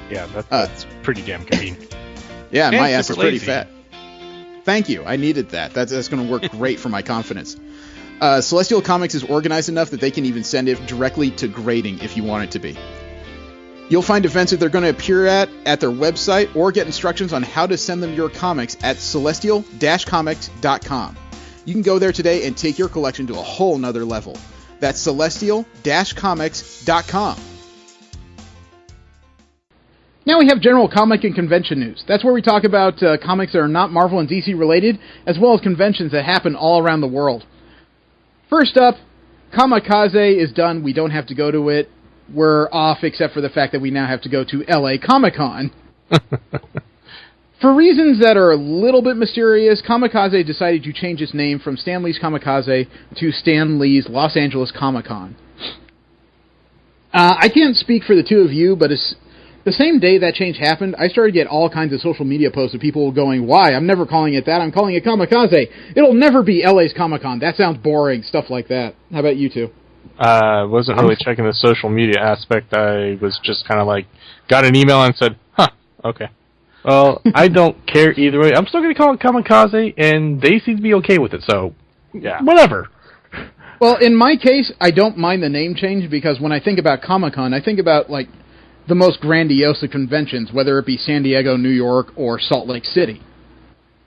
Yeah, that's pretty damn convenient. Yeah, and my ass is pretty lazy. fat. Thank you. I needed that. That's going to work great for my confidence. Celestial Comics is organized enough that they can even send it directly to grading if you want it to be. You'll find events that they're going to appear at their website or get instructions on how to send them your comics at celestial-comics.com. You can go there today and take your collection to a whole nother level. That's celestial-comics.com. Now we have general comic and convention news. That's where we talk about comics that are not Marvel and DC related, as well as conventions that happen all around the world. First up, Kamikaze is done. We don't have to go to it. We're off, except for the fact that we now have to go to LA Comic-Con. For reasons that are a little bit mysterious, Kamikaze decided to change its name from Stan Lee's Kamikaze to Stan Lee's Los Angeles Comic-Con. I can't speak for the two of you, but the same day that change happened, I started to get all kinds of social media posts of people going, why? I'm never calling it that. I'm calling it Kamikaze. It'll never be LA's Comic-Con. That sounds boring. Stuff like that. How about you two? Wasn't really checking the social media aspect. I was just kind of like, got an email and said, huh, okay. Well, I don't care either way. I'm still going to call it Kamikaze, and they seem to be okay with it, so yeah, whatever. Well, in my case, I don't mind the name change, because when I think about Comic-Con, I think about, like, the most grandiose of conventions, whether it be San Diego, New York, or Salt Lake City.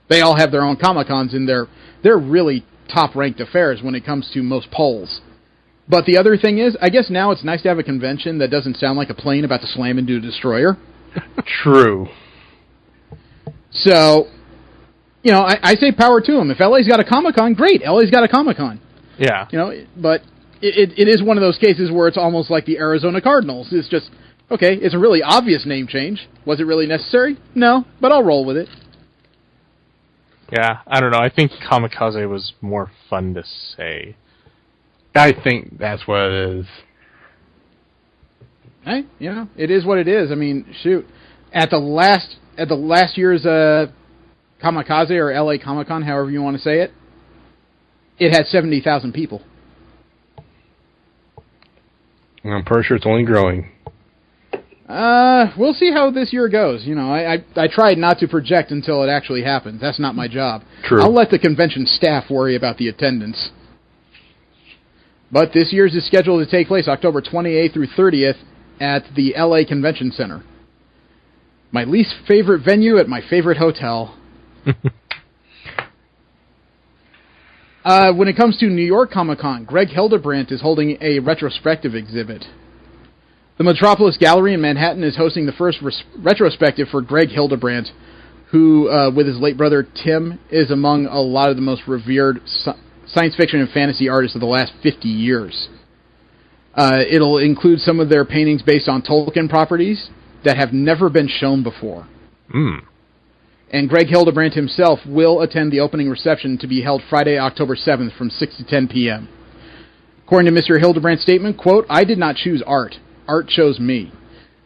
They all have their own Comic-Cons, and they're really top-ranked affairs when it comes to most polls. But the other thing is, I guess now it's nice to have a convention that doesn't sound like a plane about to slam into a destroyer. True. So, you know, I say power to them. If LA's got a Comic-Con, great. LA's got a Comic-Con. Yeah. You know, but it is one of those cases where it's almost like the Arizona Cardinals. It's just, okay, it's a really obvious name change. Was it really necessary? No, but I'll roll with it. Yeah, I don't know. I think Kamikaze was more fun to say. I think that's what it is. Hey, you know, it is what it is. I mean, shoot, at the last year's Kamikaze or LA Comic-Con, however you want to say it, it had 70,000 people. And I'm pretty sure it's only growing. We'll see how this year goes. You know, I tried not to project until it actually happens. That's not my job. True. I'll let the convention staff worry about the attendance. But this year's is scheduled to take place October 28th through 30th at the LA Convention Center. My least favorite venue at my favorite hotel. When it comes to New York Comic-Con, Greg Hildebrandt is holding a retrospective exhibit. The Metropolis Gallery in Manhattan is hosting the first retrospective for Greg Hildebrandt, who, with his late brother Tim, is among a lot of the most revered science fiction and fantasy artists of the last 50 years. It'll include some of their paintings based on Tolkien properties that have never been shown before. And Greg Hildebrandt himself will attend the opening reception to be held Friday, October 7th from 6 to 10 p.m. According to Mr. Hildebrandt's statement, quote, "I did not choose art. Art chose me.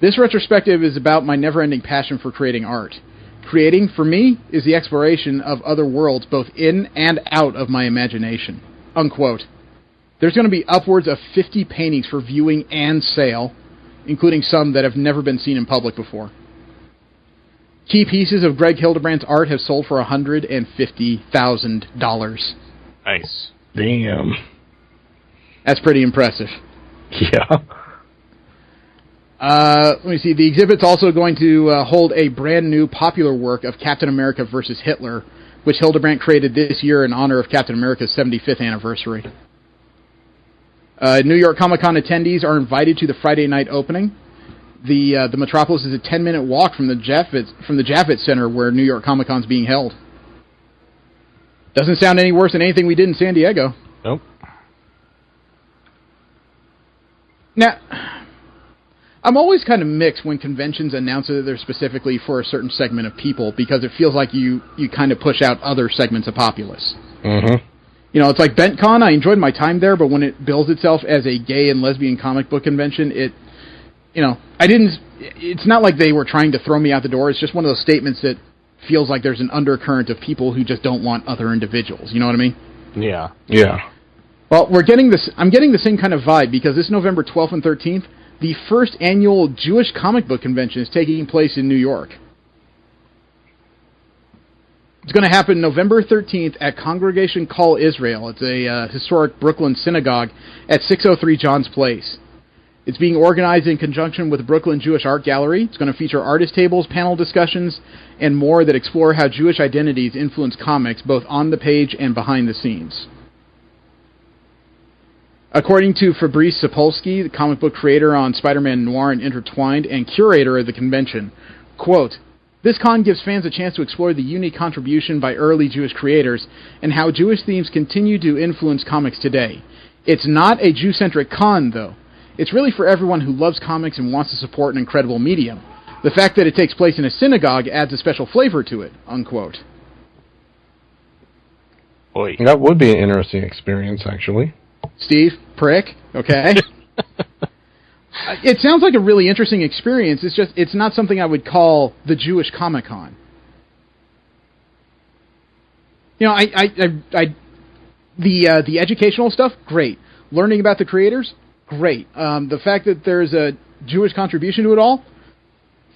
This retrospective is about my never-ending passion for creating art. Creating, for me, is the exploration of other worlds both in and out of my imagination." Unquote. There's going to be upwards of 50 paintings for viewing and sale, including some that have never been seen in public before. Key pieces of Greg Hildebrandt's art have sold for $150,000. Nice. Damn. That's pretty impressive. Yeah. Let me see. The exhibit's also going to hold a brand new popular work of Captain America versus Hitler, which Hildebrandt created this year in honor of Captain America's 75th anniversary. New York Comic-Con attendees are invited to the Friday night opening. The Metropolis is a 10-minute walk from the Javits Center where New York Comic-Con's being held. Doesn't sound any worse than anything we did in San Diego. Nope. Now, I'm always kind of mixed when conventions announce that they're specifically for a certain segment of people, because it feels like you kind of push out other segments of populace. Mm-hmm. You know, it's like BentCon. I enjoyed my time there, but when it bills itself as a gay and lesbian comic book convention, it's not like they were trying to throw me out the door. It's just one of those statements that feels like there's an undercurrent of people who just don't want other individuals. You know what I mean? Yeah. Yeah. Well, I'm getting the same kind of vibe, because this November 12th and 13th, the first annual Jewish comic book convention is taking place in New York. It's going to happen November 13th at Congregation Call Israel. It's a historic Brooklyn synagogue at 603 John's Place. It's being organized in conjunction with Brooklyn Jewish Art Gallery. It's going to feature artist tables, panel discussions, and more that explore how Jewish identities influence comics, both on the page and behind the scenes. According to Fabrice Sapolsky, the comic book creator on Spider-Man Noir and Intertwined and curator of the convention, quote, "This con gives fans a chance to explore the unique contribution by early Jewish creators and how Jewish themes continue to influence comics today. It's not a Jew-centric con, though. It's really for everyone who loves comics and wants to support an incredible medium. The fact that it takes place in a synagogue adds a special flavor to it," unquote. Boy. That would be an interesting experience, actually. Steve, prick, okay? It sounds like a really interesting experience. It's not something I would call the Jewish Comic-Con. You know, the educational stuff, great. Learning about the creators, great. The fact that there's a Jewish contribution to it all,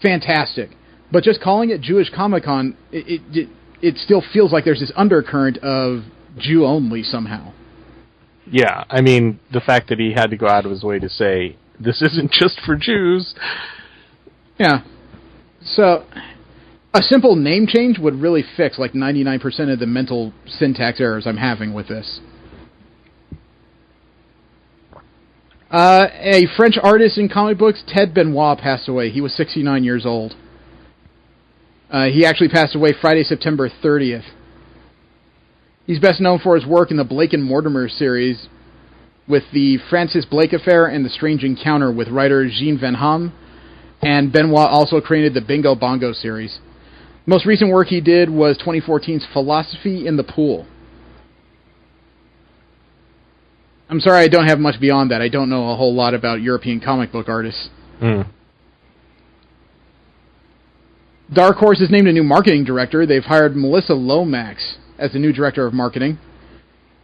fantastic. But just calling it Jewish Comic-Con, it still feels like there's this undercurrent of Jew only somehow. Yeah, I mean, the fact that he had to go out of his way to say, this isn't just for Jews. Yeah. So, a simple name change would really fix like 99% of the mental syntax errors I'm having with this. A French artist in comic books, Ted Benoit, passed away. He was 69 years old. He actually passed away Friday, September 30th. He's best known for his work in the Blake and Mortimer series with the Francis Blake Affair and The Strange Encounter with writer Jean Van Ham, and Benoit also created the Bingo Bongo series. Most recent work he did was 2014's Philosophy in the Pool. I'm sorry I don't have much beyond that. I don't know a whole lot about European comic book artists. Dark Horse has named a new marketing director. They've hired Melissa Lomax as the new director of marketing.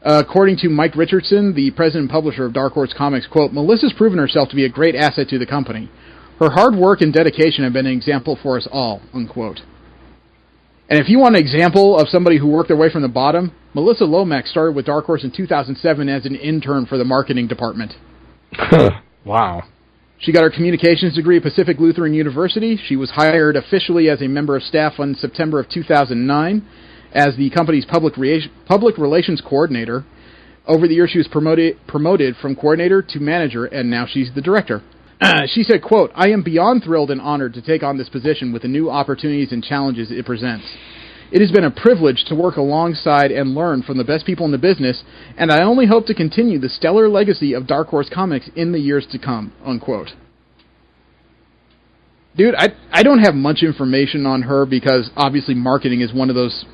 According to Mike Richardson, the president and publisher of Dark Horse Comics, quote, Melissa's proven herself to be a great asset to the company. Her hard work and dedication have been an example for us all, unquote. And if you want an example of somebody who worked their way from the bottom, Melissa Lomax started with Dark Horse in 2007 as an intern for the marketing department. Wow. She got her communications degree at Pacific Lutheran University. She was hired officially as a member of staff in September of 2009 as the company's public relations coordinator. Over the years, she was promoted from coordinator to manager, and now she's the director. She said, quote, I am beyond thrilled and honored to take on this position with the new opportunities and challenges it presents. It has been a privilege to work alongside and learn from the best people in the business, and I only hope to continue the stellar legacy of Dark Horse Comics in the years to come, unquote. Dude, I don't have much information on her because obviously marketing is one of those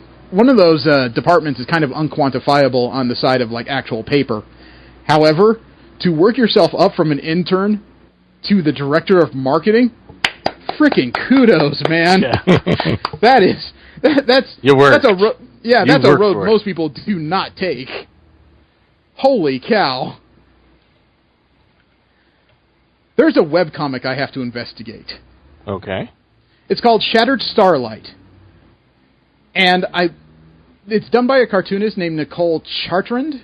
departments is kind of unquantifiable on the side of like actual paper. However, to work yourself up from an intern to the director of marketing, freaking kudos, man. Yeah. That's a road most people do not take. Holy cow. There's a webcomic I have to investigate. Okay. It's called Shattered Starlight. And it's done by a cartoonist named Nicole Chartrand.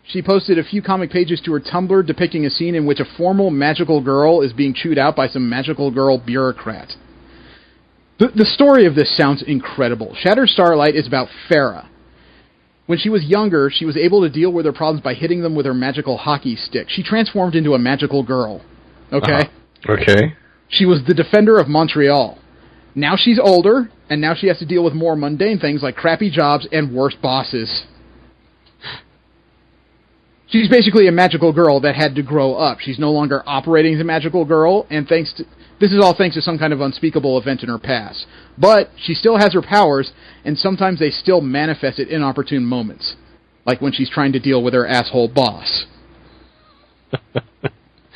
She posted a few comic pages to her Tumblr depicting a scene in which a formal magical girl is being chewed out by some magical girl bureaucrat. The story of this sounds incredible. Shattered Starlight is about Farah. When she was younger, she was able to deal with her problems by hitting them with her magical hockey stick. She transformed into a magical girl. Okay? Okay. She was the defender of Montreal. Now she's older, and now she has to deal with more mundane things like crappy jobs and worse bosses. She's basically a magical girl that had to grow up. She's no longer operating as a magical girl, and this is all thanks to some kind of unspeakable event in her past. But she still has her powers, and sometimes they still manifest at inopportune moments. Like when she's trying to deal with her asshole boss.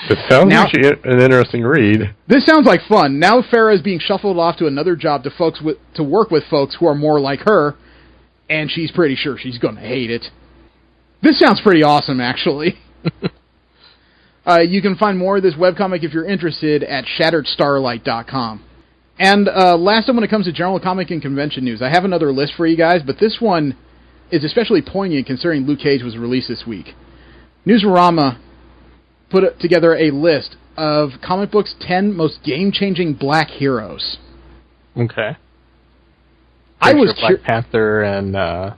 It sounds like an interesting read. This sounds like fun. Now Farah is being shuffled off to another job to work with folks who are more like her, and she's pretty sure she's going to hate it. This sounds pretty awesome, actually. You can find more of this webcomic if you're interested at shatteredstarlight.com. And last up when it comes to general comic and convention news, I have another list for you guys, but this one is especially poignant considering Luke Cage was released this week. Newsarama put together a list of comic books' 10 most game-changing black heroes. Okay. Black Panther and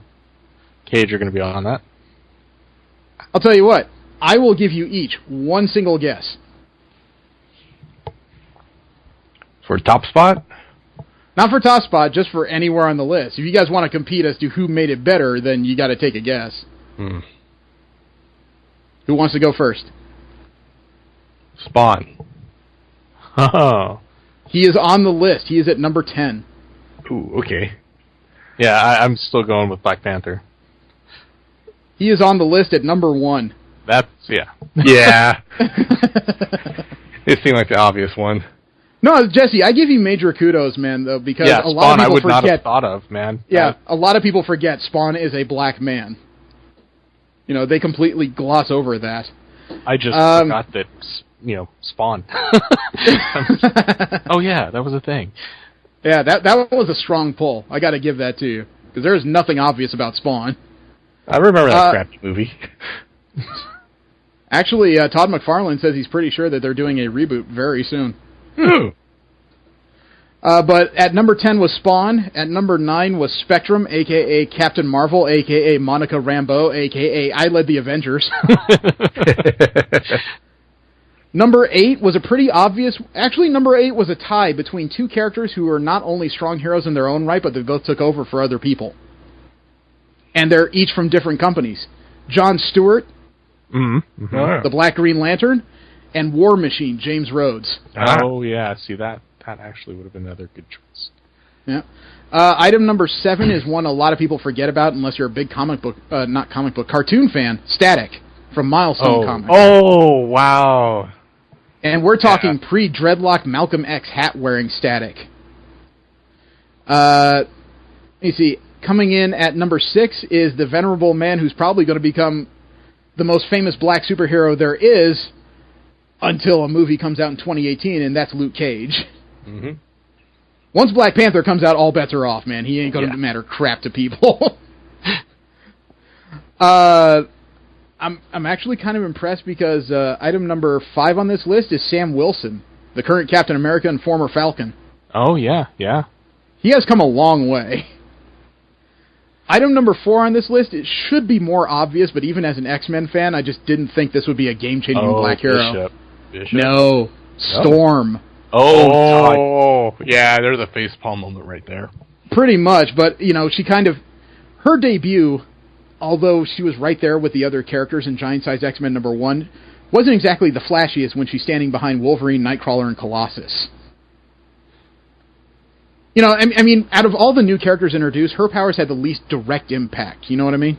Cage are going to be on that. I'll tell you what. I will give you each one single guess. For top spot? Not for top spot, just for anywhere on the list. If you guys want to compete as to who made it better, then you got to take a guess. Who wants to go first? Spawn. Oh. He is on the list. He is at number 10. Ooh, okay. Yeah, I'm still going with Black Panther. He is on the list at number 1. Yeah. Yeah. It seemed like the obvious one. No, Jesse, I give you major kudos, man, though, because a lot Spawn of people I would forget. not have thought of, man. Yeah, a lot of people forget Spawn is a black man. You know, they completely gloss over that. I just forgot that, Spawn. Oh, yeah, that was a thing. Yeah, that was a strong pull. I got to give that to you. Because there is nothing obvious about Spawn. I remember that crappy movie. Actually, Todd McFarlane says he's pretty sure that they're doing a reboot very soon. But at number 10 was Spawn. At number 9 was Spectrum, a.k.a. Captain Marvel, a.k.a. Monica Rambeau, a.k.a. I Led the Avengers. Number 8 was a pretty obvious... Actually, number 8 was a tie between two characters who are not only strong heroes in their own right, but they both took over for other people. And they're each from different companies. Jon Stewart, the Black Green Lantern, and War Machine, James Rhodes. Oh, yeah. See, that actually would have been another good choice. Yeah. Item number 7 is one a lot of people forget about unless you're a big cartoon fan. Static. from Milestone Comics. Oh, wow. And we're talking pre-dreadlock Malcolm X hat-wearing Static. Let me see. Coming in at number 6 is the venerable man who's probably going to become the most famous black superhero there is until a movie comes out in 2018, and that's Luke Cage. Mm-hmm. Once Black Panther comes out, all bets are off, man. He ain't going to matter crap to people. I'm actually kind of impressed because item number 5 on this list is Sam Wilson, the current Captain America and former Falcon. Oh, yeah. He has come a long way. Item number 4 on this list, it should be more obvious, but even as an X-Men fan, I just didn't think this would be a game-changing black hero. Bishop. No, Storm. Oh, yeah, there's a facepalm moment right there. Pretty much, but, she kind of... Her debut, although she was right there with the other characters in Giant Size X-Men number 1, wasn't exactly the flashiest when she's standing behind Wolverine, Nightcrawler, and Colossus. I mean, out of all the new characters introduced, her powers had the least direct impact. You know what I mean?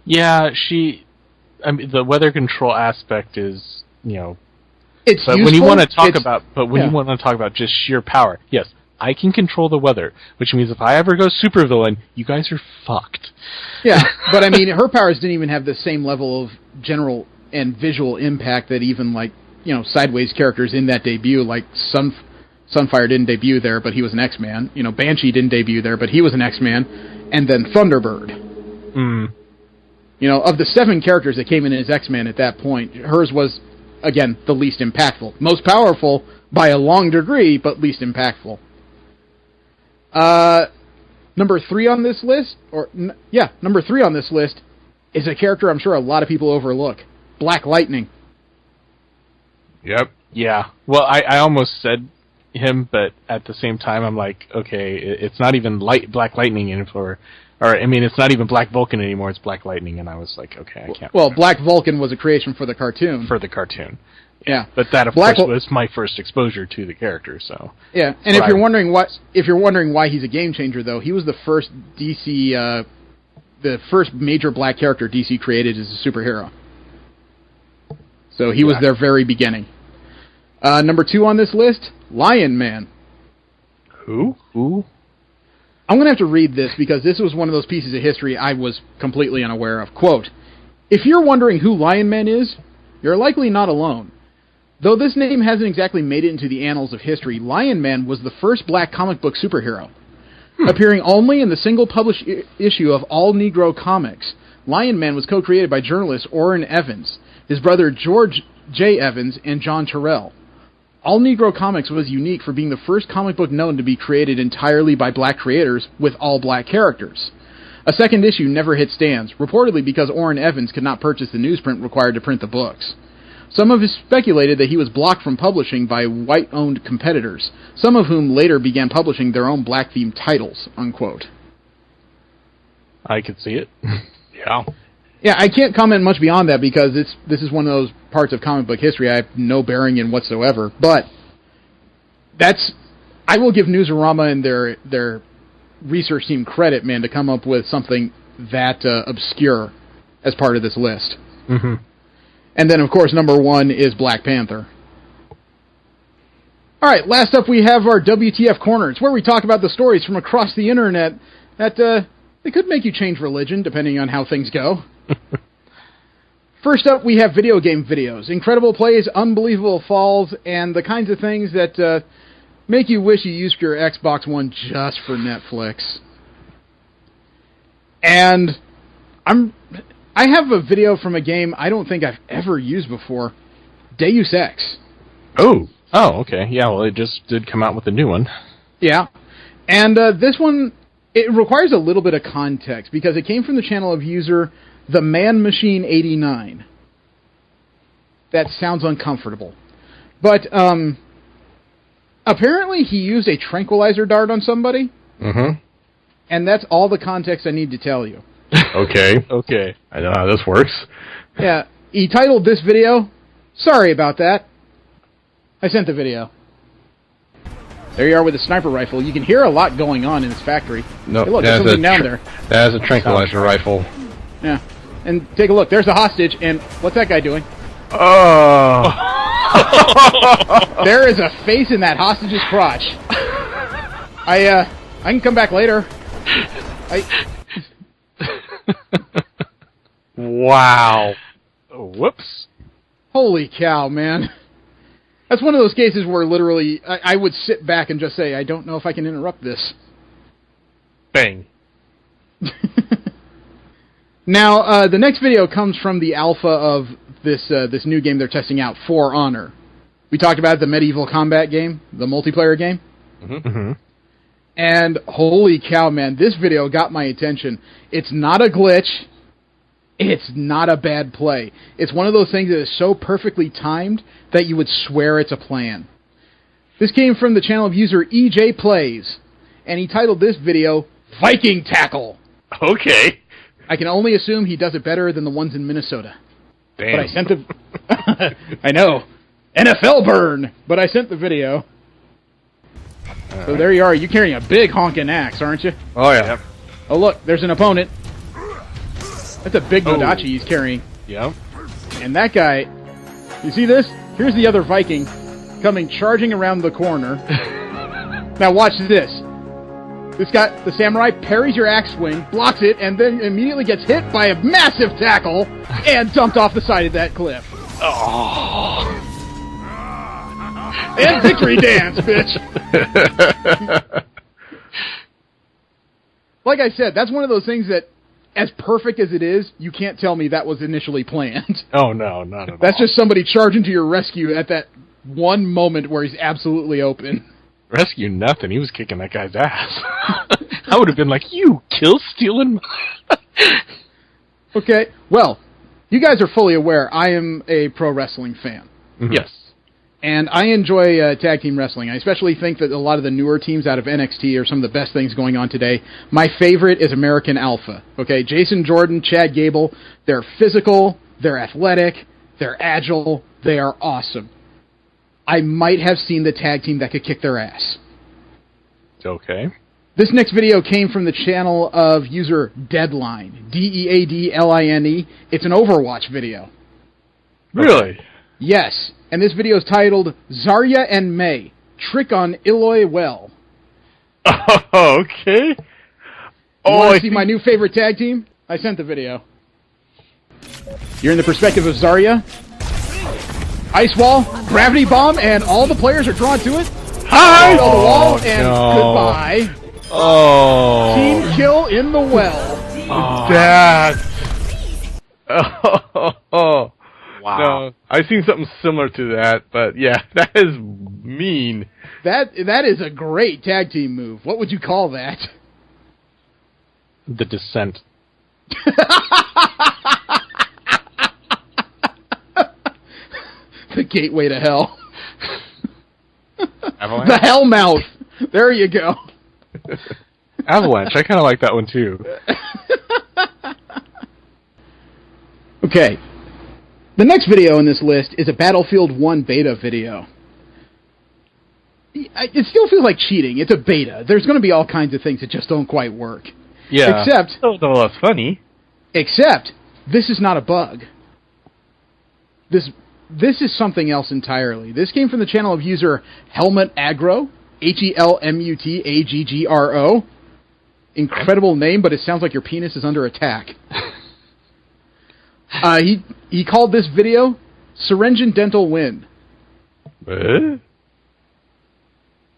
Yeah, the weather control aspect is, it's but useful. when you want to talk about just sheer power, yes, I can control the weather, which means if I ever go supervillain, you guys are fucked. Yeah, but I mean, her powers didn't even have the same level of general and visual impact that even Sideways characters in that debut, like Sunfire didn't debut there, but he was an X-Man. Banshee didn't debut there, but he was an X-Man. And then Thunderbird. Of the 7 characters that came in as X-Men at that point, hers was, again, the least impactful. Most powerful by a long degree, but least impactful. Number 3 on this list, number 3 on this list is a character I'm sure a lot of people overlook. Black Lightning. Yep. Yeah. Well, I almost said him, but at the same time, I'm like, okay, it's not even Black Lightning anymore. It's not even Black Vulcan anymore. It's Black Lightning, and I was like, okay, I can't. Well, Black Vulcan was a creation for the cartoon. Yeah, but that of course was my first exposure to the character. So yeah, and if you're wondering why he's a game changer, though, he was the first DC, the first major black character DC created as a superhero. So he was their very beginning. Number 2 on this list, Lion Man. Who? I'm going to have to read this because this was one of those pieces of history I was completely unaware of. Quote, "If you're wondering who Lion Man is, you're likely not alone. Though this name hasn't exactly made it into the annals of history, Lion Man was the first black comic book superhero. Appearing only in the single published issue of All Negro Comics, Lion Man was co-created by journalists Orrin Evans, his brother George J. Evans, and John Terrell. All Negro Comics was unique for being the first comic book known to be created entirely by black creators with all black characters. A second issue never hit stands, reportedly because Orrin Evans could not purchase the newsprint required to print the books. Some have speculated that he was blocked from publishing by white-owned competitors, some of whom later began publishing their own black-themed titles," unquote. I could see it. Yeah. Yeah, I can't comment much beyond that because this is one of those parts of comic book history I have no bearing in whatsoever. But I will give Newsarama and their research team credit, man, to come up with something that obscure as part of this list. Mm-hmm. And then, of course, number 1 is Black Panther. All right, last up we have our WTF Corner. It's where we talk about the stories from across the internet that they could make you change religion, depending on how things go. First up, we have video game videos. Incredible plays, unbelievable falls, and the kinds of things that make you wish you used your Xbox One just for Netflix. And I have a video from a game I don't think I've ever used before, Deus Ex. Oh, okay. Yeah, well, it just did come out with a new one. Yeah, and this one, it requires a little bit of context because it came from the channel of user The Man Machine 89. That sounds uncomfortable. But apparently he used a tranquilizer dart on somebody. Mm-hmm. And that's all the context I need to tell you. Okay. I know how this works. Yeah, he titled this video, "Sorry about that." I sent the video. There you are with a sniper rifle. You can hear a lot going on in this factory. No, hey, look, there's something down there. That is a tranquilizer rifle. Yeah. and take a look. There's a hostage, and what's that guy doing? Oh. There is a face in that hostage's crotch. I can come back later. Wow. Whoops. Holy cow, man. That's one of those cases where literally I would sit back and just say, I don't know if I can interrupt this. Bang. Now, the next video comes from the alpha of this new game they're testing out, For Honor. We talked about the medieval combat game, the multiplayer game. Mm-hmm. And holy cow, man, this video got my attention. It's not a glitch. It's not a bad play. It's one of those things that is so perfectly timed that you would swear it's a plan. This came from the channel of user EJ Plays, and he titled this video, Viking Tackle. Okay. I can only assume he does it better than the ones in Minnesota. Damn. But I sent the... I know. NFL burn! But I sent the video. So there you are. You're carrying a big honking axe, aren't you? Oh, yeah. Yep. Oh, look. There's an opponent. That's a big Nodachi he's carrying. Yep. And that guy... You see this? Here's the other Viking coming charging around the corner. Now watch this. This guy, the samurai, parries your axe swing, blocks it, and then immediately gets hit by a massive tackle and dumped off the side of that cliff. Oh. And victory dance, bitch! Like I said, that's one of those things that, as perfect as it is, you can't tell me that was initially planned. Oh, no, not at all. That's just somebody charging to your rescue at that one moment where he's absolutely open. Rescue nothing. He was kicking that guy's ass. I would have been like, you kill stealing. Okay, well, you guys are fully aware I am a pro wrestling fan. Mm-hmm. Yes. And I enjoy tag team wrestling. I especially think that a lot of the newer teams out of NXT are some of the best things going on today. My favorite is American Alpha. Okay, Jason Jordan, Chad Gable, they're physical, they're athletic, they're agile, they are awesome. I might have seen the tag team that could kick their ass. Okay. This next video came from the channel of user Deadline, Deadline. It's an Overwatch video. Really? Yes, and this video is titled Zarya and May, Trick on Eloy Well. Oh, okay. You want to see my new favorite tag team? I sent the video. You're in the perspective of Zarya. Ice wall, gravity bomb, and all the players are drawn to it. Hi! The wall, and goodbye. Oh. Team kill in the well. Oh. Dad. Oh. Wow. No, I've seen something similar to that, but yeah, that is mean. That is a great tag team move. What would you call that? The Descent. The gateway to hell. Avalanche? The Hellmouth. There you go. Avalanche. I kind of like that one too. Okay. The next video in this list is a Battlefield 1 beta video. It still feels like cheating. It's a beta. There's going to be all kinds of things that just don't quite work. Yeah. Except... Oh, no, that's funny. Except, this is not a bug. This is something else entirely. This came from the channel of user Helmut Aggro, Helmutaggro. Incredible name, but it sounds like your penis is under attack. He called this video Syringean Dental Win.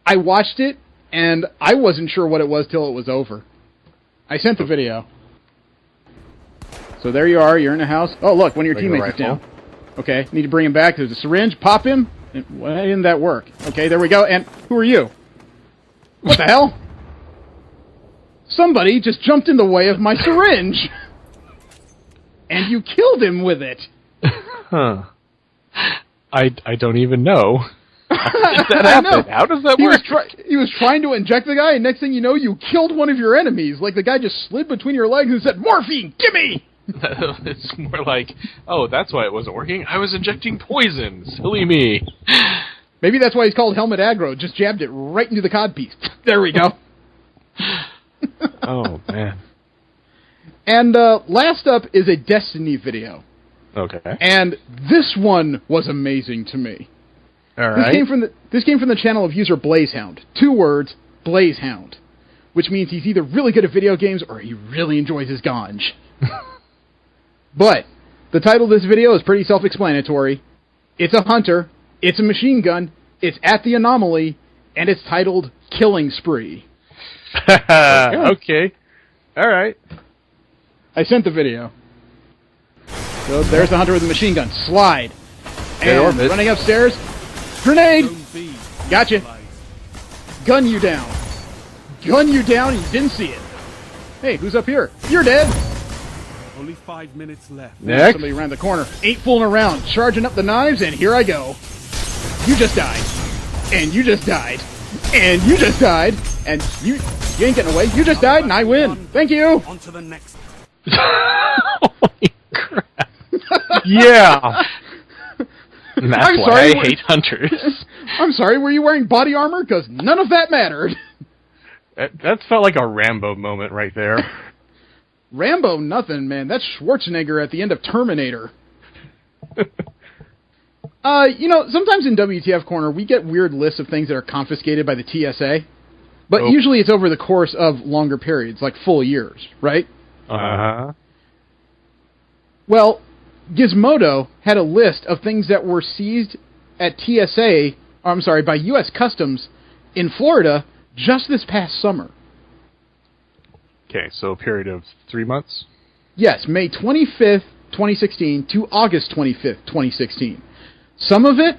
I watched it, and I wasn't sure what it was till it was over. I sent the video. So there you are, you're in a house. Oh, look, one of your teammates is down. Okay, need to bring him back. There's a syringe. Pop him. Why didn't that work? Okay, there we go. And who are you? What the hell? Somebody just jumped in the way of my syringe. And you killed him with it. Huh. I don't even know. How does that happen? How does that work? He was trying to inject the guy, and next thing you know, you killed one of your enemies. Like the guy just slid between your legs and said, "Morphine, gimme!" It's more like, oh, that's why it wasn't working. I was injecting poison. Silly me. Maybe that's why he's called Helmut Aggro. Just jabbed it right into the codpiece. There we go. Oh, man. And last up is a Destiny video. Okay. And this one was amazing to me. All right. This came from the channel of user Blazehound. 2 words, Blazehound. Which means he's either really good at video games or he really enjoys his ganj. But the title of this video is pretty self-explanatory. It's a hunter, it's a machine gun, it's at the anomaly, and it's titled Killing Spree. Okay. All right. I sent the video. So there's the hunter with the machine gun. Slide. And running upstairs. Grenade! Gotcha. Gun you down. Gun you down, you didn't see it. Hey, who's up here? You're dead. Only 5 minutes left. Next. Somebody around the corner. Ain't fooling around. Charging up the knives, and here I go. You just died. And you just died. And you just died. And you ain't getting away. You just died, and I win. Thank you. On to the next. Holy crap. Yeah. And that's why I hate hunters. I'm sorry, were you wearing body armor? Because none of that mattered. That felt like a Rambo moment right there. Rambo nothing, man. That's Schwarzenegger at the end of Terminator. Sometimes in WTF Corner, we get weird lists of things that are confiscated by the TSA. But usually it's over the course of longer periods, like full years, right? Uh-huh. Well, Gizmodo had a list of things that were seized at by U.S. Customs in Florida just this past summer. Okay, so a period of 3 months? Yes, May 25th, 2016 to August 25th, 2016. Some of it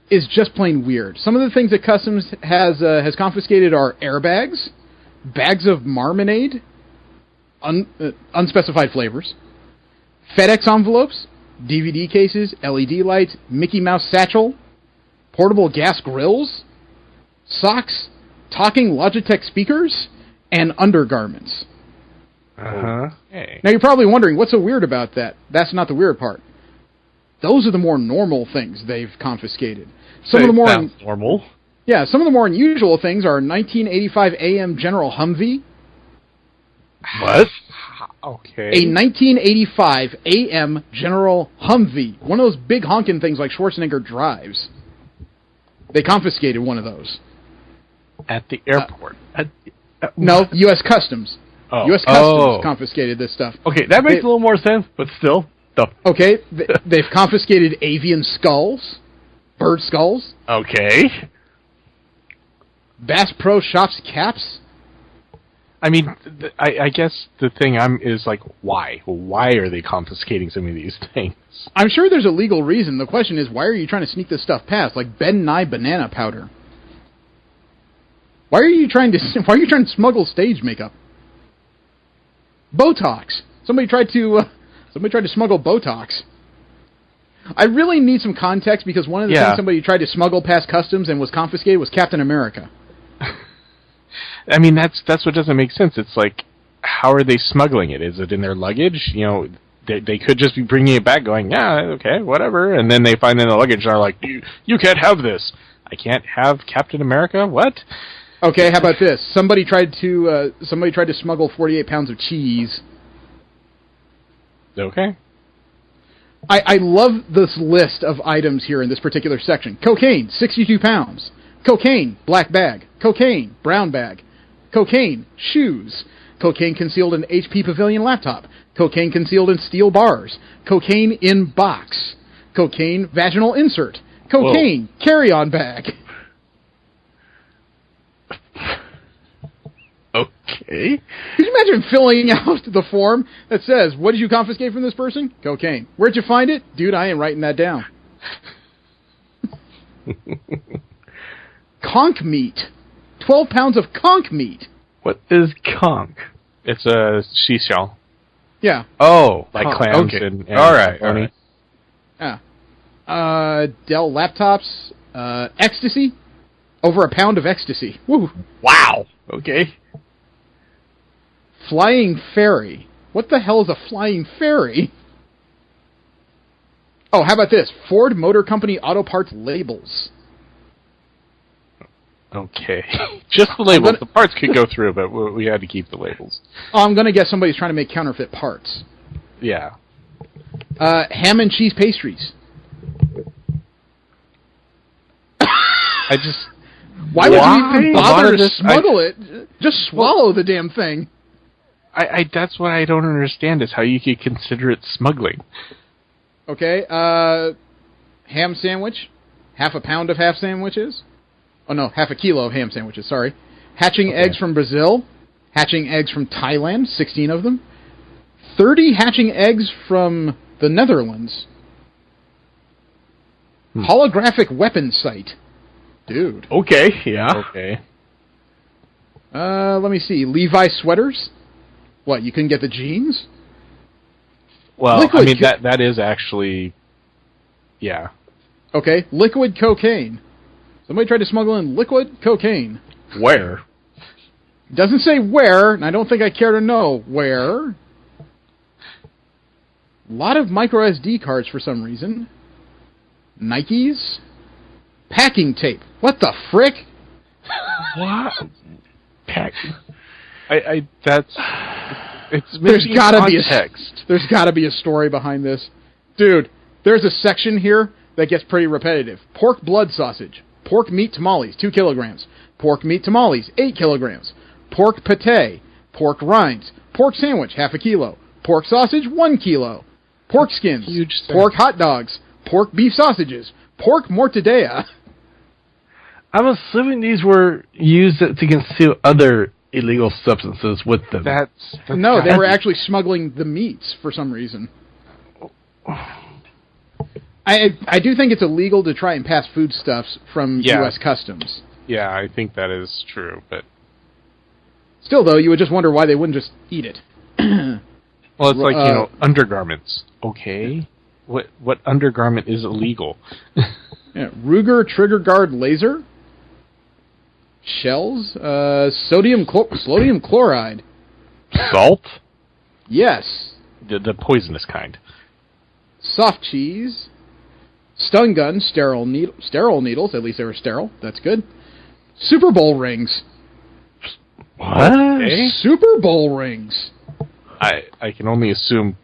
is just plain weird. Some of the things that Customs has confiscated are airbags, bags of marmalade, unspecified flavors, FedEx envelopes, DVD cases, LED lights, Mickey Mouse satchel, portable gas grills, socks, talking Logitech speakers, and undergarments. Uh-huh. Hey. Now you're probably wondering, what's so weird about that? That's not the weird part. Those are the more normal things they've confiscated. Some of the more normal. Yeah, some of the more unusual things are 1985 AM General Humvee. What? Okay. A 1985 AM General Humvee. One of those big honking things like Schwarzenegger drives. They confiscated one of those. At the airport? No, U.S. Customs. Oh. U.S. Customs confiscated this stuff. Okay, that makes a little more sense, but still. Okay, they've confiscated avian skulls, bird skulls. Okay. Bass Pro Shops caps. I mean, I guess the thing is like, why? Why are they confiscating some of these things? I'm sure there's a legal reason. The question is, why are you trying to sneak this stuff past? Like Ben Nye banana powder. Why are you trying to smuggle stage makeup? Botox. Somebody tried to smuggle Botox. I really need some context because one of the things somebody tried to smuggle past customs and was confiscated was Captain America. I mean, that's what doesn't make sense. It's like, how are they smuggling it? Is it in their luggage? You know, they could just be bringing it back going, yeah, okay, whatever. And then they find it in the luggage and are like, you can't have this. I can't have Captain America? What? Okay, how about this? Somebody tried to smuggle 48 pounds of cheese. Okay. I love this list of items here in this particular section. Cocaine, 62 pounds. Cocaine, black bag. Cocaine, brown bag. Cocaine, shoes. Cocaine concealed in HP Pavilion laptop. Cocaine concealed in steel bars. Cocaine in box. Cocaine vaginal insert. Cocaine carry-on bag. Okay. Could you imagine filling out the form that says, what did you confiscate from this person? Cocaine. Where'd you find it? Dude, I ain't writing that down. Conch meat. 12 pounds of conch meat. What is conch? It's a seashell. Yeah. Oh, like clams and all right. Yeah. Dell laptops. Ecstasy. Over a pound of ecstasy. Woo. Wow. Okay. Flying ferry. What the hell is a flying ferry? Oh, how about this? Ford Motor Company auto parts labels. Okay. Just the labels. The parts could go through, but we had to keep the labels. Oh, I'm going to guess somebody's trying to make counterfeit parts. Yeah. Ham and cheese pastries. Why would you even bother to smuggle it? Just swallow the damn thing. That's what I don't understand is how you could consider it smuggling. Okay, ham sandwich. Half a pound of half sandwiches. Oh no, half a kilo of ham sandwiches, sorry. Hatching eggs from Brazil. Hatching eggs from Thailand, 16 of them. 30 hatching eggs from the Netherlands. Holographic weapon sight. Dude. Okay, yeah. Okay. Let me see. Levi sweaters? What, you couldn't get the jeans? Well, I mean, that is actually... Yeah. Okay, liquid cocaine. Somebody tried to smuggle in liquid cocaine. Where? Doesn't say where, and I don't think I care to know where. A lot of micro SD cards for some reason. Nikes. Packing tape. What the frick? What? That's... There's gotta be a text. There's gotta be a story behind this. Dude, there's a section here that gets pretty repetitive. Pork blood sausage. Pork meat tamales, 2 kilograms. Pork meat tamales, 8 kilograms. Pork pate. Pork rinds. Pork sandwich, half a kilo. Pork sausage, 1 kilo. Pork skins. Pork hot dogs. Pork beef sausages. Pork mortadella. I'm assuming these were used to conceal other illegal substances with them. No, they were actually smuggling the meats for some reason. I do think it's illegal to try and pass foodstuffs from U.S. Customs. Yeah, I think that is true, but... Still, though, you would just wonder why they wouldn't just eat it. Well, it's like, undergarments. Okay. What undergarment is illegal? Yeah, Ruger Trigger Guard Laser. Shells. Sodium chloride. Salt? Yes. The poisonous kind. Soft cheese. Stun gun, sterile needles. At least they were sterile. That's good. Super Bowl rings. What? Okay. Super Bowl rings. I can only assume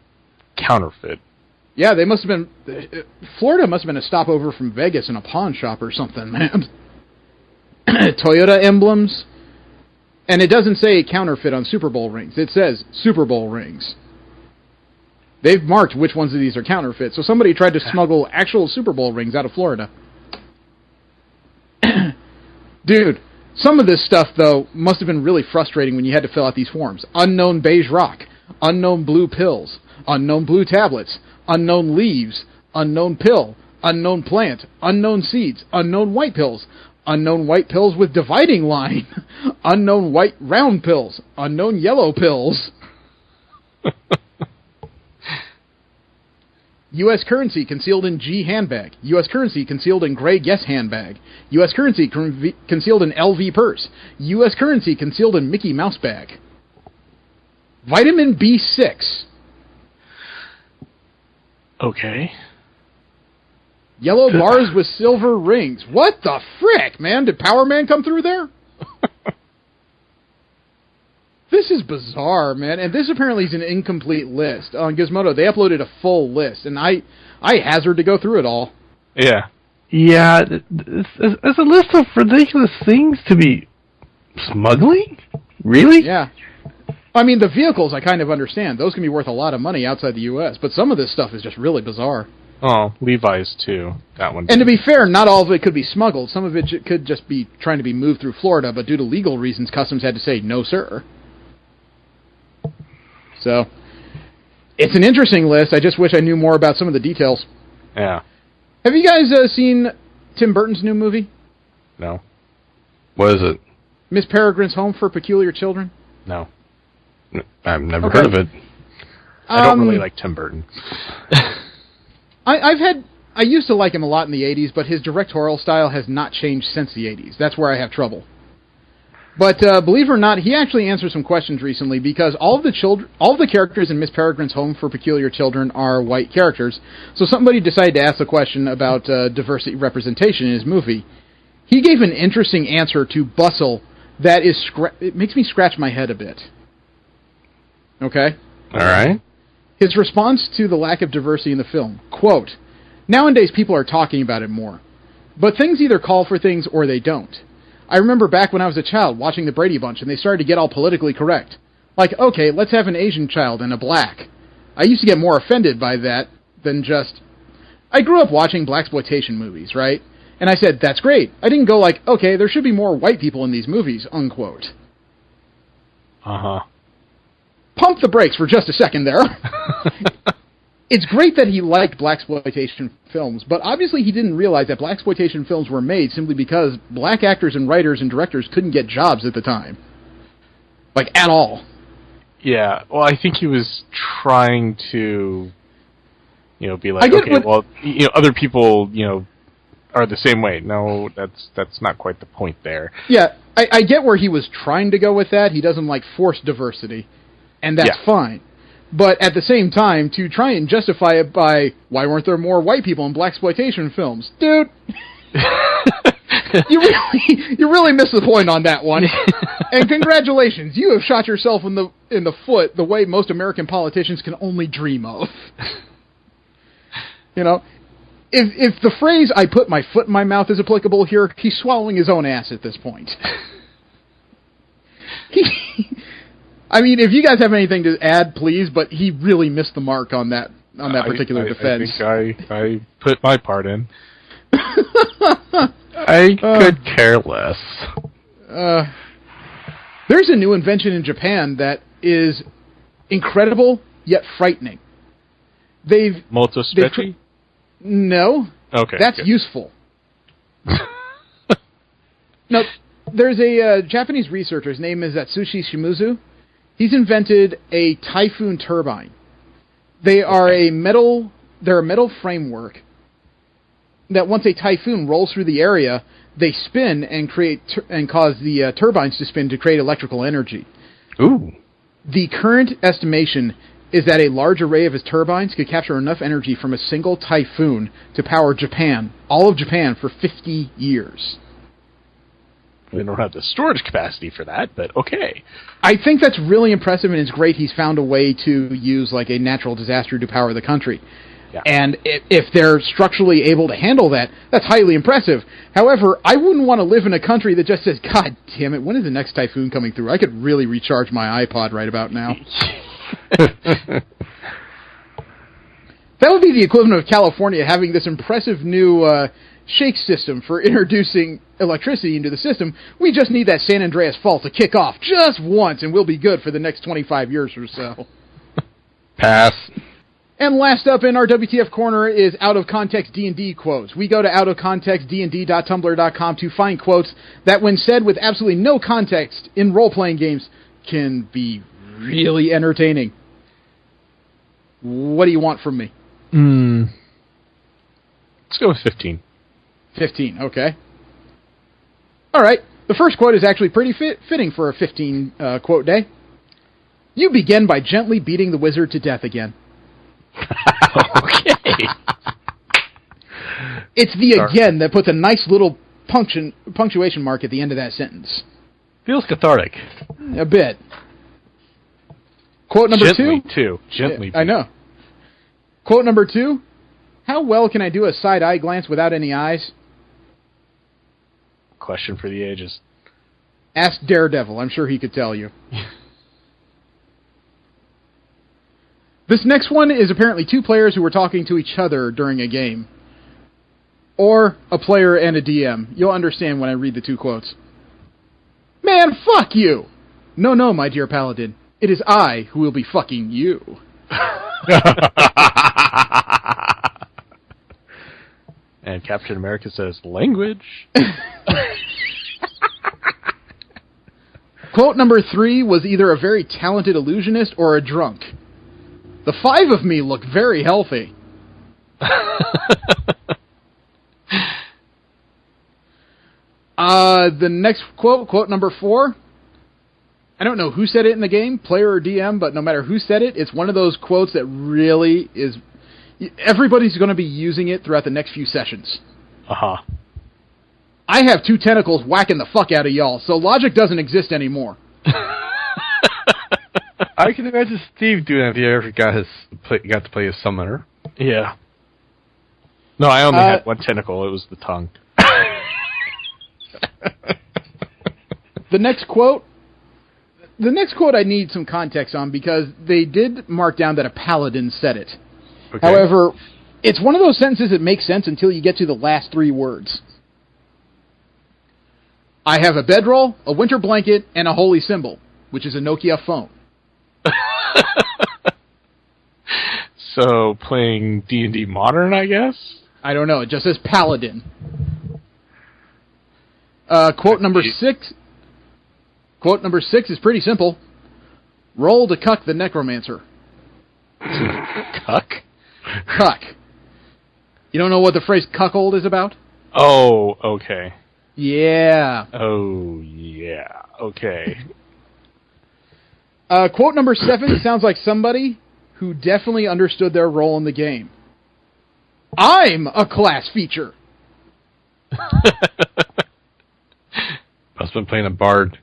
counterfeit. Yeah, they must have been... Florida must have been a stopover from Vegas in a pawn shop or something, man. Toyota emblems. And it doesn't say counterfeit on Super Bowl rings. It says Super Bowl rings. They've marked which ones of these are counterfeit, so somebody tried to smuggle actual Super Bowl rings out of Florida. Dude, some of this stuff, though, must have been really frustrating when you had to fill out these forms. Unknown beige rock. Unknown blue pills. Unknown blue tablets. Unknown leaves. Unknown pill. Unknown plant. Unknown seeds. Unknown white pills. Unknown white pills with dividing line. Unknown white round pills. Unknown yellow pills. U.S. currency concealed in G handbag. U.S. currency concealed in gray Guess handbag. U.S. currency concealed in LV purse. U.S. currency concealed in Mickey Mouse bag. Vitamin B6. Okay. Yellow bars with silver rings. What the frick, man? Did Power Man come through there? This is bizarre, man. And this apparently is an incomplete list. On Gizmodo, they uploaded a full list, and I hazard to go through it all. Yeah. Yeah, it's a list of ridiculous things to be smuggling? Really? Yeah. I mean, the vehicles I kind of understand. Those can be worth a lot of money outside the U.S., but some of this stuff is just really bizarre. Oh, Levi's, too. That one. And to be fair, not all of it could be smuggled. Some of it could just be trying to be moved through Florida, but due to legal reasons, Customs had to say, no, sir. So, it's an interesting list. I just wish I knew more about some of the details. Yeah. Have you guys seen Tim Burton's new movie? No. What is it? Miss Peregrine's Home for Peculiar Children? No. I've never heard of it. I don't really like Tim Burton. I used to like him a lot in the 80s, but his directorial style has not changed since the 80s. That's where I have trouble. But believe it or not, he actually answered some questions recently because all of the characters in Miss Peregrine's Home for Peculiar Children are white characters. So somebody decided to ask the question about diversity representation in his movie. He gave an interesting answer to Bustle that is it makes me scratch my head a bit. Okay? All right. His response to the lack of diversity in the film, quote, "Nowadays people are talking about it more. But things either call for things or they don't. I remember back when I was a child watching the Brady Bunch and they started to get all politically correct. Like, okay, let's have an Asian child and a black. I used to get more offended by that than just... I grew up watching blaxploitation movies, right? And I said, that's great. I didn't go like, okay, there should be more white people in these movies, unquote." Uh-huh. Pump the brakes for just a second there. It's great that he liked blaxploitation films, but obviously he didn't realize that blaxploitation films were made simply because black actors and writers and directors couldn't get jobs at the time. Like, at all. Yeah, well, I think he was trying to, be like, okay, well, other people, are the same way. No, that's not quite the point there. Yeah, I get where he was trying to go with that. He doesn't like forced diversity, and that's fine. But at the same time, to try and justify it by, why weren't there more white people in blaxploitation films? Dude, you really missed the point on that one. And congratulations, you have shot yourself in the foot the way most American politicians can only dream of. If the phrase, "I put my foot in my mouth" is applicable here, he's swallowing his own ass at this point. I mean, if you guys have anything to add, please, but he really missed the mark on that particular defense. I think I put my part in. I could care less. There's a new invention in Japan that is incredible, yet frightening. Motospeci? No. Okay. That's useful. No, there's a Japanese researcher. His name is Atsushi Shimizu. He's invented a typhoon turbine. They are a metal framework that once a typhoon rolls through the area, they spin and cause the turbines to spin to create electrical energy. Ooh. The current estimation is that a large array of his turbines could capture enough energy from a single typhoon to power Japan, all of Japan, for 50 years. We don't have the storage capacity for that, but okay. I think that's really impressive, and it's great he's found a way to use like a natural disaster to power the country. Yeah. And if they're structurally able to handle that, that's highly impressive. However, I wouldn't want to live in a country that just says, "God damn it, when is the next typhoon coming through? I could really recharge my iPod right about now." That would be the equivalent of California having this impressive new shake system for introducing electricity into the system. We just need that San Andreas Fault to kick off just once, and we'll be good for the next 25 years or so. Pass. And last up in our WTF corner is Out of Context D&D quotes. We go to outofcontextdnd.tumblr.com to find quotes that, when said with absolutely no context in role-playing games, can be really entertaining. What do you want from me? Let's go with 15. 15, okay. All right. The first quote is actually pretty fitting for a 15 quote day. "You begin by gently beating the wizard to death again." Okay. It's the again that puts a nice little punctuation mark at the end of that sentence. Feels cathartic. A bit. Quote number Gently, 2. Gently. I know. Quote number 2. "How well can I do a side-eye glance without any eyes?" Question for the ages. Ask Daredevil. I'm sure he could tell you. This next one is apparently two players who were talking to each other during a game. Or a player and a DM. You'll understand when I read the two quotes. "Man, fuck you!" No, my dear Paladin. It is I who will be fucking you." And Captain America says, "Language." Quote number 3 was either a very talented illusionist or a drunk. "The 5 of me look very healthy." The next quote number 4. I don't know who said it in the game, player or DM, but no matter who said it, it's one of those quotes that really is... Everybody's going to be using it throughout the next few sessions. Uh-huh. I have 2 tentacles whacking the fuck out of y'all, so logic doesn't exist anymore. I can imagine Steve doing that if he ever got to play his summoner. Yeah. No, I only had 1 tentacle. It was the tongue. The next quote I need some context on because they did mark down that a paladin said it. Okay. However, it's one of those sentences that makes sense until you get to the last 3 words. I have a bedroll, a winter blanket, and a holy symbol, which is a Nokia phone. So, playing D&D Modern, I guess? I don't know. It just says paladin. Quote number 6. Quote number 6 is pretty simple. Roll to cuck the necromancer. Cuck? Cuck. You don't know what the phrase cuckold is about? Oh, okay. Yeah. Oh, yeah. Okay. Quote number 7 sounds like somebody who definitely understood their role in the game. I'm a class feature. Must have been playing a bard.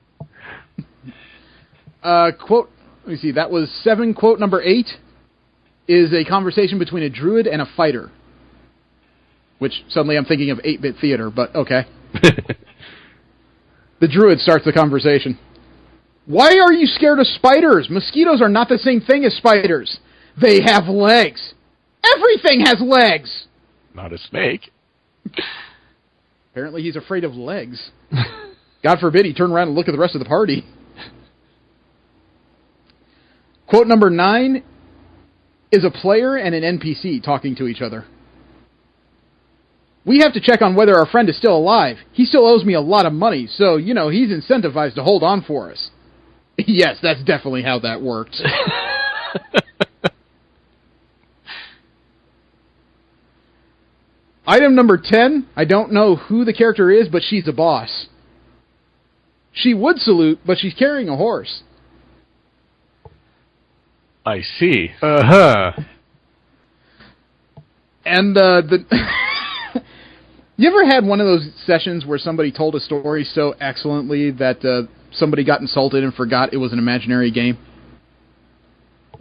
Quote, let me see, that was 7. Quote number 8 is a conversation between a druid and a fighter. Which, suddenly I'm thinking of 8-bit theater, but okay. The druid starts the conversation. Why are you scared of spiders? Mosquitoes are not the same thing as spiders. They have legs. Everything has legs. Not a snake. Apparently he's afraid of legs. God forbid he turn around and look at the rest of the party. Quote number 9 is a player and an NPC talking to each other. We have to check on whether our friend is still alive. He still owes me a lot of money, so, he's incentivized to hold on for us. Yes, that's definitely how that worked. Item number 10, I don't know who the character is, but she's a boss. She would salute, but she's carrying a horse. I see. Uh-huh. And, you ever had one of those sessions where somebody told a story so excellently that somebody got insulted and forgot it was an imaginary game?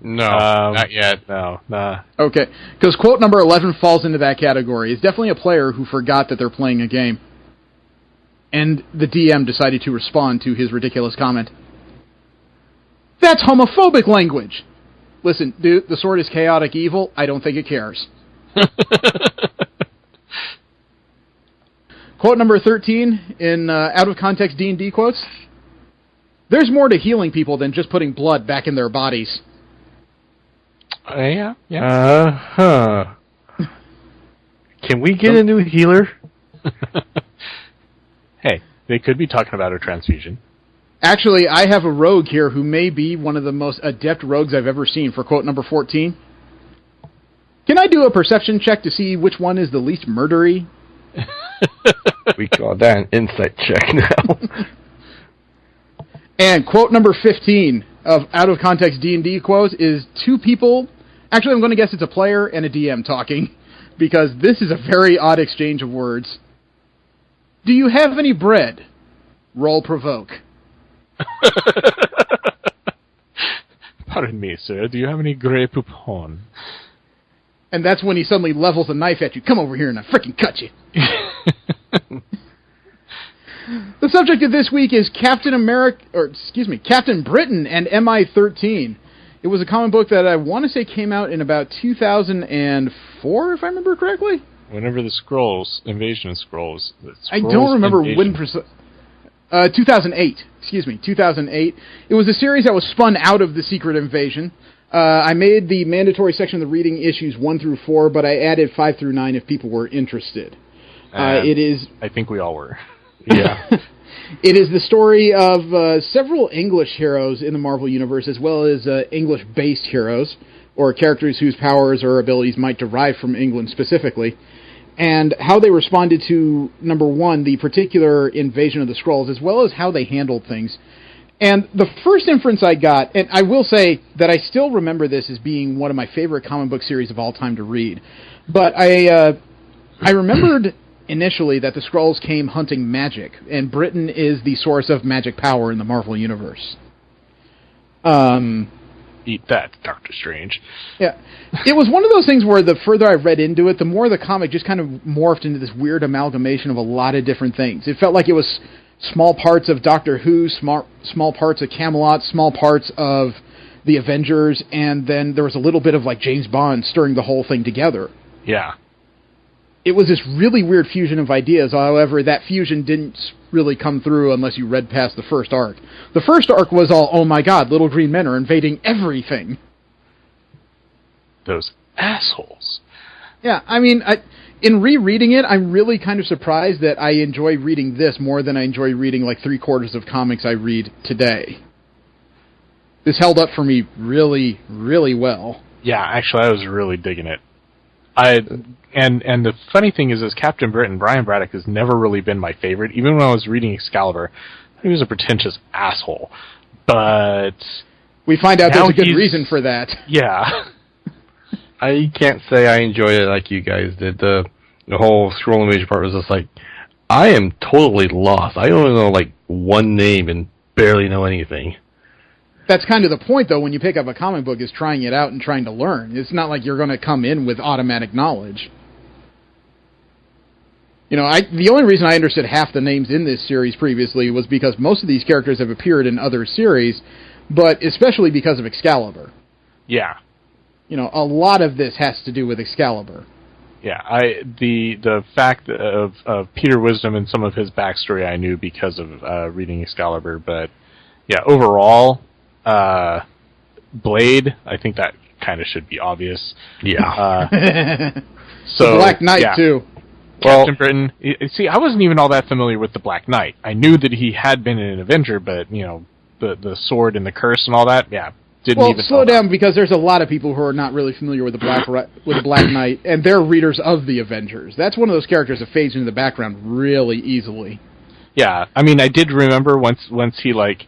No, not yet. No, nah. Okay, because quote number 11 falls into that category. It's definitely a player who forgot that they're playing a game. And the DM decided to respond to his ridiculous comment. That's homophobic language! Listen, dude, the sword is chaotic evil. I don't think it cares. Quote number 13 in out-of-context D&D quotes. There's more to healing people than just putting blood back in their bodies. Yeah. Uh-huh. Can we get a new healer? Hey, they could be talking about a transfusion. Actually, I have a rogue here who may be one of the most adept rogues I've ever seen for quote number 14. Can I do a perception check to see which one is the least murdery? We call that an insight check now. And quote number 15 of out-of-context D&D quotes is 2 people. Actually, I'm going to guess it's a player and a DM talking, because this is a very odd exchange of words. Do you have any bread? Roll provoke. Pardon me, sir. Do you have any grey poupon? And that's when he suddenly levels a knife at you. Come over here and I frickin' cut you. The subject of this week is Captain Britain and MI-13. It was a comic book that I want to say came out in about 2004, if I remember correctly. Whenever the Invasion of Skrulls. I don't remember when 2008. 2008. It was a series that was spun out of the Secret Invasion. I made the mandatory section of the reading issues 1 through 4, but I added 5 through 9 if people were interested. It is. I think we all were. Yeah. It is the story of several English heroes in the Marvel Universe, as well as English-based heroes, or characters whose powers or abilities might derive from England specifically, and how they responded to, number 1, the particular invasion of the Skrulls, as well as how they handled things. And the first inference I got, and I will say that I still remember this as being one of my favorite comic book series of all time to read, but I remembered initially that the Skrulls came hunting magic, and Britain is the source of magic power in the Marvel Universe. Eat that, Doctor Strange. Yeah. It was one of those things where the further I read into it, the more the comic just kind of morphed into this weird amalgamation of a lot of different things. It felt like it was small parts of Doctor Who, small parts of Camelot, small parts of the Avengers, and then there was a little bit of like James Bond stirring the whole thing together. Yeah. It was this really weird fusion of ideas. However, that fusion didn't really come through unless you read past the first arc. The first arc was all, oh my god, little green men are invading everything. Those assholes. Yeah, I mean, in rereading it, I'm really kind of surprised that I enjoy reading this more than I enjoy reading like 3/4 of comics I read today. This held up for me really, really well. Yeah, actually, I was really digging it. And the funny thing is Captain Britain, Brian Braddock, has never really been my favorite. Even when I was reading Excalibur, he was a pretentious asshole. But we find out there's a good reason for that. Yeah. I can't say I enjoyed it like you guys did. The whole Skrull invasion part was just like, I am totally lost. I only know like one name and barely know anything. That's kind of the point, though, when you pick up a comic book, is trying it out and trying to learn. It's not like you're going to come in with automatic knowledge. You know, the only reason I understood half the names in this series previously was because most of these characters have appeared in other series, but especially because of Excalibur. Yeah. You know, a lot of this has to do with Excalibur. Yeah, the fact of Peter Wisdom and some of his backstory I knew because of reading Excalibur, but yeah, overall, Blade, I think that kind of should be obvious. Yeah. So the Black Knight, too. Captain Britain. See, I wasn't even all that familiar with the Black Knight. I knew that he had been an Avenger, but, you know, the sword and the curse and all that, yeah, didn't even slow down, because there's a lot of people who are not really familiar with the Black Knight, and they're readers of the Avengers. That's one of those characters that fades into the background really easily. Yeah, I mean, I did remember once he, like,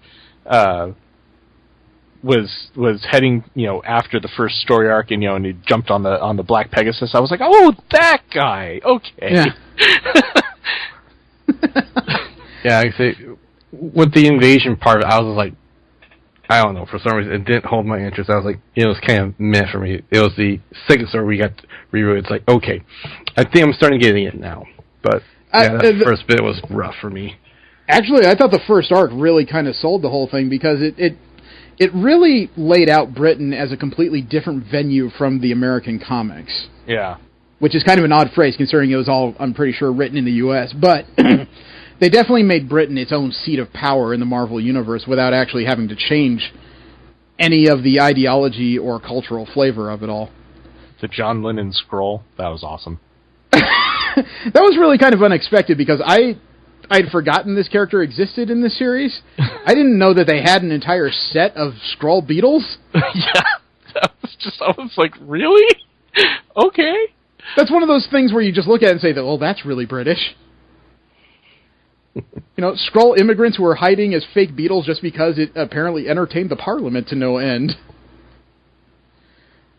was heading, you know, after the first story arc, and, you know, and he jumped on the Black Pegasus. I was like, oh, that guy. Okay. Yeah. Yeah, I say with the invasion part, I was like, I don't know, for some reason it didn't hold my interest. I was like, it was kind of meh for me. It was the second story we got reread. It's like, okay, I think I'm starting getting it now. But yeah, that first bit was rough for me. Actually, I thought the first arc really kind of sold the whole thing, because it really laid out Britain as a completely different venue from the American comics. Yeah. Which is kind of an odd phrase, considering it was all, I'm pretty sure, written in the U.S., but they definitely made Britain its own seat of power in the Marvel Universe without actually having to change any of the ideology or cultural flavor of it all. The John Lennon scroll, that was awesome. That was really kind of unexpected, because I'd forgotten this character existed in this series. I didn't know that they had an entire set of Skrull Beetles. Yeah, I was like, really? Okay. That's one of those things where you just look at it and say, that, well, that's really British. You know, Skrull immigrants who were hiding as fake beetles just because it apparently entertained the Parliament to no end.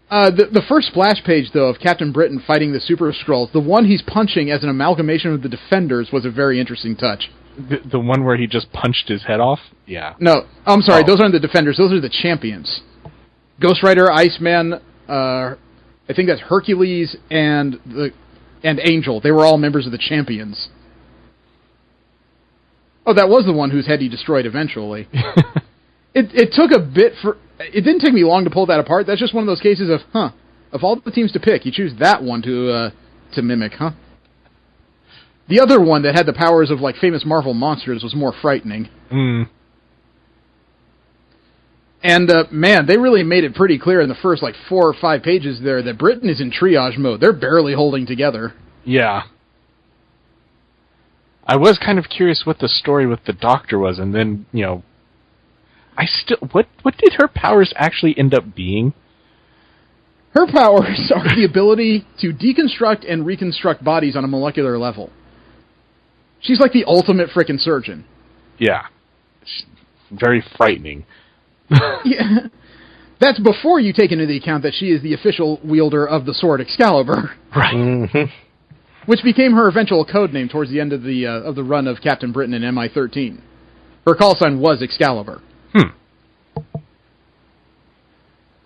The first splash page, though, of Captain Britain fighting the Super Skrulls, the one he's punching as an amalgamation of the Defenders, was a very interesting touch. The one where he just punched his head off? Yeah. No, I'm sorry, those aren't the Defenders, those are the Champions. Ghost Rider, Iceman, I think that's Hercules, and Angel. They were all members of the Champions. Oh, that was the one whose head he destroyed eventually. It took a bit for... It didn't take me long to pull that apart. That's just one of those cases of, of all the teams to pick, you choose that one to mimic, huh? The other one that had the powers of, like, famous Marvel monsters was more frightening. Mm. And, man, they really made it pretty clear in the first, 4 or 5 pages there that Britain is in triage mode. They're barely holding together. Yeah. I was kind of curious what the story with the Doctor was, and then, you know, what did her powers actually end up being? Her powers are the ability to deconstruct and reconstruct bodies on a molecular level. She's like the ultimate frickin' surgeon. Yeah. Very frightening. Yeah. That's before you take into the account that she is the official wielder of the sword Excalibur. Right. Mm-hmm. which became her eventual code name towards the end of the run of Captain Britain and MI-13. Her call sign was Excalibur.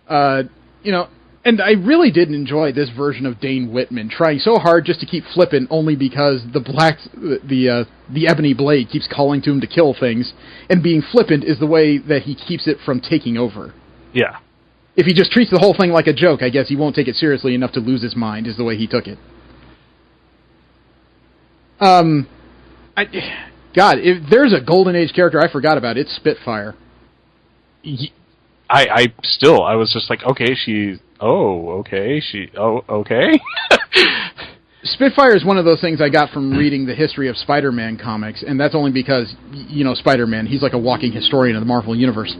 And I really did enjoy this version of Dane Whitman, trying so hard just to keep flippant only because the Ebony Blade keeps calling to him to kill things, and being flippant is the way that he keeps it from taking over. Yeah. If he just treats the whole thing like a joke, I guess he won't take it seriously enough to lose his mind, is the way he took it. If there's a Golden Age character I forgot about, it's Spitfire. I was just like, okay, okay. Spitfire is one of those things I got from reading the history of Spider-Man comics, and that's only because, Spider-Man, he's like a walking historian of the Marvel Universe.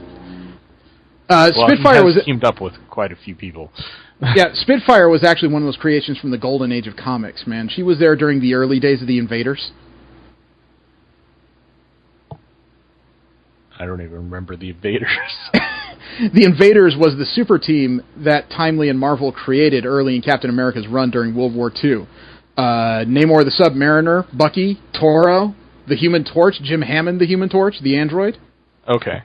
Spitfire was teamed up with quite a few people. Yeah, Spitfire was actually one of those creations from the Golden Age of comics, man. She was there during the early days of the Invaders. I don't even remember the Invaders. The Invaders was the super team that Timely and Marvel created early in Captain America's run during World War II. Namor the Submariner, Bucky, Toro, the Human Torch, Jim Hammond the Human Torch, the android. Okay.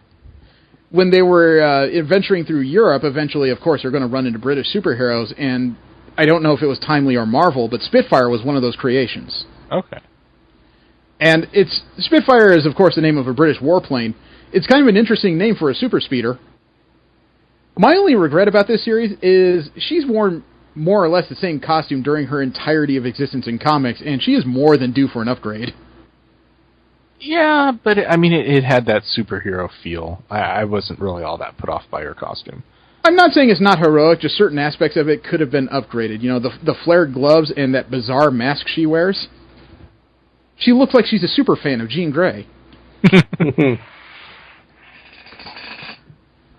When they were adventuring through Europe, eventually, of course, they're going to run into British superheroes, and I don't know if it was Timely or Marvel, but Spitfire was one of those creations. Okay. And Spitfire is, of course, the name of a British warplane. It's kind of an interesting name for a super speeder. My only regret about this series is she's worn more or less the same costume during her entirety of existence in comics, and she is more than due for an upgrade. Yeah, but it had that superhero feel. I wasn't really all that put off by her costume. I'm not saying it's not heroic, just certain aspects of it could have been upgraded. The flared gloves and that bizarre mask she wears. She looks like she's a super fan of Jean Grey.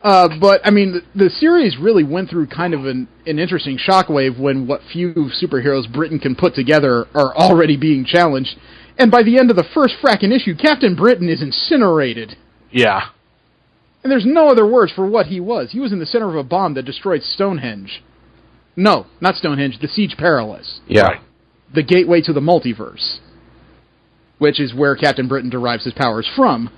But, the series really went through kind of an interesting shockwave when what few superheroes Britain can put together are already being challenged. And by the end of the first frackin' issue, Captain Britain is incinerated. Yeah. And there's no other words for what he was. He was in the center of a bomb that destroyed Stonehenge. No, not Stonehenge, the Siege Perilous. Yeah. Right. The gateway to the multiverse. Which is where Captain Britain derives his powers from.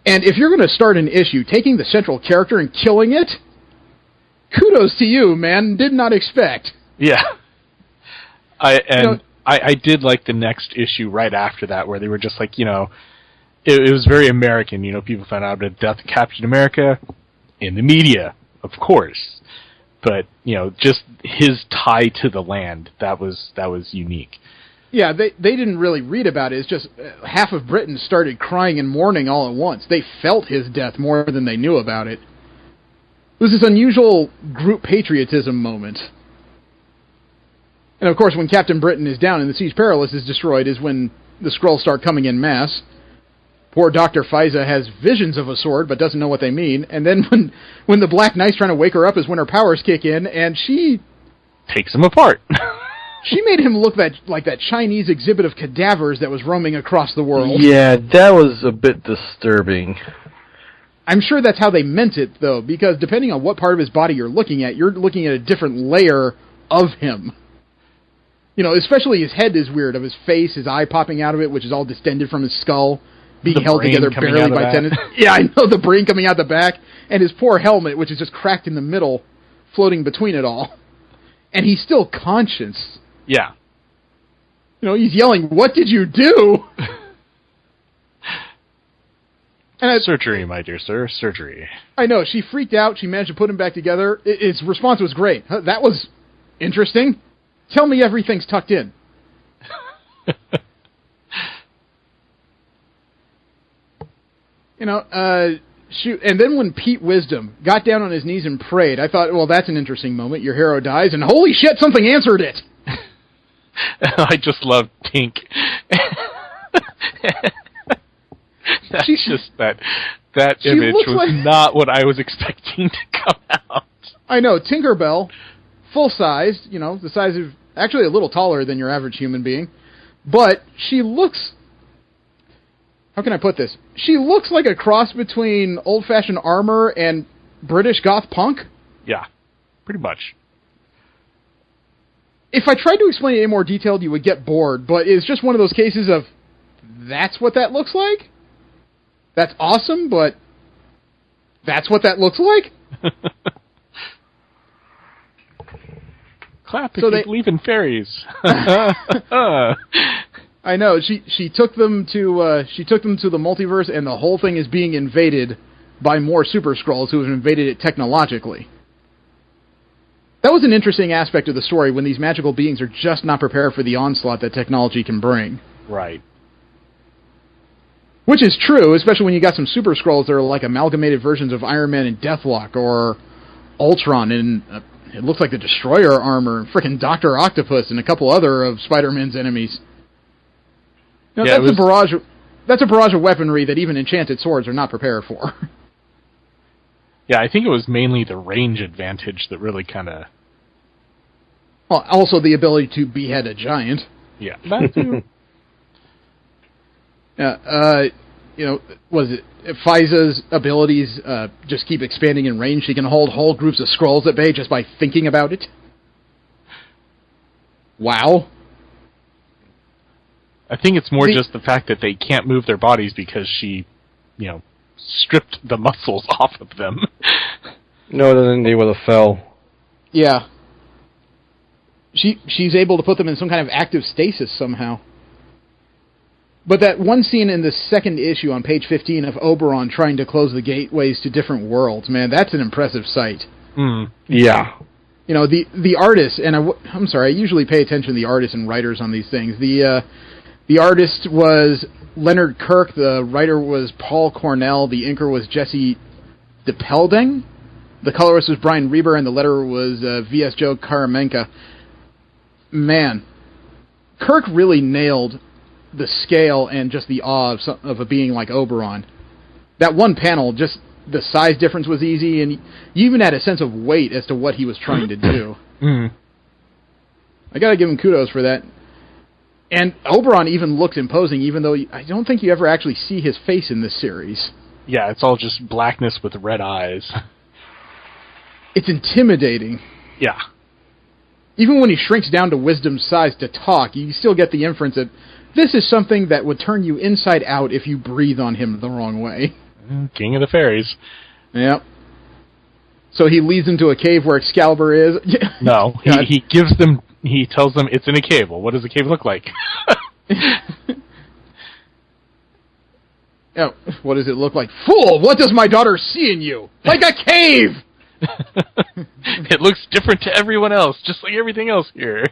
And if you're going to start an issue taking the central character and killing it, kudos to you, man. Did not expect. Yeah. I did like the next issue right after that where they were just like, it was very American. People found out about the death of Captain America in the media, of course. But, just his tie to the land, that was unique. Yeah, they didn't really read about it. It's just half of Britain started crying and mourning all at once. They felt his death more than they knew about it. It was this unusual group patriotism moment. And of course, when Captain Britain is down and the Siege Perilous is destroyed is when the Skrulls start coming in mass. Poor Dr. Faiza has visions of a sword, but doesn't know what they mean. And then when the Black Knight's trying to wake her up is when her powers kick in, and she takes him apart. She made him look like that Chinese exhibit of cadavers that was roaming across the world. Yeah, that was a bit disturbing. I'm sure that's how they meant it, though, because depending on what part of his body you're looking at a different layer of him. Especially his head is weird, of his face, his eye popping out of it, which is all distended from his skull, being held together barely by tendons. Yeah, I know, the brain coming out the back, and his poor helmet, which is just cracked in the middle, floating between it all. And he's still conscious. Yeah. He's yelling, "What did you do?" And surgery, my dear sir, surgery. I know, she freaked out, she managed to put him back together. His response was great. That was interesting. Tell me everything's tucked in. Shoot. And then when Pete Wisdom got down on his knees and prayed, I thought, well, that's an interesting moment. Your hero dies, and holy shit, something answered it. I just love Tink. That's just that image was not what I was expecting to come out. I know, Tinkerbell, full-sized, the size of, actually a little taller than your average human being, but she looks, how can I put this? She looks like a cross between old-fashioned armor and British goth punk. Yeah, pretty much. if I tried to explain it in more detail, you would get bored, but it's just one of those cases of, that's what that looks like? That's awesome, but that's what that looks like? Clap if you believe in fairies. I know. She took them to the multiverse, and the whole thing is being invaded by more Super Skrulls who have invaded it technologically. That was an interesting aspect of the story, when these magical beings are just not prepared for the onslaught that technology can bring. Right. Which is true, especially when you got some Super Skrulls that are like amalgamated versions of Iron Man and Deathlock, or Ultron, and it looks like the Destroyer armor, and frickin' Dr. Octopus, and a couple other of Spider-Man's enemies. You know, that's a barrage of weaponry that even enchanted swords are not prepared for. Yeah, I think it was mainly the range advantage that really kind of... Well, also the ability to behead a giant. Yeah, that too. Was it Faiza's abilities just keep expanding in range? She can hold whole groups of Skrulls at bay just by thinking about it? Wow. I think it's more just the fact that they can't move their bodies because she, stripped the muscles off of them. No, then they would have fell. Yeah. She's able to put them in some kind of active stasis somehow. But that one scene in the second issue on page 15 of Oberon trying to close the gateways to different worlds, man, that's an impressive sight. Yeah. You know, the artist, and I'm sorry, I usually pay attention to the artists and writers on these things. The artist was Leonard Kirk, the writer was Paul Cornell, the inker was Jesse DePelding, the colorist was Brian Reber, and the letterer was V.S. Joe Karamenka. Man, Kirk really nailed the scale and just the awe of a being like Oberon. That one panel, just the size difference was easy, and you even had a sense of weight as to what he was trying to do. I gotta give him kudos for that. And Oberon even looks imposing, even though I don't think you ever actually see his face in this series. Yeah, it's all just blackness with red eyes. It's intimidating. Yeah. Even when he shrinks down to wisdom's size to talk, you still get the inference that this is something that would turn you inside out if you breathe on him the wrong way. King of the fairies. Yep. So he leads them to a cave where Excalibur is. No, he tells them it's in a cave. Well, what does the cave look like? Oh, what does it look like? Fool! What does my daughter see in you? Like a cave! It looks different to everyone else, just like everything else here.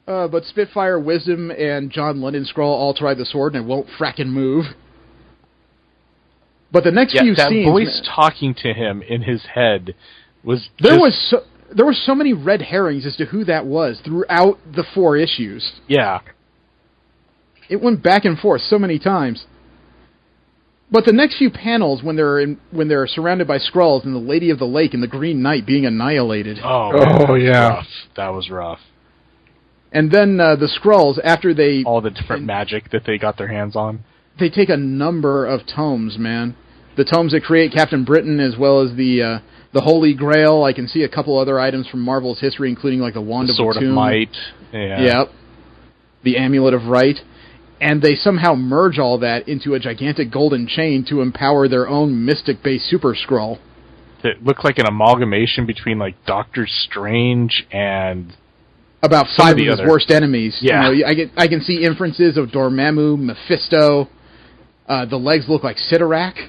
But Spitfire, Wisdom, and John London Skrull all try the sword and it won't frackin' move. But the next few that scenes... voice talking to him in his head was There were so many red herrings as to who that was throughout the 4 issues. Yeah. It went back and forth so many times. But the next few panels, when they're surrounded by Skrulls and the Lady of the Lake and the Green Knight being annihilated. Oh yeah. Rough. That was rough. And then the Skrulls, after they... All the different magic that they got their hands on. They take a number of tomes, man. The tomes that create Captain Britain, as well as the Holy Grail. I can see a couple other items from Marvel's history, including like the Wand of Sword of Might. Yeah. Yep. The Amulet of Right. And they somehow merge all that into a gigantic golden chain to empower their own mystic-based Super Skrull. It looked like an amalgamation between like Doctor Strange and... About 5 of his worst enemies. Yeah. You know, I can see inferences of Dormammu, Mephisto. The legs look like Sidorak.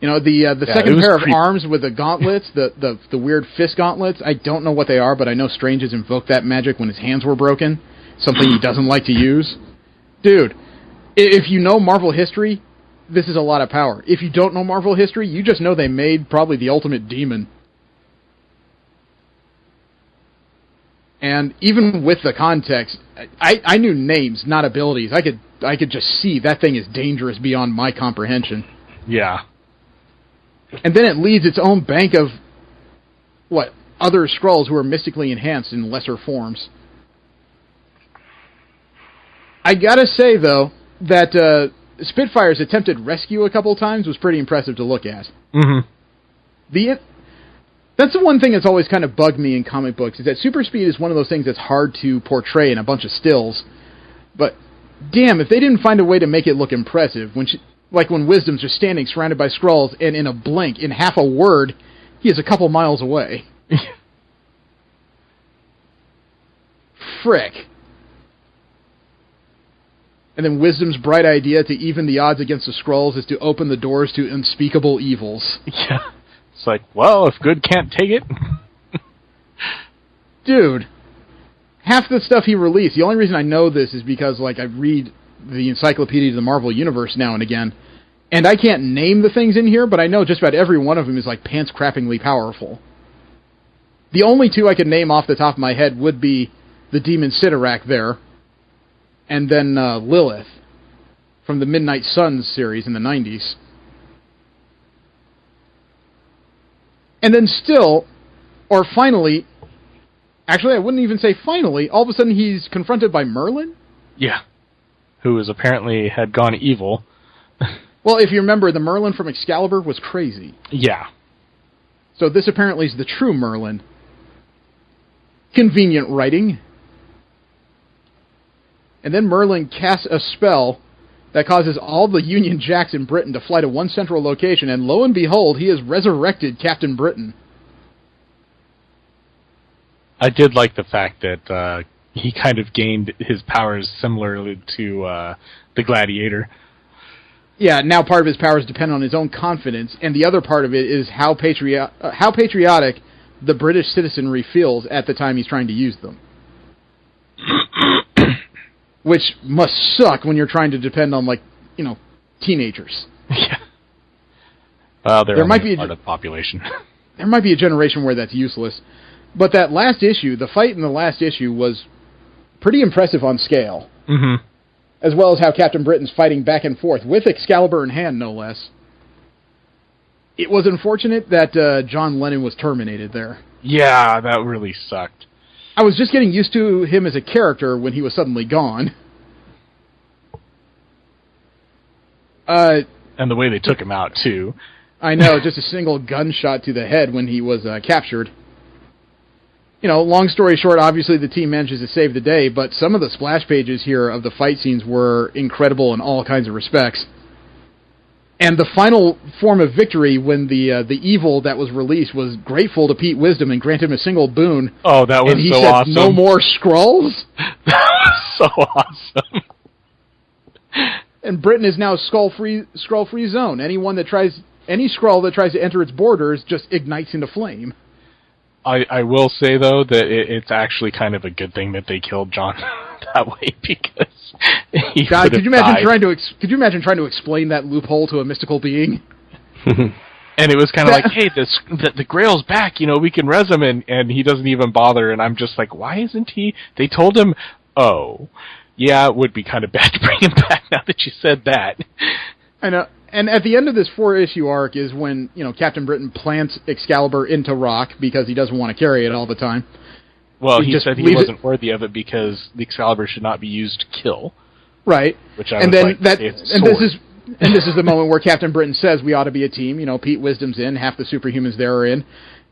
You know, the second pair of arms with the gauntlets, the weird fist gauntlets, I don't know what they are, but I know Strange has invoked that magic when his hands were broken. Something he doesn't like to use. Dude, if you know Marvel history, this is a lot of power. If you don't know Marvel history, you just know they made probably the ultimate demon. And even with the context, I knew names, not abilities. I could just see that thing is dangerous beyond my comprehension. Yeah. And then it leads its own bank of, other Skrulls who are mystically enhanced in lesser forms. I gotta say, though, that Spitfire's attempted rescue a couple times was pretty impressive to look at. Mm-hmm. That's the one thing that's always kind of bugged me in comic books, is that super speed is one of those things that's hard to portray in a bunch of stills. But, damn, if they didn't find a way to make it look impressive, like when Wisdom's just standing surrounded by Skrulls, and in a blink, in half a word, he is a couple miles away. Frick. And then Wisdom's bright idea to even the odds against the Skrulls is to open the doors to unspeakable evils. Yeah. It's like, well, if good can't take it. Dude. Half the stuff he released, the only reason I know this is because, like, I read the Encyclopedia of the Marvel Universe now and again, and I can't name the things in here, but I know just about every one of them is, like, pants-crappingly powerful. The only two I could name off the top of my head would be the Demon Sidorak there, and then Lilith from the Midnight Suns series in the 90s. And then still, or finally, actually I wouldn't even say finally, all of a sudden he's confronted by Merlin? Yeah. Who is apparently had gone evil. Well, if you remember, the Merlin from Excalibur was crazy. Yeah. So this apparently is the true Merlin. Convenient writing. And then Merlin casts a spell that causes all the Union Jacks in Britain to fly to one central location, and lo and behold, he has resurrected Captain Britain. I did like the fact that he kind of gained his powers similarly to the Gladiator. Yeah, now part of his powers depend on his own confidence, and the other part of it is how patriotic the British citizenry feels at the time he's trying to use them. Which must suck when you're trying to depend on, like, you know, teenagers. Yeah. Well, there might be part of the population. There might be a generation where that's useless. But that last issue, the fight in the last issue, was pretty impressive on scale. Mm-hmm. As well as how Captain Britain's fighting back and forth, with Excalibur in hand, no less. It was unfortunate that John Lennon was terminated there. Yeah, that really sucked. I was just getting used to him as a character when he was suddenly gone. And the way they took him out, too. I know, just a single gunshot to the head when he was captured. You know, long story short, obviously the team manages to save the day, but some of the splash pages here of the fight scenes were incredible in all kinds of respects. And the final form of victory, when the evil that was released was grateful to Pete Wisdom and granted him a single boon. Oh, that was and he so said, awesome. No more Skrulls? That was so awesome. And Britain is now a Skrull-free zone. Any Skrull that tries to enter its borders just ignites into flame. I will say, though, that it's actually kind of a good thing that they killed John that way, because he God, could you imagine died. trying to explain that loophole to a mystical being? And it was kind of like, hey, the Grail's back, you know, we can res him, and he doesn't even bother, and I'm just like, why isn't he? They told him, oh, yeah, it would be kind of bad to bring him back now that you said that. I know. And at the end of this 4-issue arc is when, you know, Captain Britain plants Excalibur into rock because he doesn't want to carry it all the time. Well, he said he wasn't worthy of it because the Excalibur should not be used to kill. Right. Which I was like, this is the moment where Captain Britain says we ought to be a team. You know, Pete Wisdom's in, half the superhumans there are in.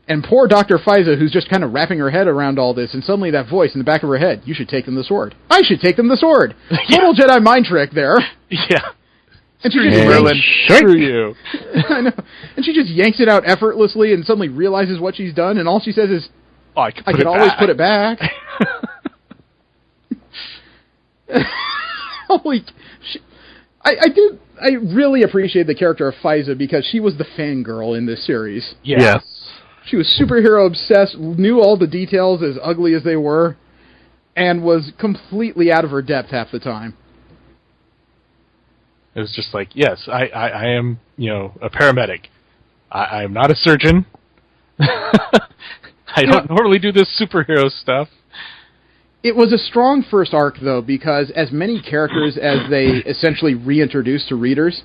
And poor Dr. Faiza, who's just kind of wrapping her head around all this, and suddenly that voice in the back of her head, you should take them the sword. I should take them the sword. Total Jedi mind trick there. Yeah. And she just screw you. I know. And she just yanks it out effortlessly and suddenly realizes what she's done, and all she says is, oh, I can always put it back. Holy... I really appreciate the character of Faiza because she was the fangirl in this series. Yes. She was superhero obsessed, knew all the details as ugly as they were, and was completely out of her depth half the time. It was just like, yes, I am, you know, a paramedic. I am not a surgeon. I don't normally do this superhero stuff. It was a strong first arc, though, because as many characters as they essentially reintroduced to readers,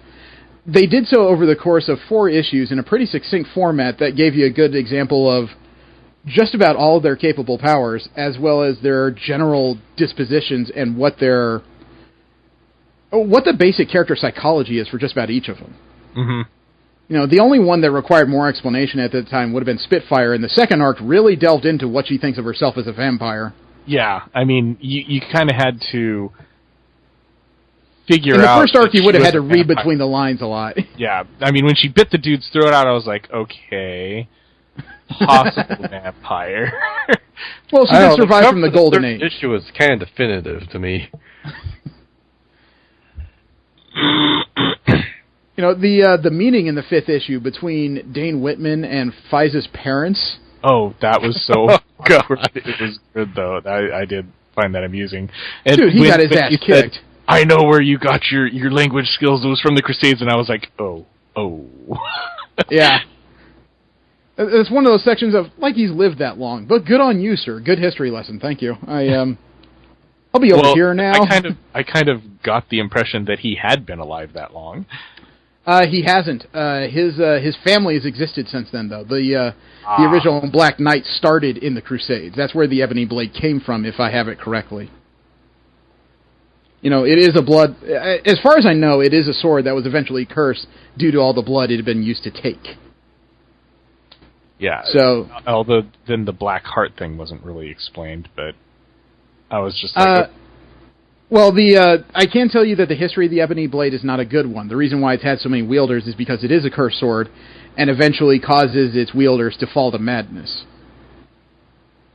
they did so over the course of 4 issues in a pretty succinct format that gave you a good example of just about all of their capable powers, as well as their general dispositions and what the basic character psychology is for just about each of them. Mm-hmm. The only one that required more explanation at the time would have been Spitfire, and the second arc really delved into what she thinks of herself as a vampire. Yeah, I mean, you kind of had to figure out... In the first arc, you would have had to read between the lines a lot. Yeah, I mean, when she bit the dude's throat out, I was like, okay, possible vampire. Well, she did survive from the Golden Age. The issue was kind of definitive to me. The meeting in the 5th issue between Dane Whitman and Fiza's parents. Oh, that was so good. It was good, though. I did find that amusing. And dude, he got his ass kicked. I know where you got your language skills. It was from the Crusades, and I was like, oh. Yeah. It's one of those sections of, like, he's lived that long. But good on you, sir. Good history lesson. Thank you. I'll be over here now. I kind of got the impression that he had been alive that long. He hasn't. His family has existed since then, though. The original Black Knight started in the Crusades. That's where the Ebony Blade came from, if I have it correctly. It is a blood... As far as I know, it is a sword that was eventually cursed due to all the blood it had been used to take. Yeah. So, although then the Black Heart thing wasn't really explained, but I was just like... Well, I can tell you that the history of the Ebony Blade is not a good one. The reason why it's had so many wielders is because it is a cursed sword, and eventually causes its wielders to fall to madness.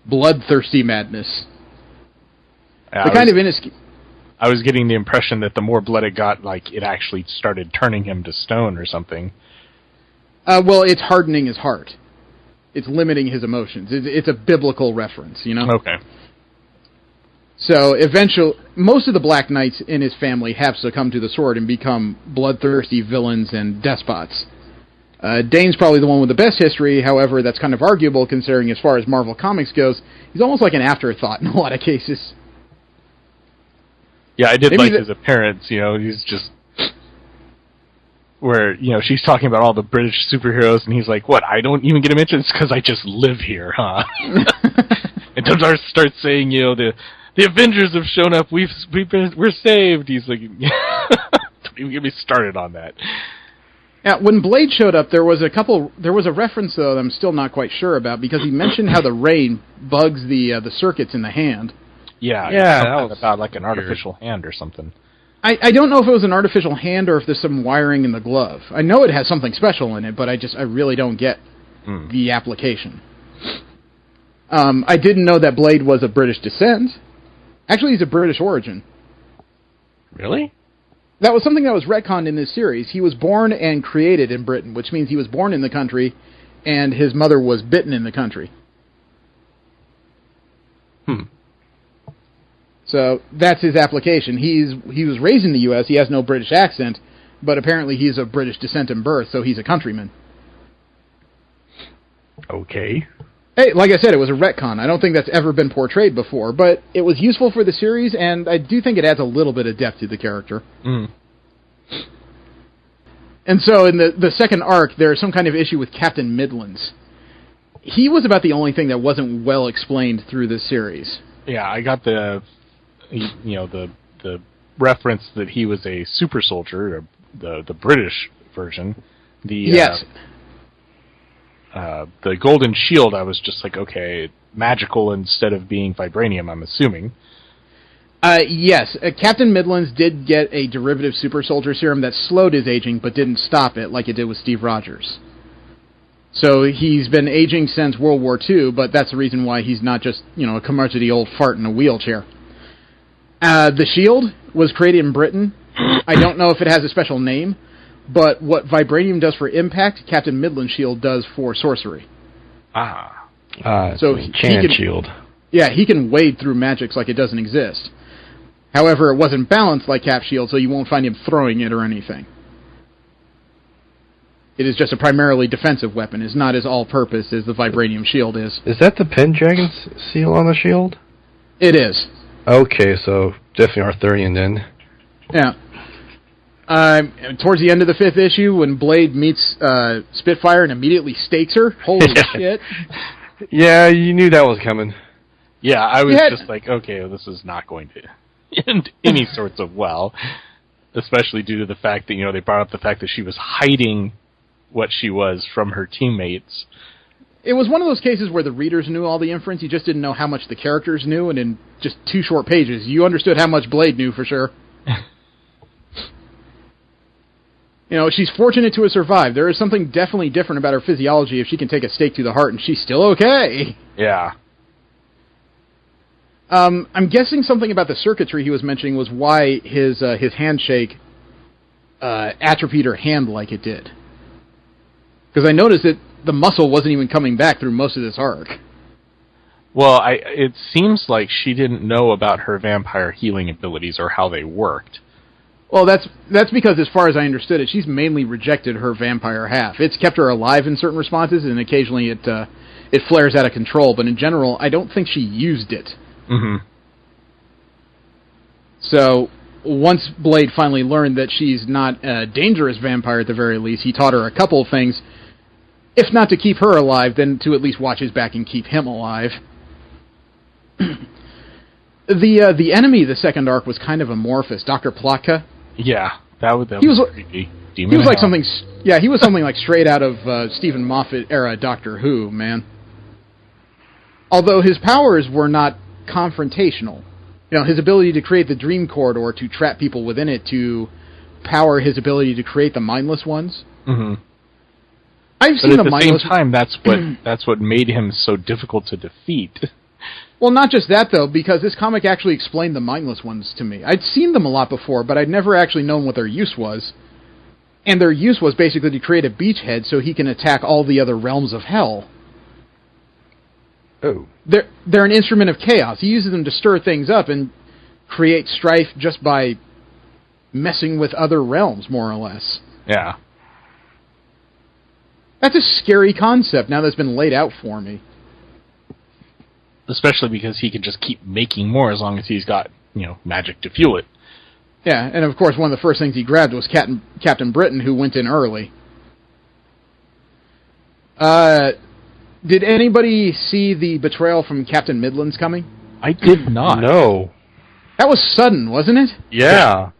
Bloodthirsty madness. I was getting the impression that the more blood it got, like, it actually started turning him to stone or something. Well, it's hardening his heart. It's limiting his emotions. It's a biblical reference, Okay. So, eventually, most of the Black Knights in his family have succumbed to the sword and become bloodthirsty villains and despots. Dane's probably the one with the best history, however, that's kind of arguable considering as far as Marvel Comics goes, he's almost like an afterthought in a lot of cases. Yeah, I did like his appearance, he's just... Where, she's talking about all the British superheroes, and he's like, what, I don't even get a mention? It's because I just live here, huh? And Dunbar starts saying, the Avengers have shown up, we're saved. He's like, don't even get me started on that. Yeah, when Blade showed up, there was a reference, though, that I'm still not quite sure about, because he mentioned how the rain bugs the circuits in the hand. Yeah, that was about like an artificial hand or something. I don't know if it was an artificial hand or if there's some wiring in the glove. I know it has something special in it, but I really don't get the application. I didn't know that Blade was of British descent. Actually, he's of British origin. Really? That was something that was retconned in this series. He was born and created in Britain, which means he was born in the country, and his mother was bitten in the country. So that's his application. He was raised in the U.S., he has no British accent, but apparently he's of British descent and birth, so he's a countryman. Okay. Hey, like I said, it was a retcon. I don't think that's ever been portrayed before, but it was useful for the series, and I do think it adds a little bit of depth to the character. And so in the second arc, there's some kind of issue with Captain Midlands. He was about the only thing that wasn't well explained through this series. Yeah, I got the reference that he was a super soldier, the British version. Yes. The Golden Shield, I was just like, okay, magical instead of being vibranium, I'm assuming. Yes, Captain Midlands did get a derivative super soldier serum that slowed his aging, but didn't stop it like it did with Steve Rogers. So he's been aging since World War II, but that's the reason why he's not just, a curmudgeonly old fart in a wheelchair. The shield was created in Britain. I don't know if it has a special name, but what vibranium does for impact, Captain Midland's shield does for sorcery. So he can shield. Yeah, he can wade through magics like it doesn't exist. However, it wasn't balanced like Cap's shield, so you won't find him throwing it or anything. It is just a primarily defensive weapon. It's not as all-purpose as the vibranium shield is. Is that the Pendragon's seal on the shield? It is. Okay, so definitely Arthurian then. Yeah. Towards the end of the 5th issue, when Blade meets Spitfire and immediately stakes her, holy shit. Yeah, you knew that was coming. Yeah, I was just like, okay, well, this is not going to end any sorts of well, especially due to the fact that, they brought up the fact that she was hiding what she was from her teammates. It was one of those cases where the readers knew all the inference, you just didn't know how much the characters knew, and in just 2 short pages, you understood how much Blade knew for sure. She's fortunate to have survived. There is something definitely different about her physiology if she can take a stake to the heart and she's still okay. Yeah. I'm guessing something about the circuitry he was mentioning was why his handshake atrophied her hand like it did. Because I noticed that the muscle wasn't even coming back through most of this arc. Well, it seems like she didn't know about her vampire healing abilities or how they worked. Well, that's because, as far as I understood it, she's mainly rejected her vampire half. It's kept her alive in certain responses, and occasionally it flares out of control. But in general, I don't think she used it. Mm-hmm. So once Blade finally learned that she's not a dangerous vampire at the very least, he taught her a couple of things. If not to keep her alive, then to at least watch his back and keep him alive. The enemy of the second arc was kind of amorphous. Dr. Plotka. Yeah, that was creepy. He was like something. Yeah, he was something like straight out of Stephen Moffat era Doctor Who, man. Although his powers were not confrontational. His ability to create the dream corridor to trap people within it to power his ability to create the mindless ones. Mm-hmm. I've seen but the same time, that's what made him so difficult to defeat. Well, not just that, though, because this comic actually explained the mindless ones to me. I'd seen them a lot before, but I'd never actually known what their use was. And their use was basically to create a beachhead so he can attack all the other realms of hell. Oh. They're an instrument of chaos. He uses them to stir things up and create strife just by messing with other realms, more or less. Yeah. That's a scary concept now that's been laid out for me. Especially because he can just keep making more as long as he's got, magic to fuel it. Yeah, and of course one of the first things he grabbed was Captain Britain, who went in early. Did anybody see the betrayal from Captain Midlands coming? I did not. No. That was sudden, wasn't it? Yeah.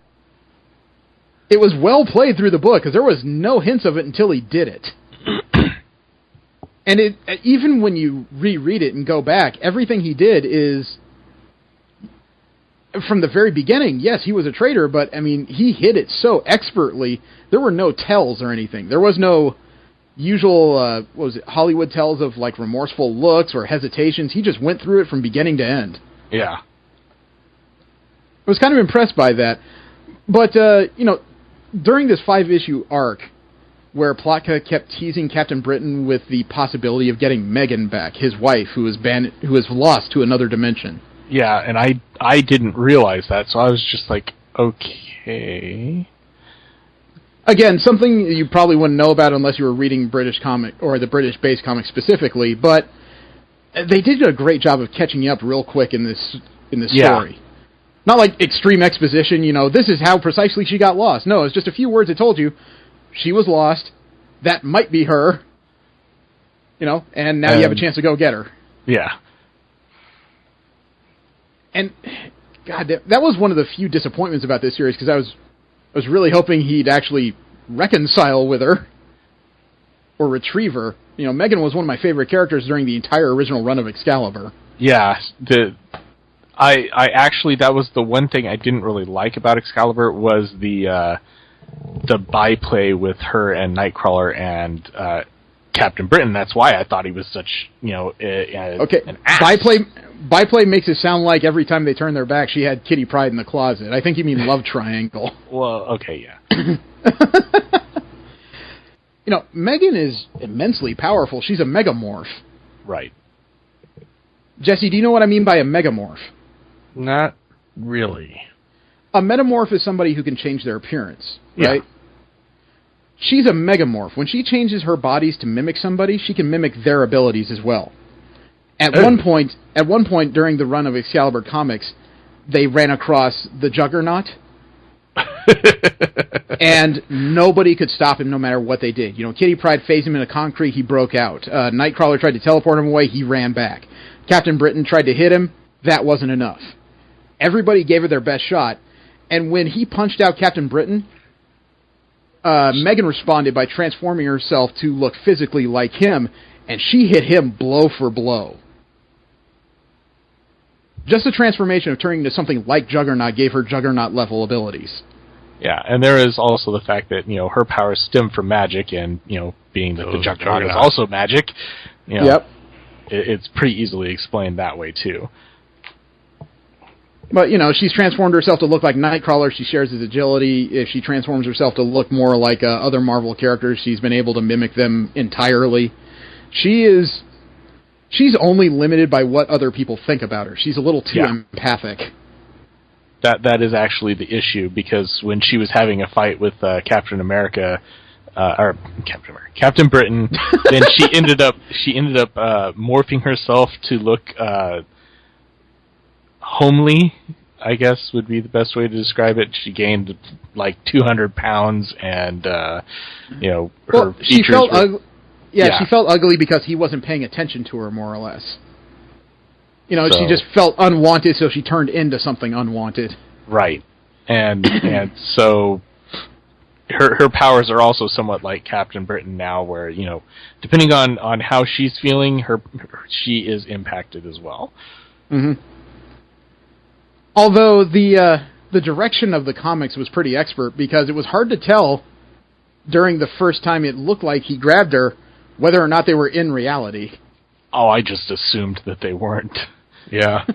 It was well played through the book, because there was no hints of it until he did it. And even when you reread it and go back, everything he did is, from the very beginning, yes, he was a traitor, but, he hid it so expertly, there were no tells or anything. There was no usual, Hollywood tells of, remorseful looks or hesitations. He just went through it from beginning to end. Yeah. I was kind of impressed by that. But, during this 5-issue arc, where Plotka kept teasing Captain Britain with the possibility of getting Megan back, his wife, who is lost to another dimension. Yeah, and I didn't realize that, so I was just like, okay. Again, something you probably wouldn't know about unless you were reading British comic, or the British-based comic specifically, but they did a great job of catching you up real quick in this story. Not like extreme exposition, this is how precisely she got lost. No, it's just a few words that told you she was lost, that might be her, and now you have a chance to go get her. Yeah. And, God, that was one of the few disappointments about this series, because I was really hoping he'd actually reconcile with her, or retrieve her. Megan was one of my favorite characters during the entire original run of Excalibur. Yeah, I actually, that was the one thing I didn't really like about Excalibur, was the byplay with her and Nightcrawler and Captain Britain. That's why I thought he was such, an ass. Byplay makes it sound like every time they turned their back, she had Kitty Pryde in the closet. I think you mean love triangle. Well, okay, yeah. Megan is immensely powerful. She's a megamorph. Right. Jesse, do you know what I mean by a megamorph? Not really. A metamorph is somebody who can change their appearance, right? Yeah. She's a megamorph. When she changes her bodies to mimic somebody, she can mimic their abilities as well. At one point during the run of Excalibur comics, they ran across the Juggernaut, and nobody could stop him no matter what they did. Kitty Pryde phased him into concrete, he broke out. Nightcrawler tried to teleport him away, he ran back. Captain Britain tried to hit him, that wasn't enough. Everybody gave it their best shot, and when he punched out Captain Britain, Megan responded by transforming herself to look physically like him, and she hit him blow for blow. Just the transformation of turning into something like Juggernaut gave her Juggernaut-level abilities. Yeah, and there is also the fact that, her powers stem from magic, and, being that the Juggernaut is also magic, Yep. It's pretty easily explained that way, too. But, she's transformed herself to look like Nightcrawler. She shares his agility. If she transforms herself to look more like other Marvel characters, she's been able to mimic them entirely. She's only limited by what other people think about her. She's a little too empathic. That is actually the issue, because when she was having a fight with Captain Britain, then she ended up morphing herself to look homely, I guess would be the best way to describe it. She gained like 200 pounds, and her she features felt were... she felt ugly because he wasn't paying attention to her, more or less. So, she just felt unwanted, so she turned into something unwanted. Right. And so her powers are also somewhat like Captain Britain now, where, depending on how she's feeling, she is impacted as well. Mm-hmm. Although the direction of the comics was pretty expert, because it was hard to tell during the first time it looked like he grabbed her whether or not they were in reality. Oh, I just assumed that they weren't. Yeah.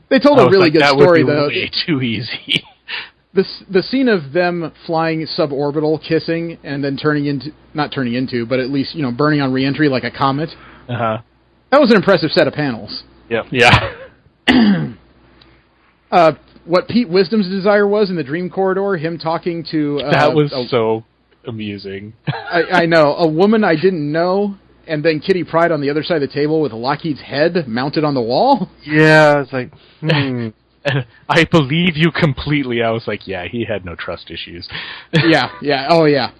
They told a really good story, though. Way too easy. The scene of them flying suborbital, kissing, and then not turning into, but at least, burning on re-entry like a comet. Uh-huh. That was an impressive set of panels. Yep. Yeah. What Pete Wisdom's desire was in the Dream Corridor, him talking to... that was so amusing. I know. A woman I didn't know, and then Kitty Pryde on the other side of the table with Lockheed's head mounted on the wall. Yeah, it's like... I believe you completely. I was like, yeah, he had no trust issues. Yeah. Oh, yeah.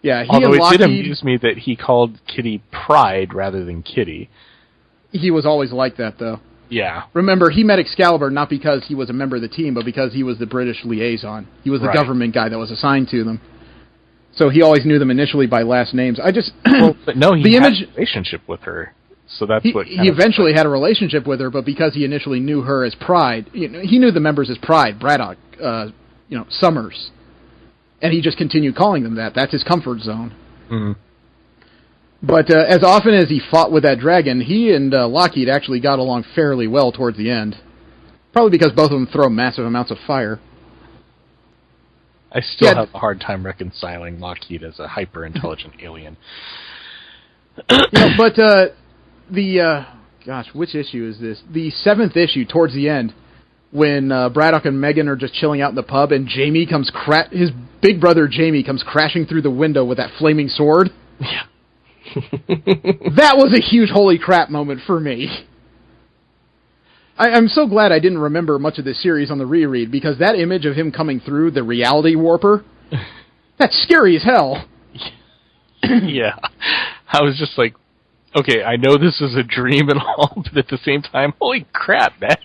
Yeah, although it did amuse me that he called Kitty Pryde rather than Kitty. He was always like that, though. Yeah. Remember, he met Excalibur not because he was a member of the team, but because he was the British liaison. He was the government guy that was assigned to them. So he always knew them initially by last names. But no, he had a relationship with her. So that's what he eventually had a relationship with her, but because he initially knew her as Pride, he knew the members as Pride, Braddock, Summers, and he just continued calling them that. That's his comfort zone. Mm-hmm. But as often as he fought with that dragon, he and Lockheed actually got along fairly well towards the end. Probably because both of them throw massive amounts of fire. I still have a hard time reconciling Lockheed as a hyper-intelligent alien. But which issue is this? The 7th issue, towards the end, when Braddock and Megan are just chilling out in the pub, and Jamie his big brother Jamie comes crashing through the window with that flaming sword. Yeah. That was a huge holy crap moment for me. I'm so glad I didn't remember much of this series on the reread, because that image of him coming through the reality warper, that's scary as hell. Yeah. I was just like, okay, I know this is a dream and all, but at the same time, holy crap, man.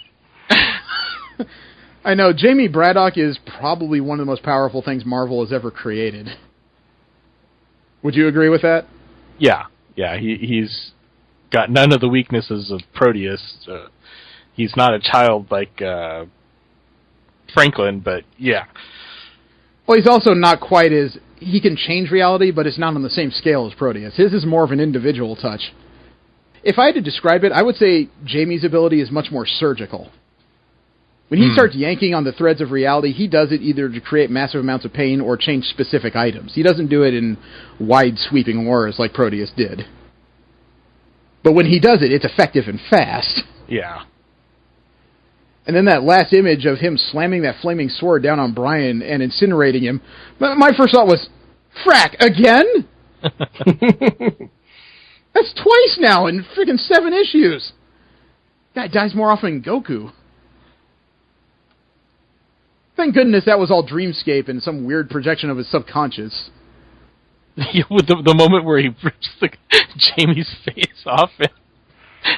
I know, Jamie Braddock is probably one of the most powerful things Marvel has ever created. Would you agree with that? Yeah. He's got none of the weaknesses of Proteus. He's not a child like Franklin, but yeah. Well, he's also not quite as... He can change reality, but it's not on the same scale as Proteus. His is more of an individual touch. If I had to describe it, I would say Jamie's ability is much more surgical. When he starts yanking on the threads of reality, he does it either to create massive amounts of pain or change specific items. He doesn't do it in wide sweeping auras like Proteus did. But when he does it, it's effective and fast. Yeah. And then that last image of him slamming that flaming sword down on Brian and incinerating him, my first thought was, frack, again? That's twice now in freaking 7 issues. Guy dies more often than Goku. Thank goodness that was all dreamscape and some weird projection of his subconscious. With the moment where he rips Jamie's face off.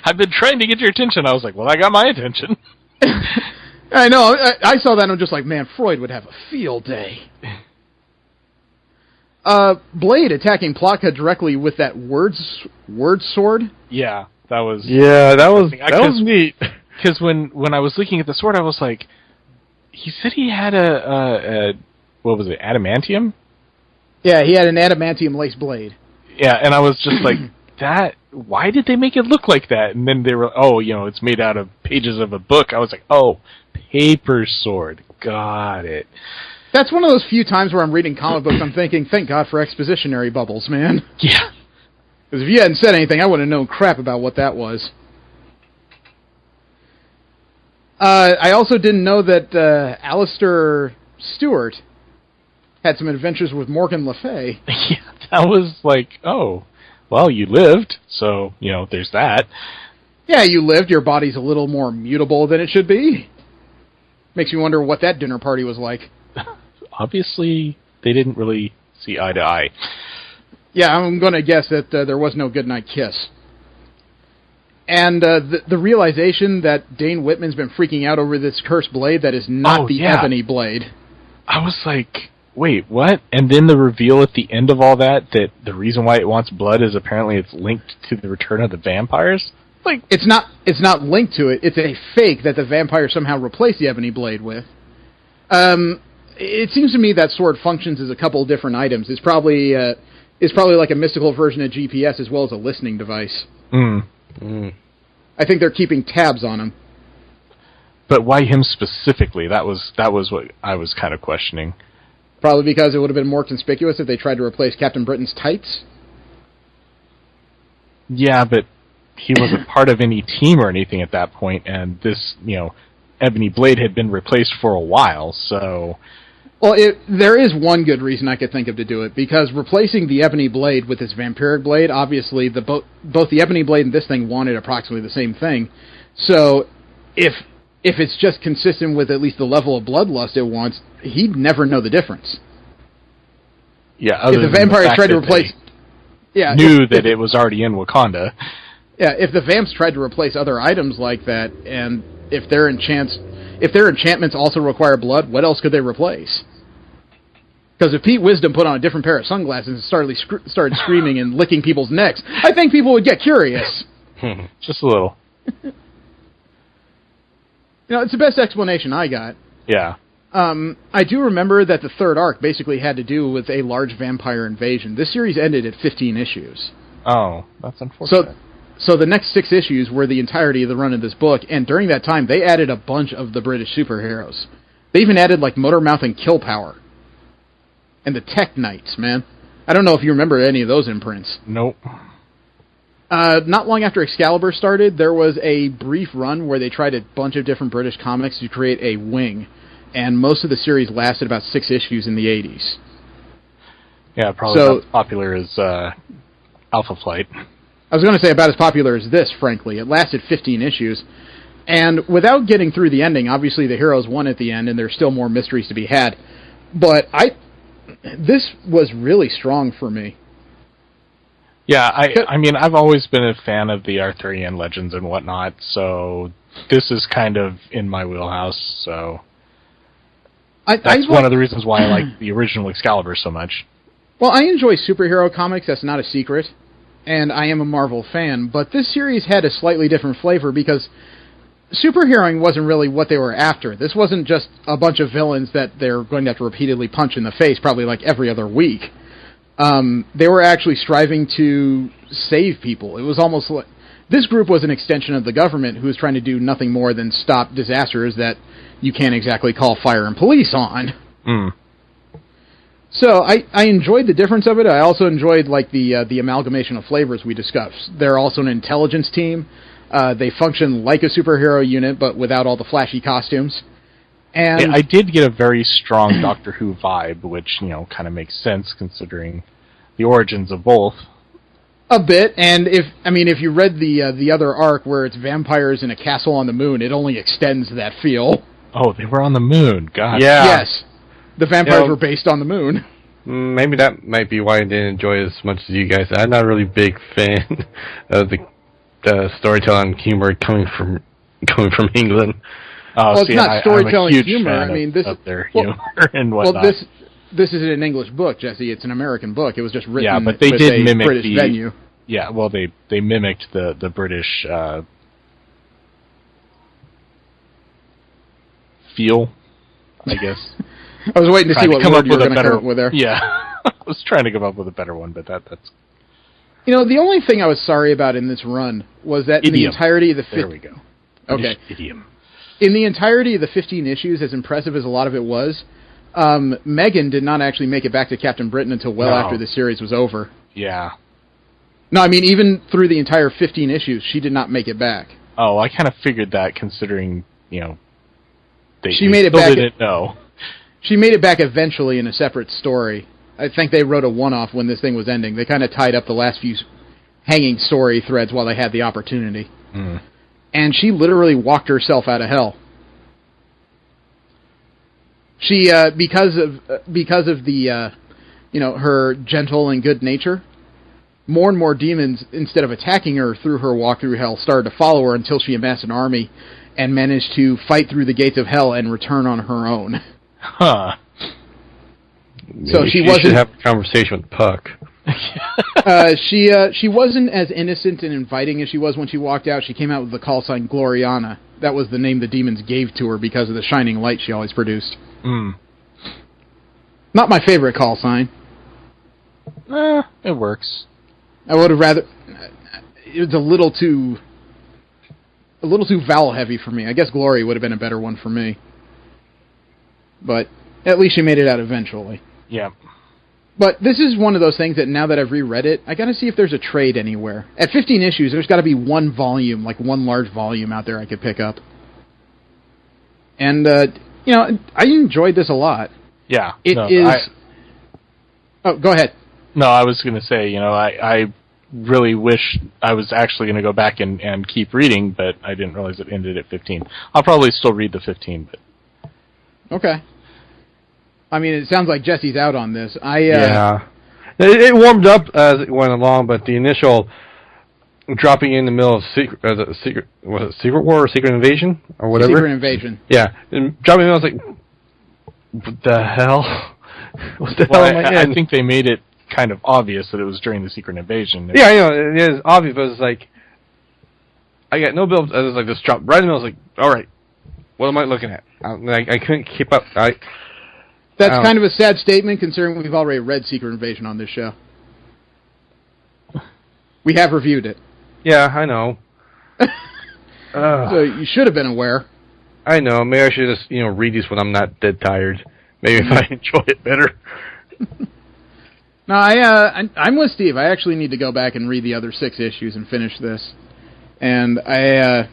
I've been trying to get your attention. I was like, well, I got my attention. I know. I saw that and I'm just like, man, Freud would have a field day. Blade attacking Plaka directly with that word sword. Yeah, that was... Yeah, that was neat. Because when I was looking at the sword, I was like, he said he had a what was it, adamantium? Yeah, he had an adamantium lace blade. Yeah, and I was just like, why did they make it look like that? And then they were, it's made out of pages of a book. I was like, paper sword. Got it. That's one of those few times where I'm reading comic books, I'm thinking, thank God for expositionary bubbles, man. Yeah. Because if you hadn't said anything, I wouldn't have known crap about what that was. I also didn't know that Alistair Stewart had some adventures with Morgan Le Fay. Yeah, that was like, well, you lived, so, there's that. Yeah, you lived. Your body's a little more mutable than it should be. Makes me wonder what that dinner party was like. Obviously, they didn't really see eye to eye. Yeah, I'm going to guess that there was no goodnight kiss. And the realization that Dane Whitman's been freaking out over this cursed blade that is not the ebony blade. I was like, wait, what? And then the reveal at the end of all that the reason why it wants blood is apparently it's linked to the return of the vampires? Like, it's not linked to it. It's a fake that the vampires somehow replaced the ebony blade with. It seems to me that sword functions as a couple different items. It's probably like a mystical version of GPS as well as a listening device. I think they're keeping tabs on him. But why him specifically? That was what I was kind of questioning. Probably because it would have been more conspicuous if they tried to replace Captain Britain's tights. Yeah, but he wasn't part of any team or anything at that point, and this, ebony blade had been replaced for a while, so... Well, there is one good reason I could think of to do it, because replacing the ebony blade with this vampiric blade, obviously both the ebony blade and this thing wanted approximately the same thing. So if it's just consistent with at least the level of bloodlust it wants, he'd never know the difference. Yeah, if the vampires tried to replace... knew that it was already in Wakanda. Yeah, if the vamps tried to replace other items like that, and if their enchantments also require blood, what else could they replace? Because if Pete Wisdom put on a different pair of sunglasses and started screaming and licking people's necks, I think people would get curious. Just a little. It's the best explanation I got. Yeah. I do remember that the third arc basically had to do with a large vampire invasion. This series ended at 15 issues. Oh, that's unfortunate. So the next 6 issues were the entirety of the run of this book, and during that time, they added a bunch of the British superheroes. They even added, like, Motormouth and Kill Power. And the Tech Knights, man. I don't know if you remember any of those imprints. Nope. Not long after Excalibur started, there was a brief run where they tried a bunch of different British comics to create a wing, and most of the series lasted about 6 issues in the 80s. Yeah, probably not as popular as Alpha Flight. I was going to say about as popular as this, frankly. It lasted 15 issues. And without getting through the ending, obviously the heroes won at the end, and there's still more mysteries to be had. But this was really strong for me. Yeah, I mean, I've always been a fan of the Arthurian legends and whatnot, so this is kind of in my wheelhouse, so... That's one of the reasons why I like the original Excalibur so much. Well, I enjoy superhero comics, that's not a secret. And I am a Marvel fan, but this series had a slightly different flavor because superheroing wasn't really what they were after. This wasn't just a bunch of villains that they're going to have to repeatedly punch in the face, probably like every other week. They were actually striving to save people. It was almost like... This group was an extension of the government who was trying to do nothing more than stop disasters that you can't exactly call fire and police on. So I enjoyed the difference of it. I also enjoyed like the amalgamation of flavors we discussed. They're also an intelligence team. They function like a superhero unit, but without all the flashy costumes. And I did get a very strong Doctor Who vibe, which kind of makes sense considering the origins of both. A bit, and if you read the other arc where it's vampires in a castle on the moon, it only extends that feel. Oh, they were on the moon. God. Yeah. Yes. The vampires were based on the moon. Maybe that might be why I didn't enjoy it as much as you guys. I'm not a really big fan of the storytelling humor coming from England. Well, it's not storytelling humor. I mean, this of their humor and whatnot. Well, this isn't an English book, Jesse. It's an American book. It was just written but they with did a mimic British venue. Yeah, well, they mimicked the British feel, I guess. I was waiting to see what word you were going to come up with there. Yeah, I was trying to come up with a better one, but that's... You know, the only thing I was sorry about in this run was that in the entirety of the... There we go. Okay. Idiom. In the entirety of the 15 issues, as impressive as a lot of it was, Megan did not actually make it back to Captain Britain until well after the series was over. Yeah. No, I mean, even through the entire 15 issues, she did not make it back. Oh, I kind of figured that, considering, they made it still back didn't know. She made it back eventually in a separate story. I think they wrote a one-off when this thing was ending. They kind of tied up the last few hanging story threads while they had the opportunity. Mm. And she literally walked herself out of hell. She, because of the, her gentle and good nature, more and more demons, instead of attacking her through her walk through hell, started to follow her until she amassed an army and managed to fight through the gates of hell and return on her own. Huh. So Maybe she should have a conversation with Puck. She wasn't as innocent and inviting as she was when she walked out. She came out with the call sign Gloriana. That was the name the demons gave to her because of the shining light she always produced. Mm. Not my favorite call sign. It works. I would have rather... It was a little too vowel heavy for me. I guess Glory would have been a better one for me. But at least she made it out eventually. Yeah. But this is one of those things that now that I've reread it, I gotta see if there's a trade anywhere. At 15 issues, there's gotta be one volume, like one large volume out there I could pick up. And, I enjoyed this a lot. Yeah. Oh, go ahead. No, I was going to say, I really wish I was actually going to go back and keep reading, but I didn't realize it ended at 15. I'll probably still read the 15, but... Okay. I mean, it sounds like Jesse's out on this. Yeah. It warmed up as it went along, but the initial dropping in the middle of Secret War or Secret Invasion or whatever? Secret Invasion. Yeah. And dropping in, I was like, what the hell? What the hell am I in? I think they made it kind of obvious that it was during the Secret Invasion. Yeah, it is obvious, but it's like, I got no build. I was like, just dropped right in the middle. I was like, all right, what am I looking at? I couldn't keep up. That's kind of a sad statement, considering we've already read Secret Invasion on this show. We have reviewed it. Yeah, I know. So you should have been aware. I know. Maybe I should just, read these when I'm not dead tired. Maybe if I enjoy it better. No, I'm with Steve. I actually need to go back and read the other 6 issues and finish this. And I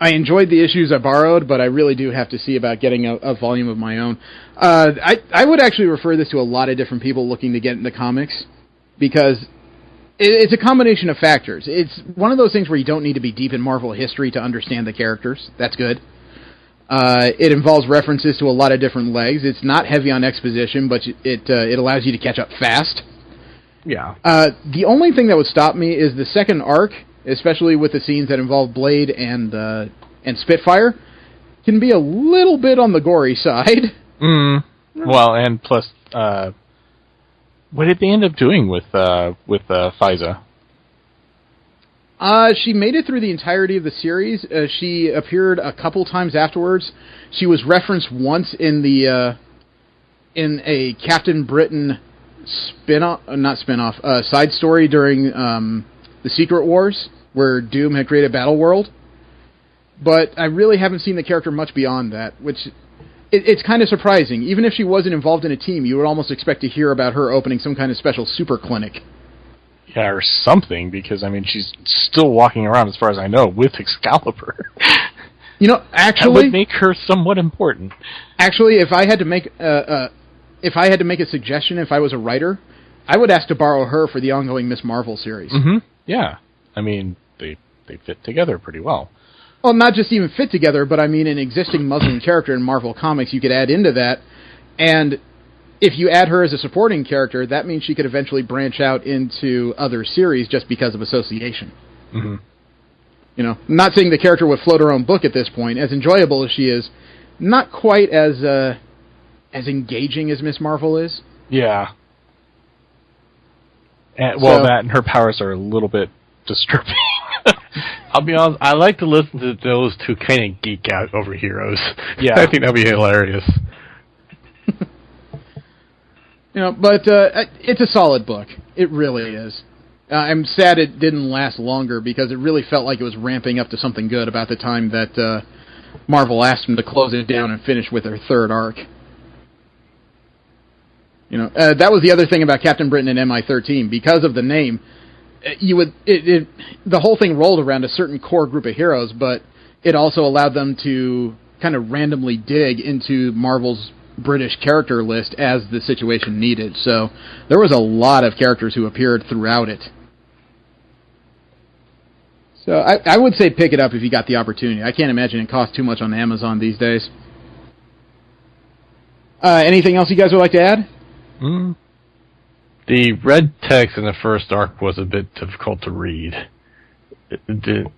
enjoyed the issues I borrowed, but I really do have to see about getting a volume of my own. I would actually refer this to a lot of different people looking to get into comics, because it's a combination of factors. It's one of those things where you don't need to be deep in Marvel history to understand the characters. That's good. It involves references to a lot of different legs. It's not heavy on exposition, but it allows you to catch up fast. Yeah. The only thing that would stop me is the second arc, especially with the scenes that involve Blade and Spitfire, can be a little bit on the gory side. Well, and plus, what did they end up doing with Faiza? She made it through the entirety of the series. She appeared a couple times afterwards. She was referenced once in a Captain Britain side story during the Secret Wars, where Doom had created Battleworld. But I really haven't seen the character much beyond that, which it's kind of surprising. Even if she wasn't involved in a team, you would almost expect to hear about her opening some kind of special super clinic. Yeah, or something, because, she's still walking around, as far as I know, with Excalibur. Actually... That would make her somewhat important. Actually, if I had to make a suggestion, if I was a writer, I would ask to borrow her for the ongoing Miss Marvel series. Mm-hmm. Yeah. They fit together pretty well. Well, not just even fit together, but an existing Muslim character in Marvel Comics you could add into that, and... if you add her as a supporting character, that means she could eventually branch out into other series just because of association. Mm-hmm. I'm not saying the character would float her own book at this point. As enjoyable as she is, not quite as as engaging as Miss Marvel is. Yeah. And, that and her powers are a little bit disturbing. I'll be honest, I like to listen to those two kind of geek out over heroes. Yeah. I think that'd be hilarious. But it's a solid book. It really is. I'm sad it didn't last longer because it really felt like it was ramping up to something good about the time that Marvel asked them to close it down and finish with their third arc. That was the other thing about Captain Britain and MI-13. Because of the name, the whole thing rolled around a certain core group of heroes, but it also allowed them to kind of randomly dig into Marvel's British character list as the situation needed. So there was a lot of characters who appeared throughout it. So I would say pick it up if you got the opportunity. I can't imagine it costs too much on Amazon these days. Anything else you guys would like to add? The red text in the first arc was a bit difficult to read. It didn't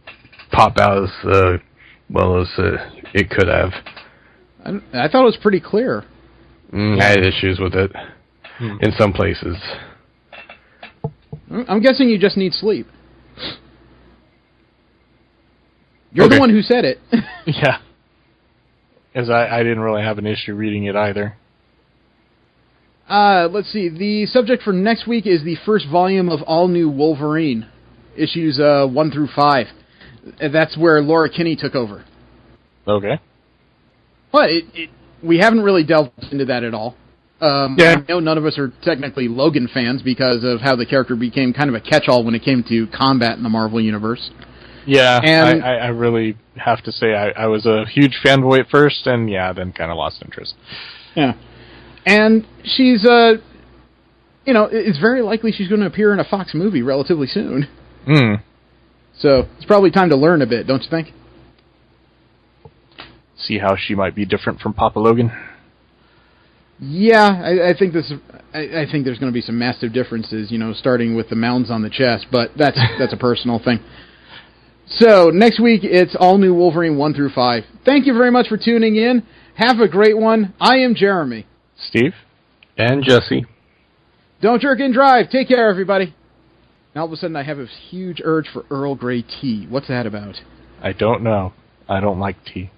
pop out as well as it could have. I thought it was pretty clear. I had issues with it in some places. I'm guessing you just need sleep. You're the one who said it. Yeah. Because I didn't really have an issue reading it either. Let's see. The subject for next week is the first volume of All New Wolverine, issues 1 through 5. That's where Laura Kinney took over. Okay. But we haven't really delved into that at all. I know none of us are technically Logan fans because of how the character became kind of a catch-all when it came to combat in the Marvel Universe. Yeah, and I really have to say I was a huge fanboy at first, and then kind of lost interest. Yeah. And she's, it's very likely she's going to appear in a Fox movie relatively soon. So it's probably time to learn a bit, don't you think? See how she might be different from Papa Logan? Yeah, I think I think there's going to be some massive differences, starting with the mounds on the chest, but that's a personal thing. So, next week, it's All New Wolverine 1 through 5. Thank you very much for tuning in. Have a great one. I am Jeremy. Steve. And Jesse. Don't jerk and drive. Take care, everybody. Now, all of a sudden, I have a huge urge for Earl Grey tea. What's that about? I don't know. I don't like tea.